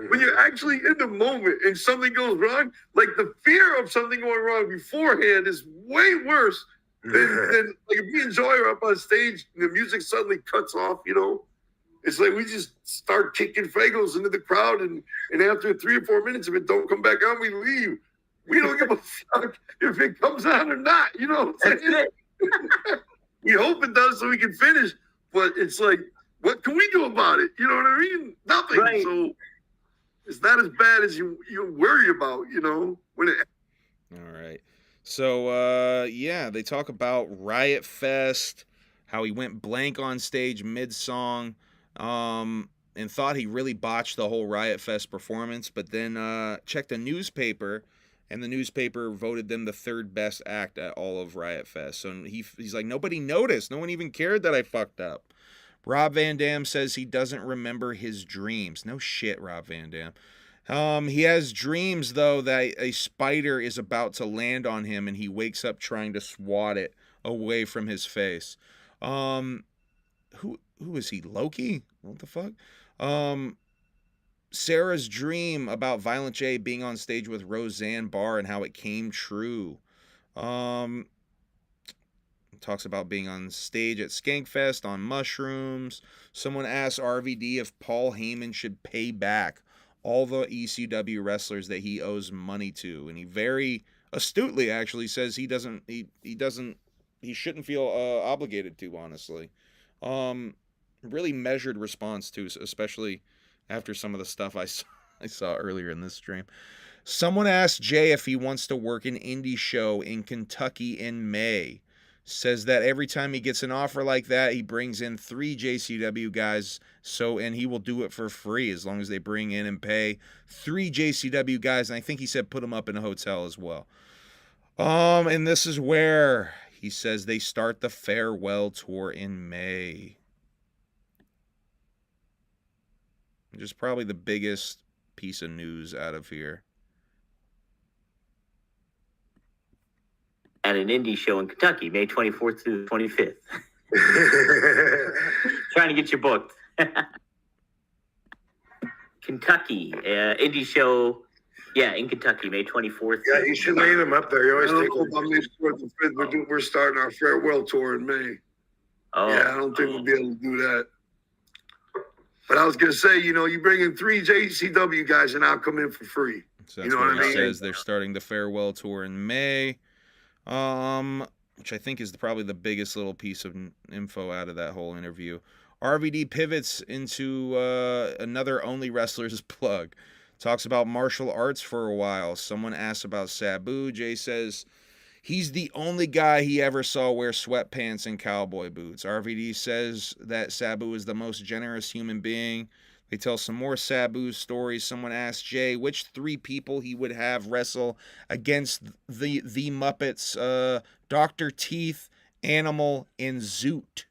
When you're actually in the moment and something goes wrong, like the fear of something going wrong beforehand is way worse than like if me and Joy are up on stage and the music suddenly cuts off, It's like we just start kicking Fagos into the crowd, and after 3 or 4 minutes, if it don't come back on, we leave. We don't give a fuck if it comes on or not. You know what I'm saying? We hope it does so we can finish, but it's like, what can we do about it? You know what I mean? Nothing. Right. So it's not as bad as you worry about, when it. All right. So, they talk about Riot Fest, how he went blank on stage mid-song, and thought he really botched the whole Riot Fest performance, but then checked a newspaper, and the newspaper voted them the third best act at all of Riot Fest. So he's like, nobody noticed. No one even cared that I fucked up. Rob Van Dam says he doesn't remember his dreams. No shit, Rob Van Dam. He has dreams, though, that a spider is about to land on him, and he wakes up trying to swat it away from his face. Who is he? Loki? What the fuck? Sarah's dream about Violent J being on stage with Roseanne Barr and how it came true. talks about being on stage at Skankfest on mushrooms. Someone asked RVD if Paul Heyman should pay back all the ECW wrestlers that he owes money to, and he very astutely actually says he shouldn't feel obligated to, honestly. Really measured response too, especially after some of the stuff I saw earlier in this stream. Someone asked Jay if he wants to work an indie show in Kentucky in May. Says that every time he gets an offer like that, he brings in 3 JCW guys, and he will do it for free as long as they bring in and pay 3 JCW guys, and I think he said put them up in a hotel as well. And this is where he says they start the farewell tour in May. Just probably the biggest piece of news out of here. At an indie show in Kentucky, May 24th through the 25th. Trying to get you booked. Kentucky, indie show, in Kentucky, May 24th. Yeah, you should name him up there. You always take on May 4th and 5th. We're starting our farewell tour in May. Oh. Yeah, I don't think we'll be able to do that. But I was going to say, you bring in 3 JCW guys and I'll come in for free. So that's what he says. They're starting the farewell tour in May. Which I think is probably the biggest little piece of info out of that whole interview. RVD pivots into another Only Wrestlers plug. Talks about martial arts for a while. Someone asks about Sabu. Jay says he's the only guy he ever saw wear sweatpants and cowboy boots. RVD says that Sabu is the most generous human being. They tell some more Sabu stories. Someone asked Jay which 3 people he would have wrestle against the Muppets, Dr. Teeth, Animal, and Zoot.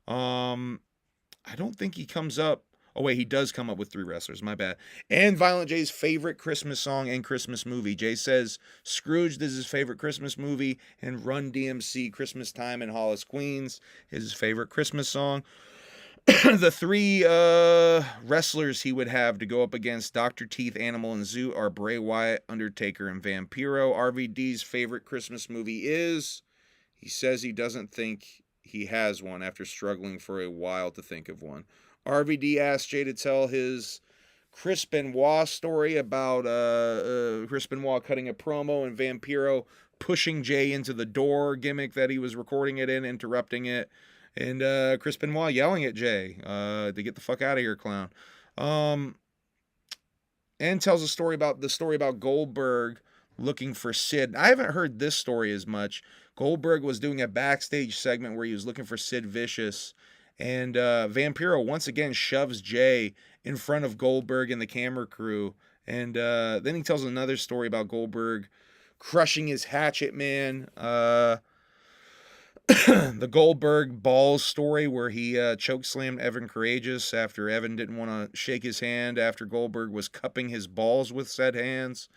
I don't think he comes up. Oh, wait, he does come up with 3 wrestlers. My bad. And Violent J's favorite Christmas song and Christmas movie. Jay says Scrooged is his favorite Christmas movie, and Run DMC Christmas Time in Hollis, Queens is his favorite Christmas song. The 3 wrestlers he would have to go up against Dr. Teeth, Animal, and Zoot are Bray Wyatt, Undertaker, and Vampiro. RVD's favorite Christmas movie is, he says he doesn't think he has one after struggling for a while to think of one. RVD asked Jay to tell his Chris Benoit story about Chris Benoit cutting a promo and Vampiro pushing Jay into the door gimmick that he was recording it in, interrupting it. And Chris Benoit yelling at Jay to get the fuck out of here, clown. And tells the story about Goldberg looking for Sid. I haven't heard this story as much. Goldberg was doing a backstage segment where he was looking for Sid Vicious. And Vampiro once again shoves Jay in front of Goldberg and the camera crew. And then he tells another story about Goldberg crushing his Hatchet Man. The Goldberg Balls story where he chokeslammed Evan Courageous after Evan didn't want to shake his hand after Goldberg was cupping his balls with said hands.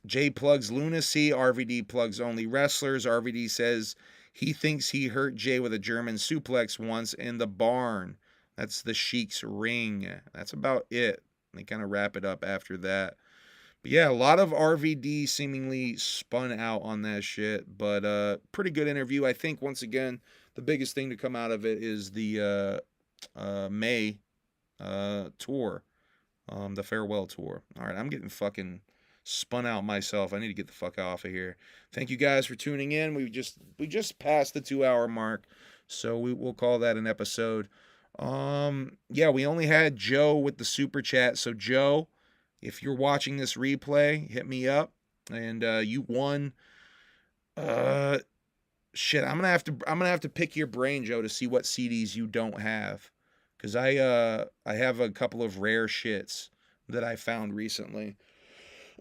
Jay plugs Lunacy. RVD plugs Only Wrestlers. RVD says he thinks he hurt Jay with a German suplex once in the barn. That's the Sheik's ring. That's about it. They kind of wrap it up after that. But yeah, a lot of RVD seemingly spun out on that shit, but pretty good interview. I think, once again, the biggest thing to come out of it is the May tour, the farewell tour. All right, I'm getting fucking spun out myself. I need to get the fuck off of here. Thank you guys for tuning in. We just passed the 2-hour mark, so we'll call that an episode. Yeah, we only had Joe with the super chat, so Joe, if you're watching this replay, hit me up. And you won. Shit, I'm gonna have to pick your brain, Joe, to see what CDs you don't have, because I have a couple of rare shits that I found recently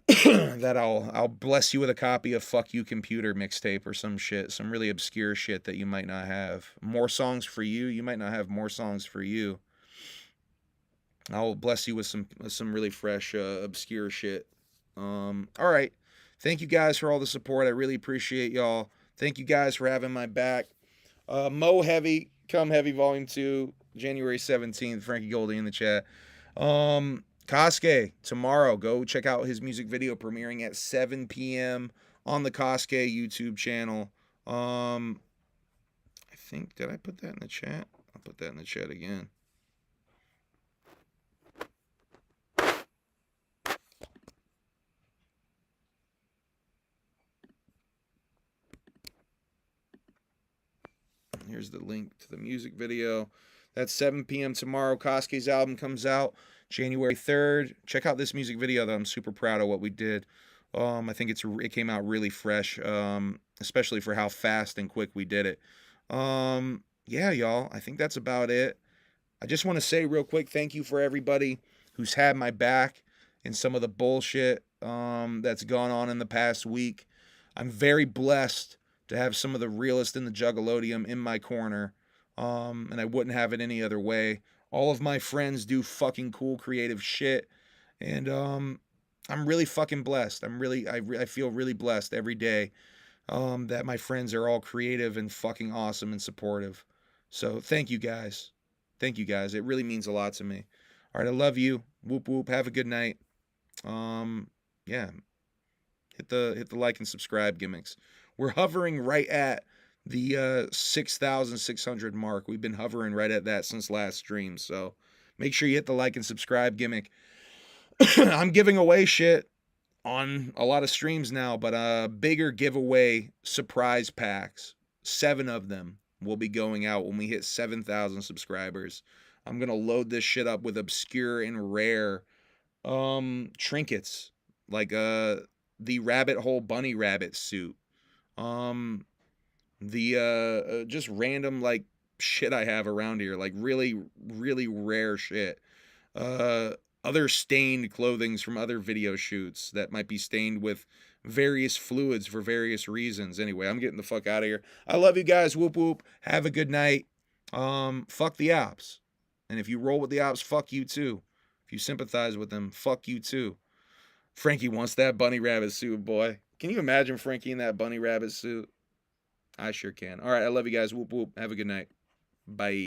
that I'll bless you with a copy of Fuck You Computer mixtape or some shit, some really obscure shit that you might not have. More Songs for You, you might not have More Songs for You. I'll bless you with some really fresh, obscure shit. All right. Thank you guys for all the support. I really appreciate y'all. Thank you guys for having my back. Mo Heavy, Come Heavy Volume 2, January 17th. Frankie Goldie in the chat. KASUKE, tomorrow. Go check out his music video premiering at 7 p.m. on the KASUKE YouTube channel. I think, did I put that in the chat? I'll put that in the chat again. Here's the link to the music video. That's 7 p.m. tomorrow. KASUKE's album comes out January 3rd. Check out this music video that I'm super proud of what we did. I think it came out really fresh, especially for how fast and quick we did it. Yeah, y'all, I think that's about it. I just want to say real quick, thank you for everybody who's had my back in some of the bullshit that's gone on in the past week. I'm very blessed to have some of the realest in the Juggalodium in my corner, and I wouldn't have it any other way. All of my friends do fucking cool creative shit, and I'm really fucking blessed. I feel really blessed every day that my friends are all creative and fucking awesome and supportive. So thank you guys. Thank you guys. It really means a lot to me. All right, I love you. Whoop whoop. Have a good night. Yeah. Hit the like and subscribe, gimmicks. We're hovering right at the 6,600 mark. We've been hovering right at that since last stream. So make sure you hit the like and subscribe, gimmick. I'm giving away shit on a lot of streams now, but bigger giveaway surprise packs. 7 of them will be going out when we hit 7,000 subscribers. I'm going to load this shit up with obscure and rare trinkets, like the rabbit hole bunny rabbit suit. Just random like shit I have around here, like really, really rare shit. Other stained clothings from other video shoots that might be stained with various fluids for various reasons. Anyway, I'm getting the fuck out of here. I love you guys. Whoop whoop. Have a good night. Fuck the ops. And if you roll with the ops, fuck you too. If you sympathize with them, fuck you too. Frankie wants that bunny rabbit suit, boy. Can you imagine Frankie in that bunny rabbit suit? I sure can. All right, I love you guys. Whoop whoop. Have a good night. Bye.